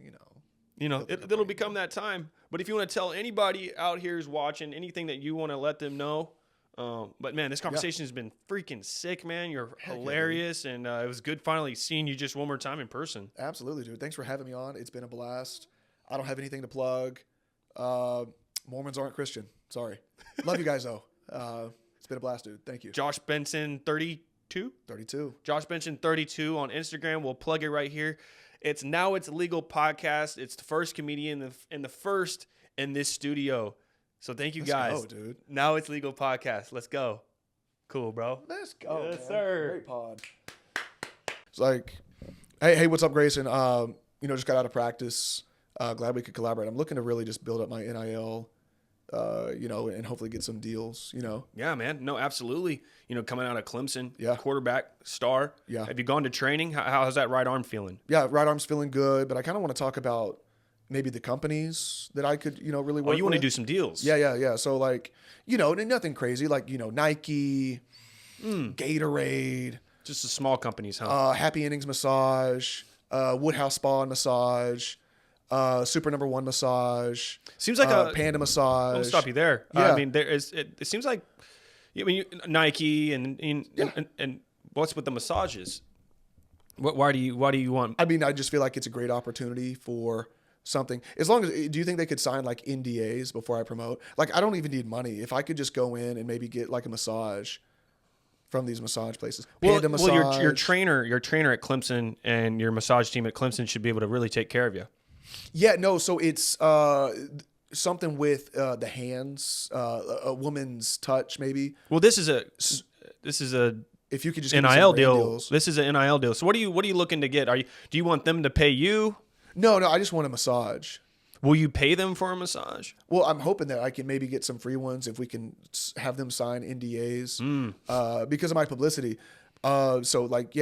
A: It'll become that time. But if you want to tell anybody out here who's watching anything that you want to let them know, but man, this conversation has been freaking sick, man. You're hilarious, and it was good finally seeing you just one more time in person.
B: Absolutely, dude. Thanks for having me on. It's been a blast. I don't have anything to plug. Mormons aren't Christian. Sorry. Love you guys though. It's been a blast, dude. Thank you.
A: Josh Benson 32.
B: 32.
A: Josh Benson 32 on Instagram. We'll plug it right here. It's Now It's Legal podcast. It's the first comedian and the first in this studio. So thank you guys.
B: Let's go, dude.
A: Now It's Legal podcast. Let's go. Cool, bro.
B: Let's go.
A: Yes,
B: man.
A: sir.
B: Great pod. It's like, hey, what's up, Grayson? Just got out of practice. Glad we could collaborate. I'm looking to really just build up my NIL, and hopefully get some deals,
A: Yeah, man. No, absolutely. Coming out of Clemson,
B: Yeah.
A: quarterback, star.
B: Yeah.
A: Have you gone to training? How's that right arm feeling?
B: Yeah, right arm's feeling good, but I kind of want to talk about maybe the companies that I could, really work
A: Oh, you want to
B: with.
A: do some deals?
B: Yeah. So like, nothing crazy, like, Nike, Gatorade,
A: Just the small companies, huh?
B: Happy Innings Massage, Woodhouse Spa and Massage, Super Number One Massage.
A: Seems like
B: Panda Massage.
A: I'll stop you there.
B: Yeah.
A: I mean, it seems like, Nike and what's with the massages? Why do you want?
B: I mean, I just feel like it's a great opportunity for something. As long as, do you think they could sign like NDAs before I promote? Like, I don't even need money. If I could just go in and maybe get like a massage from these massage places.
A: Well,
B: Panda massage.
A: your trainer at Clemson and your massage team at Clemson should be able to really take care of you.
B: Yeah, no. So it's something with the hands, a woman's touch, maybe.
A: Well, this is a
B: If you could just give me some
A: NIL
B: brand
A: deal.
B: deals.
A: This is an NIL deal. So what are you looking to get? Do you want them to pay you?
B: No, I just want a massage.
A: Will you pay them for a massage?
B: Well, I'm hoping that I can maybe get some free ones if we can have them sign NDAs because of my publicity. So like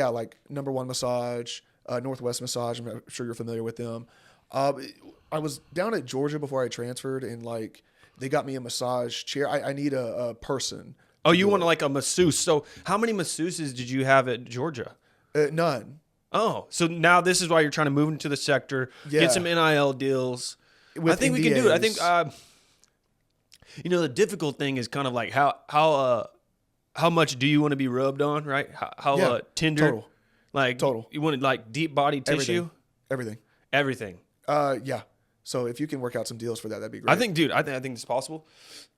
B: Number One Massage, Northwest Massage. I'm sure you're familiar with them. I was down at Georgia before I transferred, and like they got me a massage chair. I need a person.
A: Oh, you want like a masseuse. So how many masseuses did you have at Georgia?
B: None.
A: Oh, so now this is why you're trying to move into the sector, get some NIL deals. I think we can do it. I think, the difficult thing is kind of like how much do you want to be rubbed on, right? How tender,
B: total.
A: Like
B: Total.
A: You want like deep body tissue,
B: Everything. Yeah. So if you can work out some deals for that, that'd be great.
A: I think it's possible.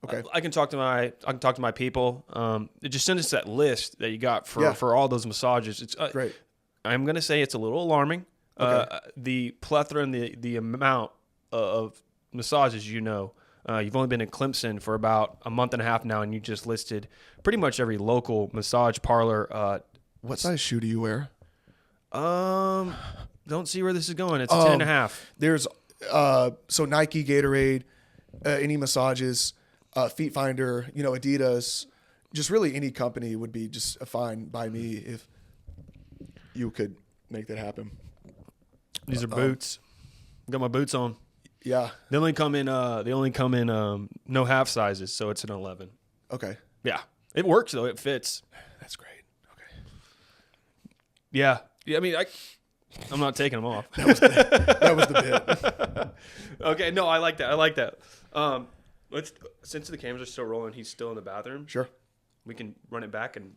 B: Okay.
A: I can talk to my people. Just send us that list that you got for all those massages. It's
B: great.
A: I'm going to say it's a little alarming.
B: Okay.
A: The plethora and the amount of massages, you've only been in Clemson for about a month and a half now, and you just listed pretty much every local massage parlor.
B: What size shoe do you wear?
A: Don't see where this is going. It's 10.5.
B: There's so Nike, Gatorade, any massages, Feet Finder, Adidas, just really any company would be just fine by me if you could make that happen.
A: These are boots. Got my boots on.
B: Yeah.
A: They only come in no half sizes, so it's an 11.
B: Okay.
A: Yeah. It works though. It fits.
B: That's great. Okay.
A: Yeah. I mean, I'm not taking them off.
B: That was the bit.
A: Okay. No, I like that. Since the cameras are still rolling, he's still in the bathroom.
B: Sure.
A: We can run it back and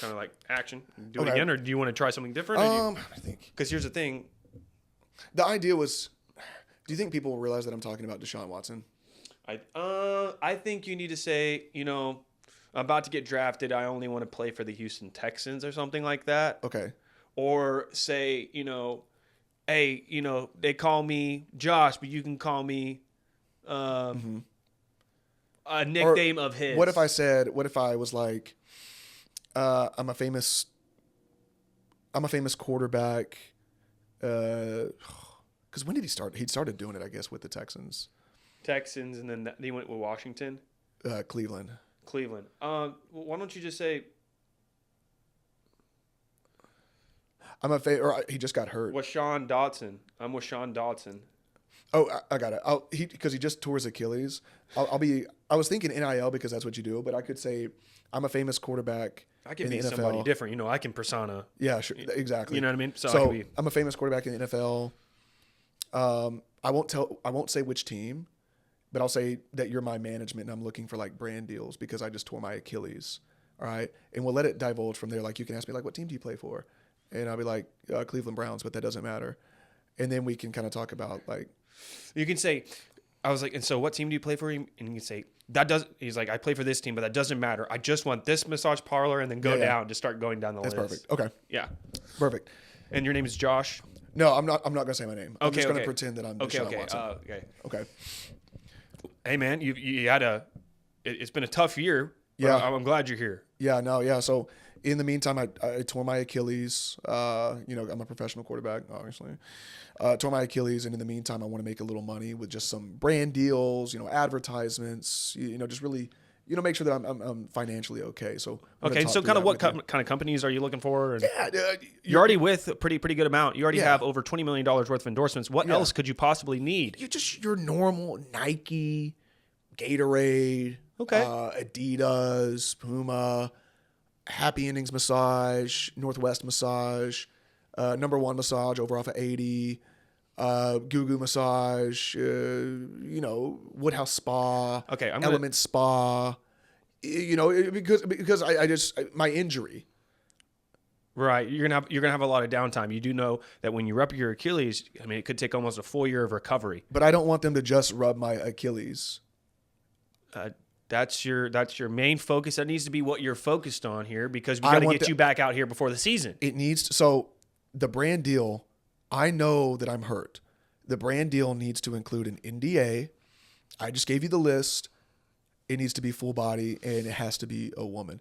A: kind of like action. Do
B: Okay.
A: it again, or do you want to try something different?
B: I think
A: Because here's the thing.
B: the idea was. Do you think people will realize that I'm talking about Deshaun Watson?
A: I think you need to say, I'm about to get drafted. I only want to play for the Houston Texans or something like that.
B: Okay.
A: Or say, hey, they call me Josh, but you can call me a nickname of his.
B: What if I was like, I'm a famous quarterback. Because when did he start? He started doing it, I guess, with the Texans.
A: And then he went with Washington?
B: Cleveland.
A: Why don't you just say...
B: or he just got hurt.
A: Washawn Dotson. I'm Washawn Dotson.
B: Oh, I got it. Because he just tore his Achilles. I was thinking NIL because that's what you do, but I could say I'm a famous quarterback.
A: I can
B: in
A: be
B: the NFL.
A: somebody different. I can persona.
B: Yeah, sure. Exactly.
A: You know what I mean?
B: So I'm a famous quarterback in the NFL. I won't say which team, but I'll say that you're my management and I'm looking for like brand deals because I just tore my Achilles. All right. And we'll let it divulge from there. Like you can ask me like, what team do you play for? And I'll be like, Cleveland Browns, but that doesn't matter. And then we can kind of talk about like,
A: you can say, I was like, and so what team do you play for? And you can say, he's like, I play for this team, but that doesn't matter. I just want this massage parlor and then go down, just start going down the list.
B: That's perfect. Okay.
A: Yeah.
B: Perfect.
A: And your name is Josh?
B: No, I'm not going to say my name. I'm just going to pretend that I'm
A: okay.
B: Deshaun Watson.
A: Okay. Hey man, you had it's been a tough year.
B: Yeah.
A: I'm glad you're here.
B: Yeah, no, yeah. So in the meantime, I tore my Achilles. I'm a professional quarterback, obviously. Tore my Achilles, and in the meantime, I want to make a little money with just some brand deals, advertisements, just really, make sure that I'm financially okay. So
A: so kind of what kind of companies are you looking for? And
B: yeah,
A: you're already with a pretty good amount. You already have over $20 million worth of endorsements. What else could you possibly need?
B: Your normal Nike, Gatorade, Adidas, Puma, Happy Endings Massage, Northwest Massage, Number One Massage over off of 80, Goo Goo Massage, Woodhouse Spa, Element Spa, because I just my injury.
A: Right, you're gonna have a lot of downtime. You do know that when you rupture your Achilles, I mean, it could take almost a full year of recovery.
B: But I don't want them to just rub my Achilles.
A: That's your main focus. That needs to be what you're focused on here because we got to get you back out here before the season.
B: It needs to, so the brand deal, I know that I'm hurt. The brand deal needs to include an NDA. I just gave you the list. It needs to be full body and it has to be a woman.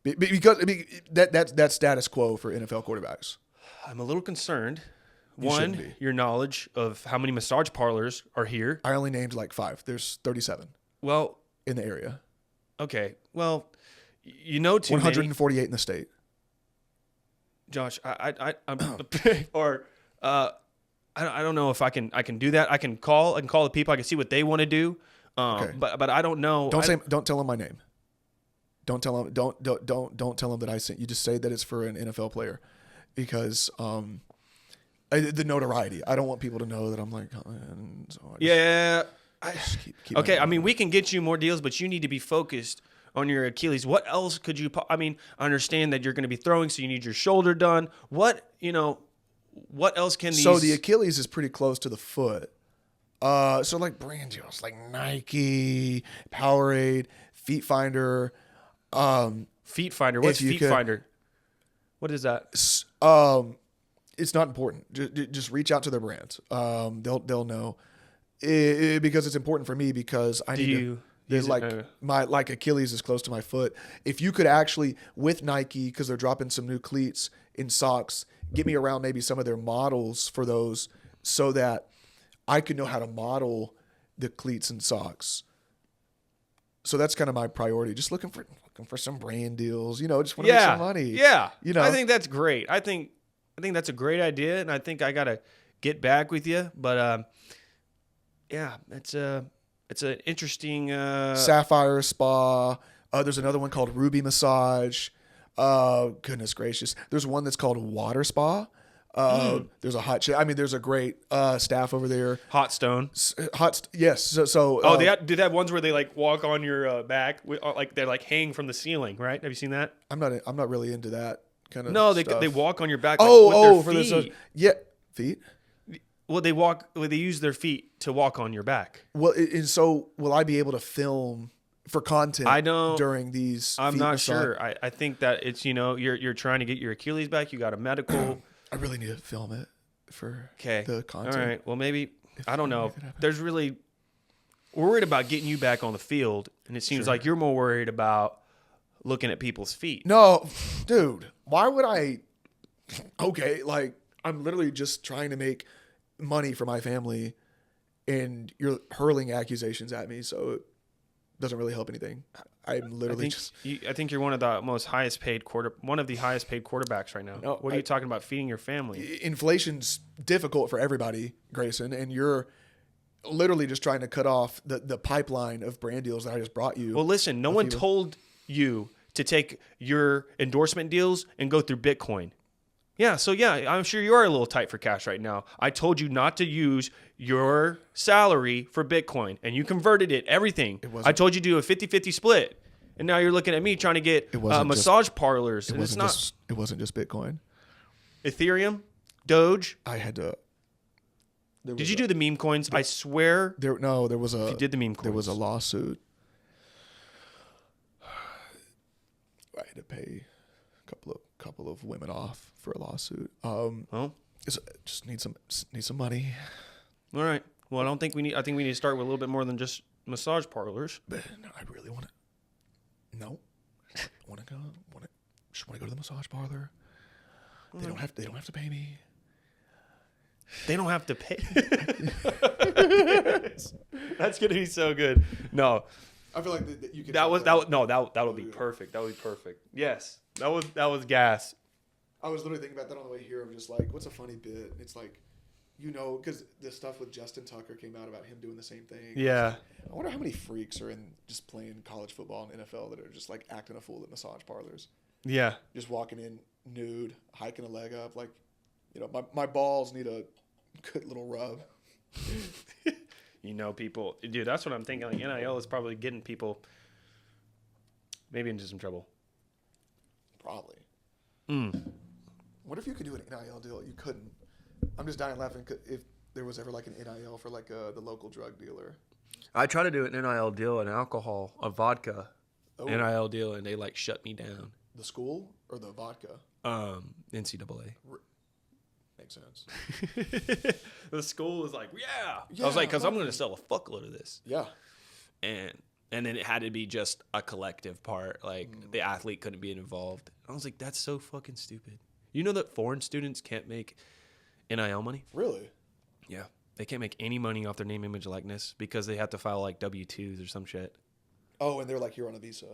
B: Because that's status quo for NFL quarterbacks.
A: I'm a little concerned. One, your knowledge of how many massage parlors are here.
B: I only named like 5. There's 37.
A: Well,
B: in the area.
A: Okay. Well, you know, too
B: 148
A: many.
B: In the state.
A: Josh, I'm or I don't know if I can do that. I can call the people. I can see what they want to do. Okay. But I don't know.
B: Don't tell them my name. Don't tell them. Don't tell them that I sent. You just say that it's for an NFL player, because the notoriety. I don't want people to know that I'm like. Keep
A: okay. I mean, we can get you more deals, but you need to be focused on your Achilles. What else could you? I mean, I understand that you're going to be throwing, so you need your shoulder done. What else can these?
B: So the Achilles is pretty close to the foot. So like brand deals like Nike, Powerade, Feet Finder.
A: Feet Finder. What's Feet Finder? What is that?
B: It's not important. Just reach out to their brands. They'll know. Because it's important for me because I need to. My Achilles is close to my foot. If you could actually with Nike, because they're dropping some new cleats in socks, get me around maybe some of their models for those, so that I could know how to model the cleats and socks. So that's kind of my priority. Just looking for some brand deals. Just want to make some money.
A: Yeah. I think that's great. I think that's a great idea, and I think I gotta get back with you. But yeah, it's an interesting
B: Sapphire Spa. There's another one called Ruby Massage. Goodness gracious. There's one that's called Water Spa. There's a hot chick. I mean, there's a great staff over there.
A: Hot Stone.
B: Yes. So
A: they have ones where they like walk on your back, like they're like hang from the ceiling, right? Have you seen that?
B: I'm not really into that kind of.
A: No,
B: stuff.
A: they walk on your back. With their feet.
B: Feet.
A: Well, they use their feet to walk on your back.
B: Well, and so will I be able to film for content?
A: I don't
B: during these.
A: I'm not sure. I think that it's you're trying to get your Achilles back. You got a medical.
B: I really need to film it for the content.
A: All right. Well, maybe I don't know. We're worried about getting you back on the field, and it seems like you're more worried about looking at people's feet.
B: No, dude. Why would I? Okay, like I'm literally just trying to make money for my family, and you're hurling accusations at me, so it doesn't really help anything. I'm literally
A: I think you're one of the highest paid quarterbacks right now.
B: No,
A: what are you talking about? Feeding your family?
B: Inflation's difficult for everybody, Grayson, and you're literally just trying to cut off the pipeline of brand deals that I just brought you.
A: Well, listen, no one told you to take your endorsement deals and go through Bitcoin. Yeah, so I'm sure you are a little tight for cash right now. I told you not to use your salary for Bitcoin, and you converted everything. I told you to do a 50-50 split, and now you're looking at me trying to get massage parlors.
B: It wasn't just Bitcoin.
A: Ethereum, Doge.
B: I had to.
A: Did you do the meme coins? I swear.
B: There was a.
A: If you did the meme coins.
B: There was a lawsuit. I had to pay a couple of women off for a lawsuit. Just need some money.
A: All right. Well, I think we need to start with a little bit more than just massage parlors.
B: But I really want to. No, just want to go to the massage parlor. They don't have to pay me.
A: They don't have to pay. That's gonna be so good. No,
B: I feel like you could.
A: That would be perfect. That would be perfect. Yes, that was gas.
B: I was literally thinking about that on the way here. I'm just like, what's a funny bit? It's like, because the stuff with Justin Tucker came out about him doing the same thing.
A: Yeah.
B: I wonder how many freaks are in just playing college football and NFL that are just like acting a fool at massage parlors.
A: Yeah.
B: Just walking in nude, hiking a leg up. Like, my balls need a good little rub.
A: People, dude, that's what I'm thinking. Like, NIL is probably getting people maybe into some trouble.
B: Probably. What if you could do an NIL deal? You couldn't. I'm just dying laughing if there was ever like an NIL for like the local drug dealer.
A: I tried to do an NIL deal, an alcohol, a vodka
B: Oh.
A: NIL deal, and they like shut me down.
B: The school or the vodka?
A: NCAA.
B: Makes sense.
A: The school was like, yeah. I was like, because I'm going to sell a fuckload of this.
B: Yeah.
A: And then it had to be just a collective part. Like the athlete couldn't be involved. I was like, that's so fucking stupid. You know that foreign students can't make NIL money?
B: Really?
A: Yeah. They can't make any money off their name, image, likeness because they have to file like W-2s or some shit.
B: Oh, and they're like, you're on a visa.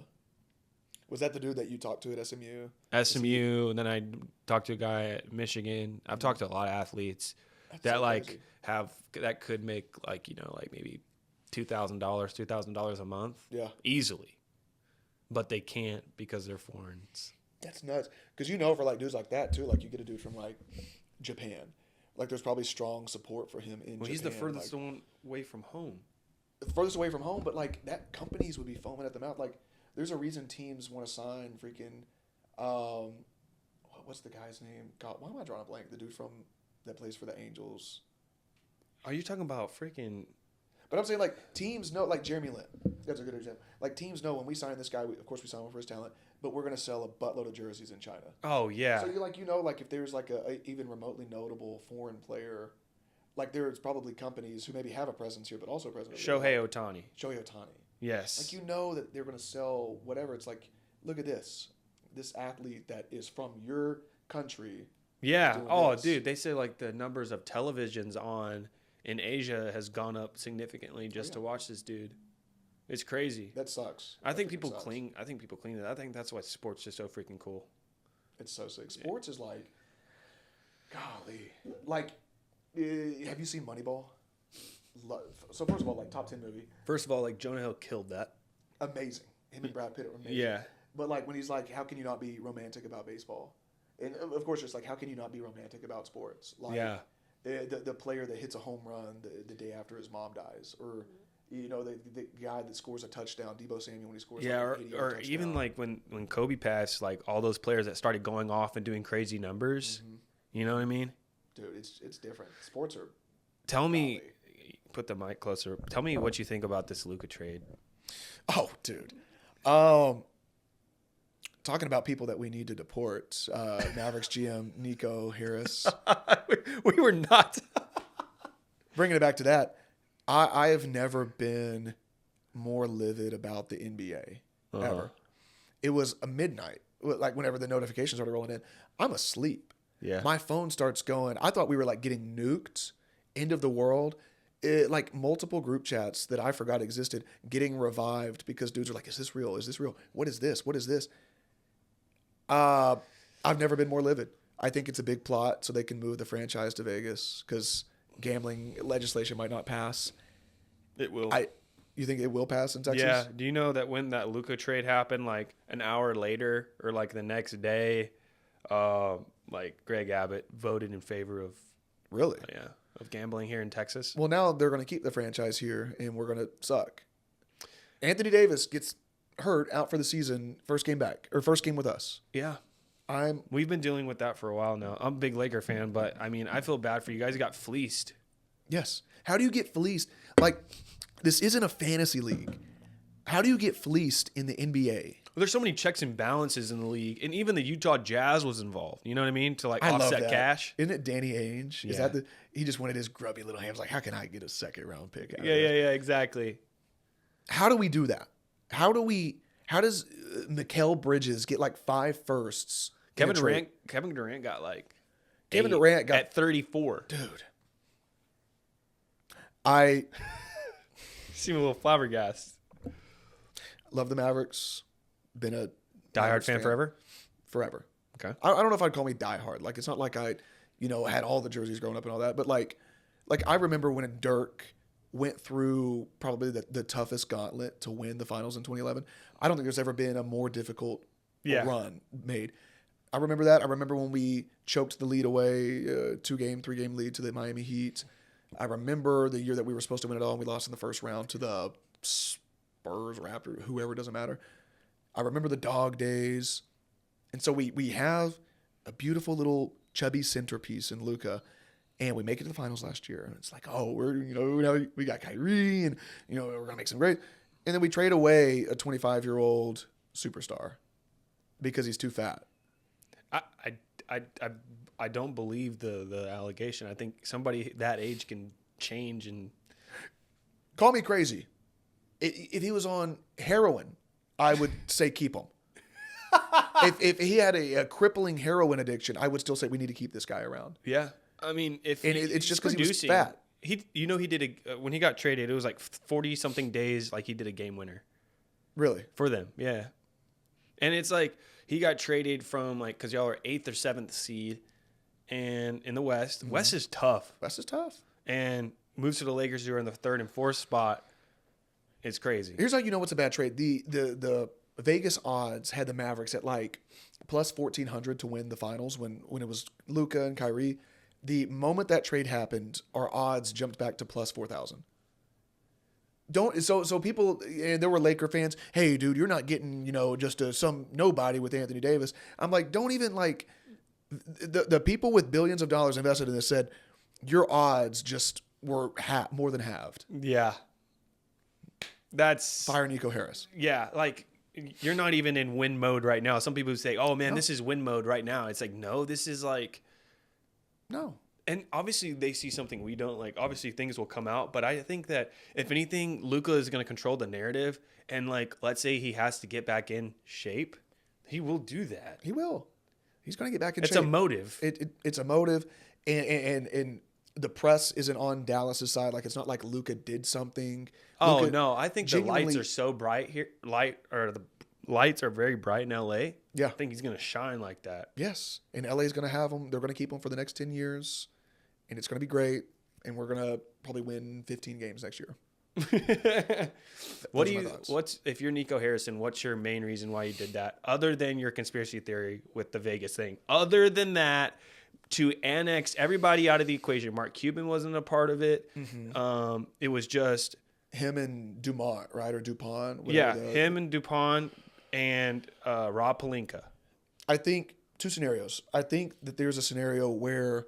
B: Was that the dude that you talked to at SMU?
A: SMU, and then I talked to a guy at Michigan. I've talked to a lot of athletes that
B: so
A: like
B: crazy.
A: that could make like, like maybe $2,000 a month.
B: Yeah.
A: Easily. But they can't because they're foreigners.
B: That's nuts. Because for like dudes like that too, like you get a dude from like Japan. Like there's probably strong support for him in Japan.
A: He's the furthest
B: like,
A: one away from home.
B: furthest away from home, but like that companies would be foaming at the mouth. Like there's a reason teams want to sign freaking what's the guy's name? God, why am I drawing a blank? The dude from that plays for the Angels.
A: Are you talking about freaking?
B: But I'm saying like teams know, like Jeremy Lin. That's a good example. Like teams know when we sign this guy, of course we sign him for his talent, but we're gonna sell a buttload of jerseys in China.
A: Oh yeah.
B: So you're like, like if there's like a even remotely notable foreign player, like there's probably companies who maybe have a presence here, but also a presence.
A: Shohei Ohtani.
B: Shohei Ohtani.
A: Yes.
B: Like that they're gonna sell whatever. It's like, look at this athlete that is from your country.
A: Yeah. Oh,
B: this.
A: dude, they say like the numbers of televisions on in Asia has gone up significantly just to watch this dude. It's crazy.
B: That sucks.
A: I think people cling. I think people cling to that. I think that's why sports is so freaking cool.
B: It's so sick. Sports is like, golly, like, have you seen Moneyball? So first of all, like top 10 movie.
A: First of all, like Jonah Hill killed that.
B: Amazing. Him and Brad Pitt are amazing.
A: Yeah.
B: But like when he's like, how can you not be romantic about baseball? And of course, just like, how can you not be romantic about sports? Like,
A: yeah.
B: The player that hits a home run the day after his mom dies, or the guy that scores a touchdown, Deebo Samuel, when he scores
A: or even like when Kobe passed, like all those players that started going off and doing crazy numbers. Mm-hmm. You know what I mean?
B: Dude, it's different. Sports are.
A: Tell me, put the mic closer. Tell me what you think about this Luka trade.
B: Oh, dude. Talking about people that we need to deport, Mavericks GM Nico Harris.
A: We were not.
B: Bringing it back to that, I have never been more livid about the NBA ever. It was a midnight, like whenever the notifications started rolling in. I'm asleep.
A: Yeah.
B: My phone starts going. I thought we were like getting nuked, end of the world. Like multiple group chats that I forgot existed getting revived because dudes are like, "Is this real? Is this real? What is this? What is this?" I've never been more livid. I think it's a big plot so they can move the franchise to Vegas because gambling legislation might not pass.
A: It will.
B: You think it will pass in Texas?
A: Yeah. Do you know that when that Luka trade happened, like an hour later or like the next day, like Greg Abbott voted in favor of
B: Really?
A: of gambling here in Texas.
B: Well, now they're going to keep the franchise here, and we're going to suck. Anthony Davis gets hurt out for the season, first game back, or first game with us.
A: Yeah.
B: We've
A: been dealing with that for a while now. I'm a big Laker fan, but I mean, I feel bad for you guys. You got fleeced.
B: Yes. How do you get fleeced? Like, this isn't a fantasy league. How do you get fleeced in the NBA?
A: Well, there's so many checks and balances in the league, and even the Utah Jazz was involved. You know what I mean? To like offset cash.
B: Isn't it Danny Ainge?
A: Yeah.
B: Is that he just wanted his grubby little hands? Like, how can I get a second round pick?
A: Yeah, exactly.
B: How do we do that? How does Mikal Bridges get like 5 firsts?
A: Kevin Durant got like at 34.
B: Dude. I
A: seem a little flabbergasted.
B: Love the Mavericks. Been a
A: diehard fan forever.
B: Forever.
A: Okay.
B: I don't know if I'd call me diehard. Like, it's not like I, had all the jerseys growing up and all that. But like I remember when Dirk went through probably the toughest gauntlet to win the finals in 2011. I don't think there's ever been a more difficult run made. I remember that. I remember when we choked the lead away, 2-game, 3-game lead to the Miami Heat. I remember the year that we were supposed to win it all and we lost in the first round to the Spurs, Raptors, whoever, doesn't matter. I remember the dog days. And so we have a beautiful little chubby centerpiece in Luka. And we make it to the finals last year. And it's like, oh, now we got Kyrie and, we're going to make some great. And then we trade away a 25-year-old superstar because he's too fat.
A: I don't believe the allegation. I think somebody that age can change and
B: call me crazy. If he was on heroin, I would say keep him. if he had a crippling heroin addiction, I would still say we need to keep this guy around.
A: Yeah. I mean,
B: it's just because he was fat.
A: He did when he got traded, it was like 40 something days. Like he did a game winner.
B: Really?
A: For them. Yeah. And it's like he got traded from cause y'all are 8th or 7th seed and in the West. Mm-hmm. West is tough. And moves to the Lakers who are in the 3rd and 4th spot. It's crazy.
B: Here's how you know what's a bad trade. The Vegas odds had the Mavericks at plus 1,400 to win the finals when it was Luka and Kyrie. The moment that trade happened, our odds jumped back to plus 4,000. So people, and there were Laker fans, hey dude, you're not getting, just some nobody with Anthony Davis. I'm like, don't even the people with billions of dollars invested in this said your odds just were more than halved.
A: Yeah. That's
B: fire Nico Harris.
A: Yeah. You're not even in win mode right now. Some people say, oh man, this is win mode right now. It's like, no, this is
B: no.
A: And obviously they see something we don't obviously things will come out, but I think that if anything, Luka is going to control the narrative and let's say he has to get back in shape, he will do that.
B: He will. He's going to get back in shape.
A: It's a motive.
B: It's a motive and the press isn't on Dallas's side. It's not like Luka did something.
A: Oh no, I think the lights are so bright here. The lights are very bright in LA.
B: Yeah.
A: I think he's going to shine like that.
B: Yes. And LA is going to have him. They're going to keep him for the next 10 years. And it's going to be great. And we're going to probably win 15 games next year.
A: If you're Nico Harrison, what's your main reason why you did that? Other than your conspiracy theory with the Vegas thing. Other than that, to annex everybody out of the equation. Mark Cuban wasn't a part of it. Mm-hmm. It was just
B: him and Dumont, right? Or Dupont.
A: Him and Dupont and Rob Pelinka. I
B: think 2 scenarios. I think that there's a scenario where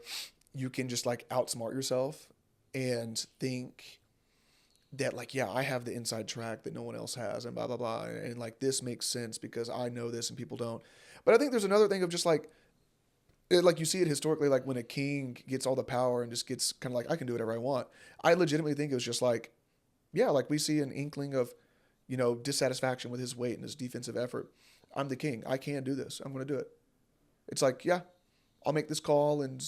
B: you can just outsmart yourself and think that I have the inside track that no one else has and blah, blah, blah. And this makes sense because I know this and people don't. But I think there's another thing of just you see it historically, when a king gets all the power and just gets kind of I can do whatever I want. I legitimately think it was just we see an inkling of, dissatisfaction with his weight and his defensive effort. I'm the king. I can do this. I'm going to do it. It's I'll make this call and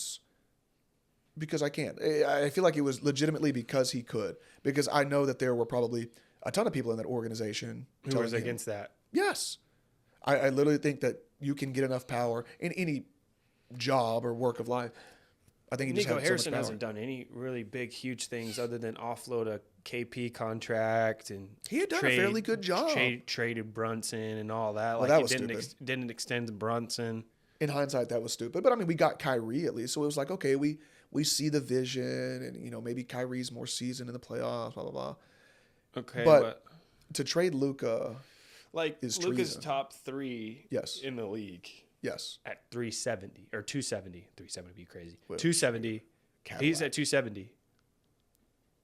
B: because I can. I feel like it was legitimately because he could. Because I know that there were probably a ton of people in that organization
A: who was against that.
B: Yes. I literally think that you can get enough power in any job or work of life. I think
A: Nico Harrison hasn't done any really big, huge things other than offload a KP contract and
B: he had done a fairly good job.
A: Traded Brunson and all that.
B: Well, that was stupid.
A: Didn't extend Brunson.
B: In hindsight, that was stupid. But I mean, we got Kyrie at least, so it was okay, we see the vision, and maybe Kyrie's more seasoned in the playoffs, blah blah blah.
A: Okay,
B: but to trade Luka, is
A: Luka's
B: treason.
A: top 3
B: Yes.
A: in the league.
B: Yes.
A: At 370 or 270. 370 would be crazy.
B: Well,
A: 270.
B: Cadillac.
A: He's at 270.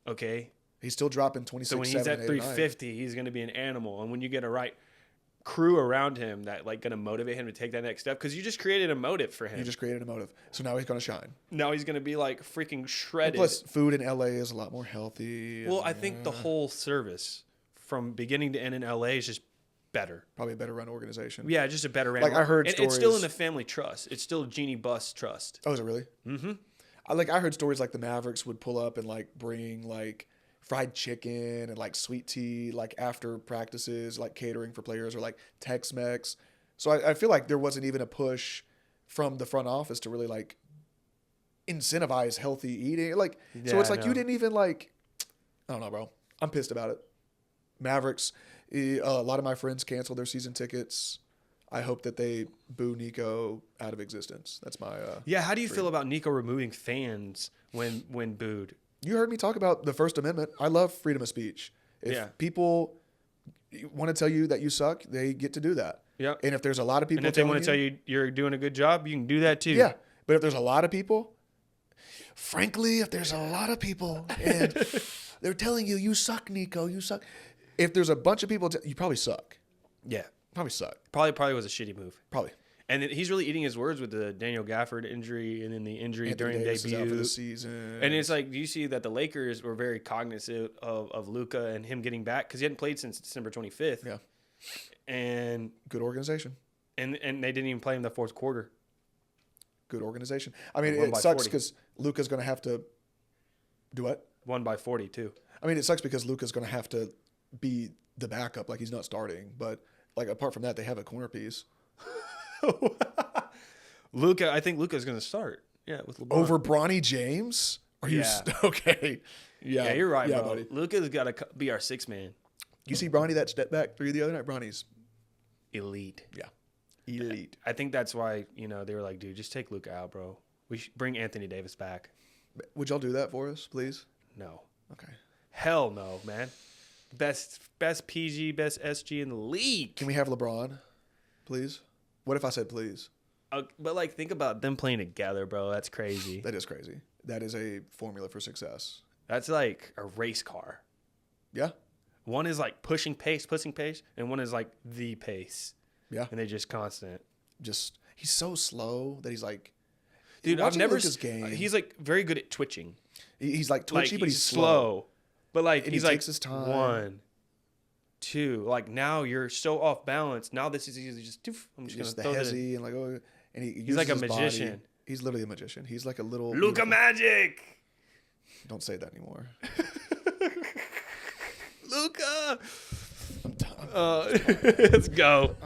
A: Okay.
B: He's still dropping 26.
A: So when he's at 350, he's going to be an animal. And when you get a right crew around him that going to motivate him to take that next step, because you just created a motive for him.
B: You just created a motive. So now he's going to shine.
A: Now he's going to be freaking shredded.
B: And plus, food in LA is a lot more healthy.
A: Well, I think the whole service from beginning to end in LA is just better.
B: Probably a better run organization.
A: Yeah, just a better run.
B: I heard stories.
A: It's still in the family trust. It's still Jeannie Buss trust.
B: Oh, is it really?
A: Mm-hmm.
B: I heard stories the Mavericks would pull up and bring fried chicken and sweet tea after practices, catering for players or Tex-Mex. So I feel there wasn't even a push from the front office to really incentivize healthy eating. So it's you didn't even I don't know, bro. I'm pissed about it. Mavericks. A lot of my friends canceled their season tickets. I hope that they boo Nico out of existence. That's my
A: yeah. How do you feel about Nico removing fans when booed?
B: You heard me talk about the First Amendment. I love freedom of speech. If people want to tell you that you suck, they get to do that.
A: Yeah.
B: And if there's a lot of people,
A: and if they want to tell you you're doing a good job, you can do that too.
B: Yeah. But if there's a lot of people, frankly, if there's a lot of people and they're telling you, you suck, Nico, you suck. If there's a bunch of people, you probably suck.
A: Yeah.
B: Probably suck.
A: Probably was a shitty move.
B: Probably.
A: And he's really eating his words with the Daniel Gafford injury and then the injury
B: Anthony
A: during
B: Davis
A: debut.
B: is out for the season.
A: And it's like, do you see that the Lakers were very cognizant of Luka and him getting back? Because he hadn't played since December 25th.
B: Yeah.
A: And
B: good organization.
A: And they didn't even play him the fourth quarter.
B: Good organization. I mean, it sucks because Luka's going to have to do what?
A: Won by 40, too.
B: I mean, it sucks because Luka's going to have to be the backup. Like, he's not starting. But, like, apart from that, they have a corner piece.
A: Luka, I think Luka's going to start. Yeah, with LeBron.
B: Over Bronny James? Are you okay?
A: Yeah, you're right, bro.
B: Buddy.
A: Luka's got to be our sixth man.
B: You see Bronny that step back three the other night? Bronny's
A: elite.
B: Yeah, elite.
A: I think that's why they were like, dude, just take Luka out, bro. We should bring Anthony Davis back.
B: Would y'all do that for us, please?
A: No.
B: Okay.
A: Hell no, man. Best PG, best SG in the league.
B: Can we have LeBron, please? What if I said please?
A: But like, think about them playing together, bro. That's crazy.
B: That is crazy. That is a formula for success.
A: That's like a race car.
B: Yeah.
A: One is like pushing pace, and one is like the pace.
B: Yeah.
A: And they're just constant.
B: He's so slow that he's like,
A: dude, I've never
B: his game.
A: He's like very good at twitching.
B: He's like twitchy,
A: like,
B: but he's slow.
A: But like
B: and
A: he's
B: he
A: like
B: takes his time.
A: 1, 2. Like now you're so off balance. Now this is easy. Just I'm just
B: the
A: gonna throw
B: hezzy and like and
A: he's like a magician.
B: Body. He's literally a magician. He's like a little
A: Luka Magic.
B: Don't say that anymore.
A: Luka.
B: I'm done.
A: Let's go.